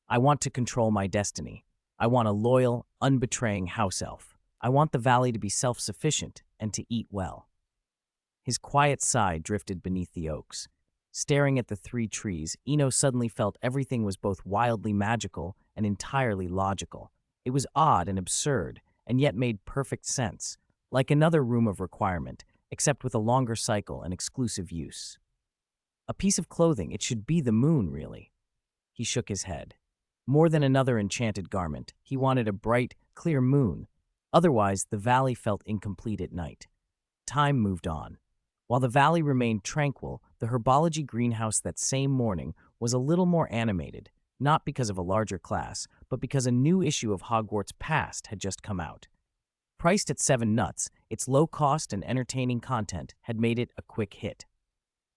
"I want to control my destiny. I want a loyal, unbetraying house elf. I want the valley to be self-sufficient and to eat well." His quiet sigh drifted beneath the oaks. Staring at the 3 trees, Eno suddenly felt everything was both wildly magical and entirely logical. It was odd and absurd, and yet made perfect sense, like another room of requirement, except with a longer cycle and exclusive use. A piece of clothing, it should be the moon, really. He shook his head. More than another enchanted garment, he wanted a bright, clear moon. Otherwise, the valley felt incomplete at night. Time moved on. While the valley remained tranquil, the herbology greenhouse that same morning was a little more animated, not because of a larger class, but because a new issue of Hogwarts Past had just come out. Priced at 7 nuts, its low cost and entertaining content had made it a quick hit.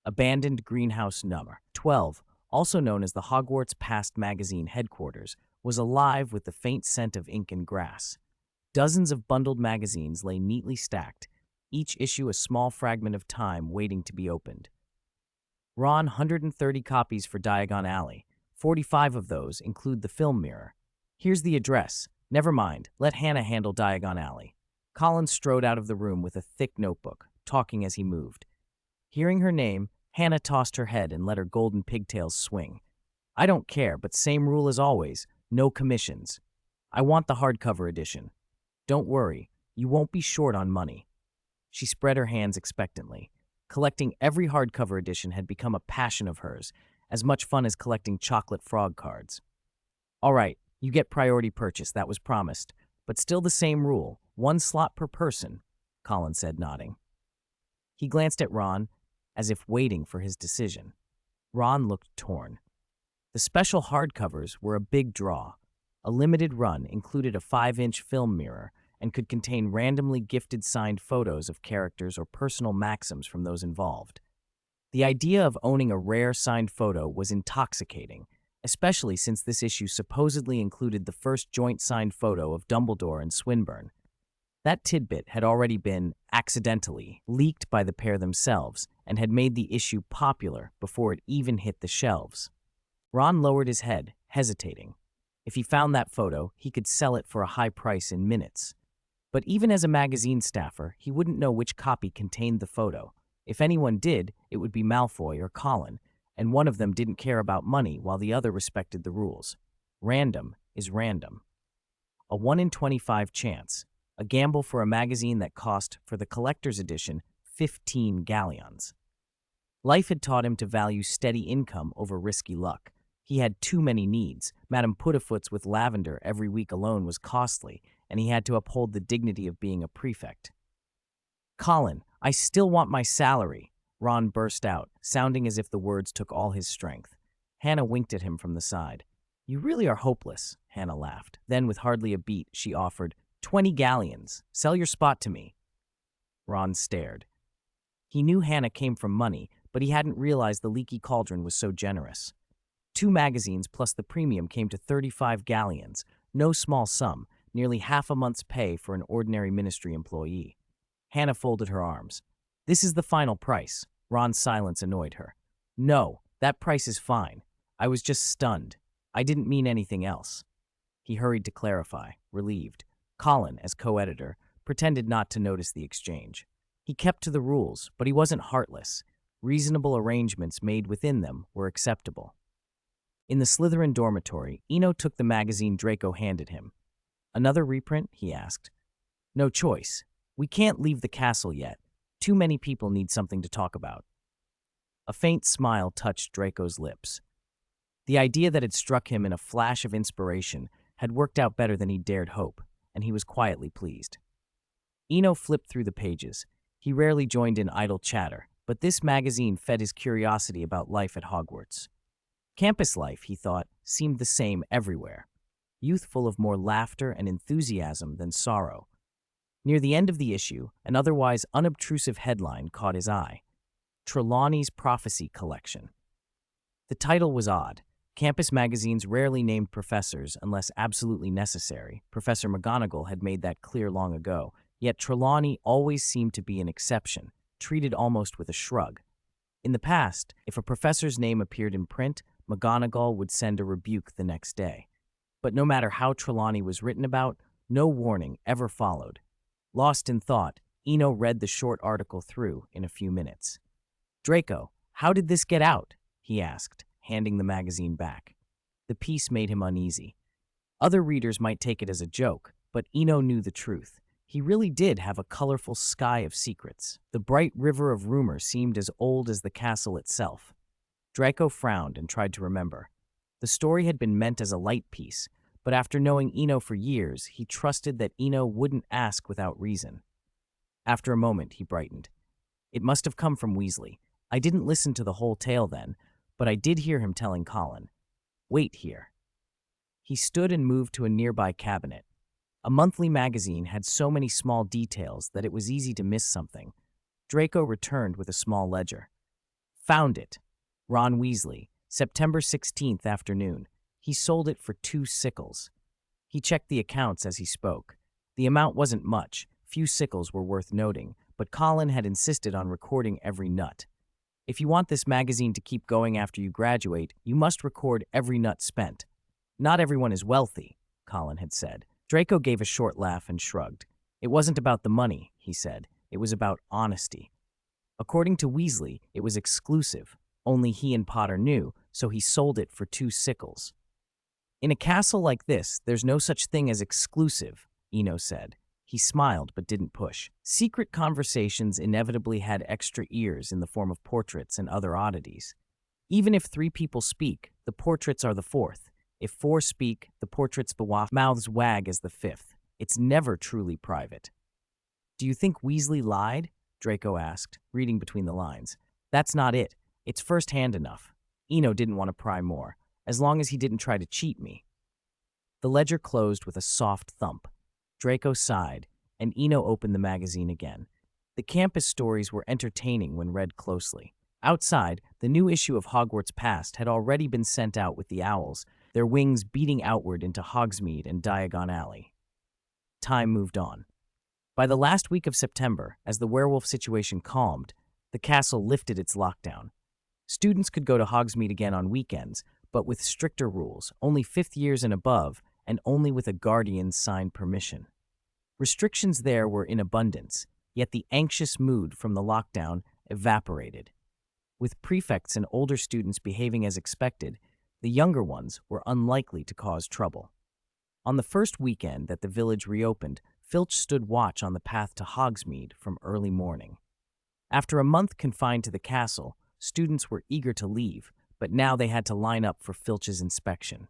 Abandoned Greenhouse Number 12, also known as the Hogwarts Past magazine headquarters, was alive with the faint scent of ink and grass. Dozens of bundled magazines lay neatly stacked, each issue a small fragment of time waiting to be opened. Ron 130 copies for Diagon Alley. 45 of those include the film mirror. Here's the address. Never mind, let Hannah handle Diagon Alley. Colin strode out of the room with a thick notebook, talking as he moved. Hearing her name, Hannah tossed her head and let her golden pigtails swing. I don't care, but same rule as always, no commissions. I want the hardcover edition. Don't worry, you won't be short on money. She spread her hands expectantly. Collecting every hardcover edition had become a passion of hers, as much fun as collecting chocolate frog cards. All right, you get priority purchase, that was promised, but still the same rule, 1 slot per person, Colin said, nodding. He glanced at Ron, as if waiting for his decision. Ron looked torn. The special hardcovers were a big draw. A limited run included a 5-inch film mirror and could contain randomly gifted signed photos of characters or personal maxims from those involved. The idea of owning a rare signed photo was intoxicating, especially since this issue supposedly included the first joint signed photo of Dumbledore and Swinburne. That tidbit had already been, accidentally, leaked by the pair themselves and had made the issue popular before it even hit the shelves. Ron lowered his head, hesitating. If he found that photo, he could sell it for a high price in minutes. But even as a magazine staffer, he wouldn't know which copy contained the photo. If anyone did, it would be Malfoy or Colin, and one of them didn't care about money while the other respected the rules. Random is random. A 1 in 25 chance. A gamble for a magazine that cost, for the collector's edition, 15 galleons. Life had taught him to value steady income over risky luck. He had too many needs. Madame Putafoot's with lavender every week alone was costly, and he had to uphold the dignity of being a prefect. Colin, I still want my salary, Ron burst out, sounding as if the words took all his strength. Hannah winked at him from the side. You really are hopeless, Hannah laughed. Then, with hardly a beat, she offered, 20 galleons. Sell your spot to me. Ron stared. He knew Hannah came from money, but he hadn't realized the leaky cauldron was so generous. 2 magazines plus the premium came to 35 galleons, no small sum, nearly half a month's pay for an ordinary ministry employee. Hannah folded her arms. This is the final price. Ron's silence annoyed her. No, that price is fine. I was just stunned. I didn't mean anything else. He hurried to clarify, relieved. Colin, as co-editor, pretended not to notice the exchange. He kept to the rules, but he wasn't heartless. Reasonable arrangements made within them were acceptable. In the Slytherin dormitory, Eno took the magazine Draco handed him. Another reprint? He asked. No choice. We can't leave the castle yet. Too many people need something to talk about. A faint smile touched Draco's lips. The idea that had struck him in a flash of inspiration had worked out better than he dared hope, and he was quietly pleased. Eno flipped through the pages. He rarely joined in idle chatter, but this magazine fed his curiosity about life at Hogwarts. Campus life, he thought, seemed the same everywhere. Youth full of more laughter and enthusiasm than sorrow. Near the end of the issue, an otherwise unobtrusive headline caught his eye. Trelawney's Prophecy Collection. The title was odd. Campus magazines rarely named professors unless absolutely necessary. Professor McGonagall had made that clear long ago, yet Trelawney always seemed to be an exception, treated almost with a shrug. In the past, if a professor's name appeared in print, McGonagall would send a rebuke the next day. But no matter how Trelawney was written about, no warning ever followed. Lost in thought, Eno read the short article through in a few minutes. Draco, how did this get out? He asked, handing the magazine back. The piece made him uneasy. Other readers might take it as a joke, but Eno knew the truth. He really did have a colorful sky of secrets. The bright river of rumor seemed as old as the castle itself. Draco frowned and tried to remember. The story had been meant as a light piece, but after knowing Eno for years, he trusted that Eno wouldn't ask without reason. After a moment, he brightened. It must have come from Weasley. I didn't listen to the whole tale then, but I did hear him telling Colin, "Wait here." He stood and moved to a nearby cabinet. A monthly magazine had so many small details that it was easy to miss something. Draco returned with a small ledger. Found it. Ron Weasley, September 16th afternoon. He sold it for 2 sickles. He checked the accounts as he spoke. The amount wasn't much. Few sickles were worth noting, but Colin had insisted on recording every nut. If you want this magazine to keep going after you graduate, you must record every nut spent. Not everyone is wealthy, Colin had said. Draco gave a short laugh and shrugged. It wasn't about the money, he said. It was about honesty. According to Weasley, it was exclusive. Only he and Potter knew, so he sold it for 2 sickles. In a castle like this, there's no such thing as exclusive, Eno said. He smiled but didn't push. Secret conversations inevitably had extra ears in the form of portraits and other oddities. Even if 3 people speak, the portraits are the 4th. If 4 speak, the portraits' mouths wag as the 5th. It's never truly private. Do you think Weasley lied? Draco asked, reading between the lines. That's not it. It's first-hand enough. Eno didn't want to pry more, as long as he didn't try to cheat me. The ledger closed with a soft thump. Draco sighed, and Eno opened the magazine again. The campus stories were entertaining when read closely. Outside, the new issue of Hogwarts Past had already been sent out with the owls, their wings beating outward into Hogsmeade and Diagon Alley. Time moved on. By the last week of September, as the werewolf situation calmed, the castle lifted its lockdown. Students could go to Hogsmeade again on weekends, but with stricter rules, only 5th years and above, and only with a guardian's signed permission. Restrictions there were in abundance, yet the anxious mood from the lockdown evaporated. With prefects and older students behaving as expected, the younger ones were unlikely to cause trouble. On the first weekend that the village reopened, Filch stood watch on the path to Hogsmeade from early morning. After a month confined to the castle, students were eager to leave, but now they had to line up for Filch's inspection.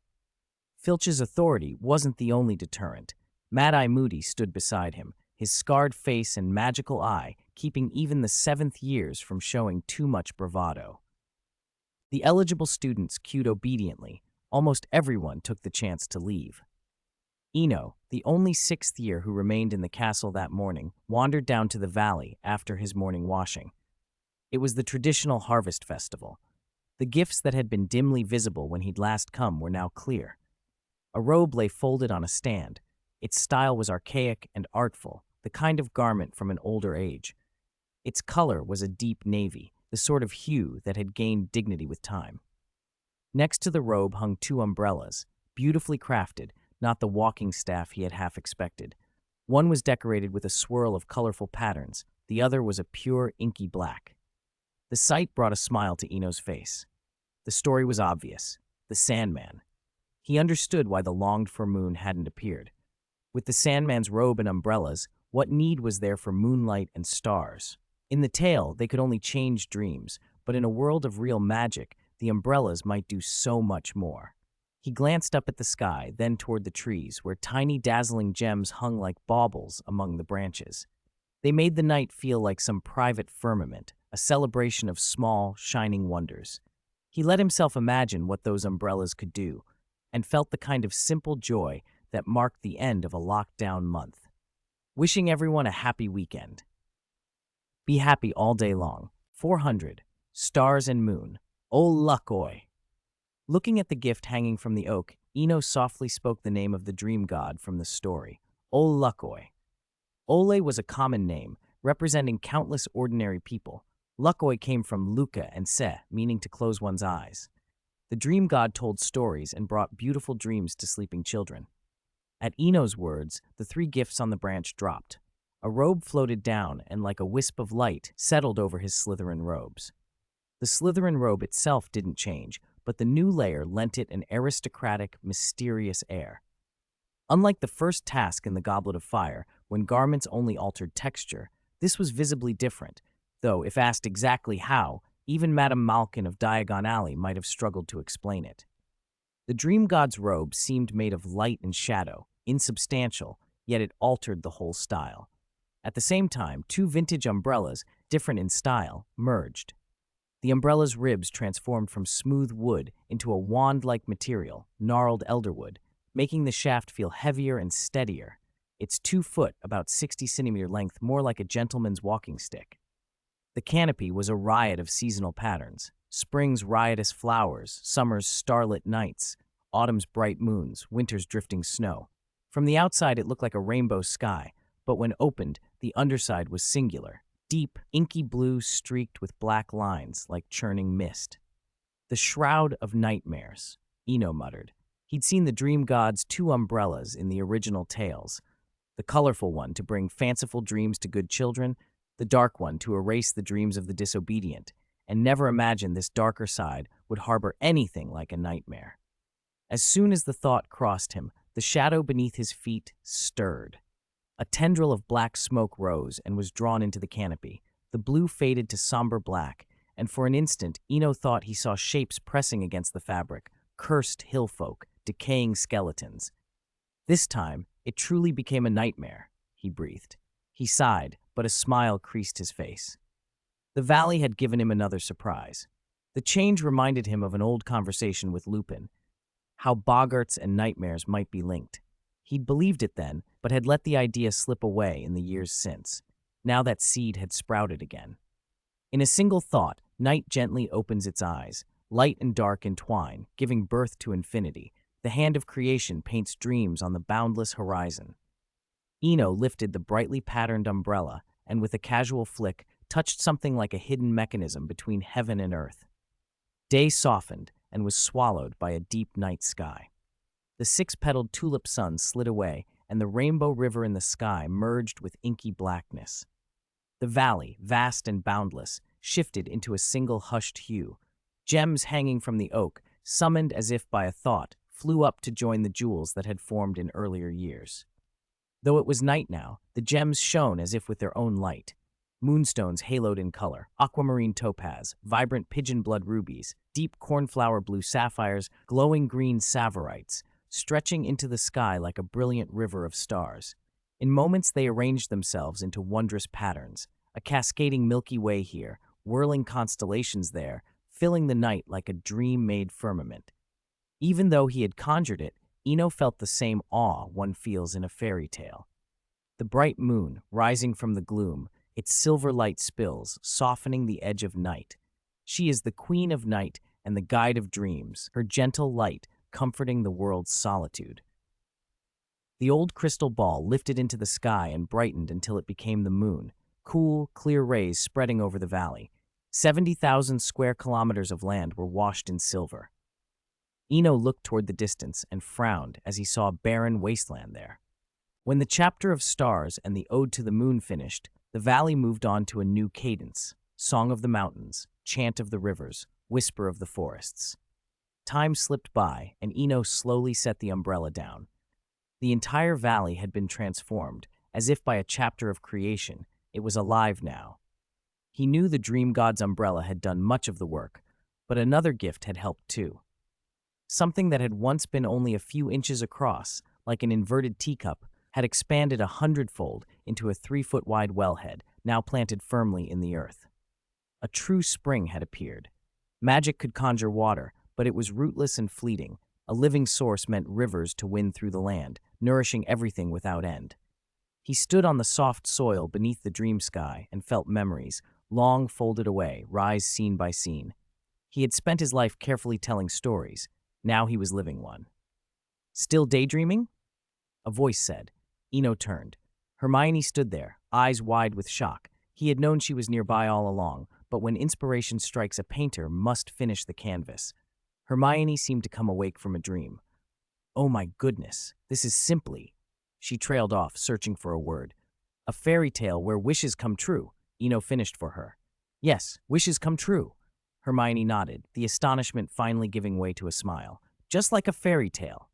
Filch's authority wasn't the only deterrent. Mad-Eye Moody stood beside him, his scarred face and magical eye keeping even the 7th years from showing too much bravado. The eligible students queued obediently. Almost everyone took the chance to leave. Eno, the only 6th year who remained in the castle that morning, wandered down to the valley after his morning washing. It was the traditional harvest festival. The gifts that had been dimly visible when he'd last come were now clear. A robe lay folded on a stand. Its style was archaic and artful, the kind of garment from an older age. Its color was a deep navy, the sort of hue that had gained dignity with time. Next to the robe hung 2 umbrellas, beautifully crafted, not the walking staff he had half expected. One was decorated with a swirl of colorful patterns, the other was a pure inky black. The sight brought a smile to Eno's face. The story was obvious. The Sandman. He understood why the longed-for moon hadn't appeared. With the Sandman's robe and umbrellas, what need was there for moonlight and stars? In the tale, they could only change dreams, but in a world of real magic, the umbrellas might do so much more. He glanced up at the sky, then toward the trees, where tiny dazzling gems hung like baubles among the branches. They made the night feel like some private firmament, a celebration of small, shining wonders. He let himself imagine what those umbrellas could do, and felt the kind of simple joy that marked the end of a lockdown month. Wishing everyone a happy weekend. Be happy all day long. 400. Stars and Moon. Ol Luckoi. Looking at the gift hanging from the oak, Eno softly spoke the name of the dream god from the story, Ol Luckoi. Ole was a common name, representing countless ordinary people. Luckoi came from Luca and Se, meaning to close one's eyes. The dream god told stories and brought beautiful dreams to sleeping children. At Eno's words, the 3 gifts on the branch dropped. A robe floated down and, like a wisp of light, settled over his Slytherin robes. The Slytherin robe itself didn't change, but the new layer lent it an aristocratic, mysterious air. Unlike the first task in the Goblet of Fire, when garments only altered texture, this was visibly different, though if asked exactly how, even Madame Malkin of Diagon Alley might have struggled to explain it. The dream god's robe seemed made of light and shadow, insubstantial, yet it altered the whole style. At the same time, 2 vintage umbrellas, different in style, merged. The umbrella's ribs transformed from smooth wood into a wand-like material, gnarled elderwood, making the shaft feel heavier and steadier. Its 2 foot, about 60 centimeter length, more like a gentleman's walking stick. The canopy was a riot of seasonal patterns. Spring's riotous flowers, summer's starlit nights, autumn's bright moons, winter's drifting snow. From the outside, it looked like a rainbow sky, but when opened, the underside was singular. Deep, inky blue streaked with black lines like churning mist. The Shroud of Nightmares, Eno muttered. He'd seen the dream god's 2 umbrellas in the original tales. The colorful one to bring fanciful dreams to good children, the dark one to erase the dreams of the disobedient, and never imagined this darker side would harbor anything like a nightmare. As soon as the thought crossed him, the shadow beneath his feet stirred. A tendril of black smoke rose and was drawn into the canopy. The blue faded to somber black, and for an instant Eno thought he saw shapes pressing against the fabric, cursed hillfolk, decaying skeletons. This time, it truly became a nightmare, he breathed. He sighed, but a smile creased his face. The valley had given him another surprise. The change reminded him of an old conversation with Lupin, how boggarts and nightmares might be linked. He'd believed it then, but had let the idea slip away in the years since. Now that seed had sprouted again. In a single thought, night gently opens its eyes. Light and dark entwine, giving birth to infinity. The hand of creation paints dreams on the boundless horizon. Eno lifted the brightly patterned umbrella and, with a casual flick, touched something like a hidden mechanism between heaven and earth. Day softened and was swallowed by a deep night sky. The 6-petaled tulip sun slid away, and the rainbow river in the sky merged with inky blackness. The valley, vast and boundless, shifted into a single hushed hue. Gems hanging from the oak, summoned as if by a thought, flew up to join the jewels that had formed in earlier years. Though it was night now, the gems shone as if with their own light. Moonstones haloed in color, aquamarine topaz, vibrant pigeon blood rubies, deep cornflower blue sapphires, glowing green savorites, stretching into the sky like a brilliant river of stars. In moments they arranged themselves into wondrous patterns, a cascading Milky Way here, whirling constellations there, filling the night like a dream-made firmament. Even though he had conjured it, Eno felt the same awe one feels in a fairy tale. The bright moon, rising from the gloom, its silver light spills, softening the edge of night. She is the queen of night and the guide of dreams, her gentle light comforting the world's solitude. The old crystal ball lifted into the sky and brightened until it became the moon, cool, clear rays spreading over the valley. 70,000 square kilometers of land were washed in silver. Eno looked toward the distance and frowned as he saw a barren wasteland there. When the chapter of stars and the ode to the moon finished, the valley moved on to a new cadence: song of the mountains, chant of the rivers, whisper of the forests. Time slipped by, and Eno slowly set the umbrella down. The entire valley had been transformed, as if by a chapter of creation. It was alive now. He knew the dream god's umbrella had done much of the work, but another gift had helped too. Something that had once been only a few inches across, like an inverted teacup, had expanded 100-fold into a 3-foot-wide wellhead, now planted firmly in the earth. A true spring had appeared. Magic could conjure water, but it was rootless and fleeting. A living source meant rivers to wind through the land, nourishing everything without end. He stood on the soft soil beneath the dream sky and felt memories, long folded away, rise scene by scene. He had spent his life carefully telling stories. Now he was living one. "Still daydreaming?" a voice said. Eno turned. Hermione stood there, eyes wide with shock. He had known she was nearby all along, but when inspiration strikes, a painter must finish the canvas. Hermione seemed to come awake from a dream. "Oh my goodness, this is simply—" She trailed off, searching for a word. "A fairy tale where wishes come true," Eno finished for her. "Yes, wishes come true." Hermione nodded, the astonishment finally giving way to a smile. "Just like a fairy tale."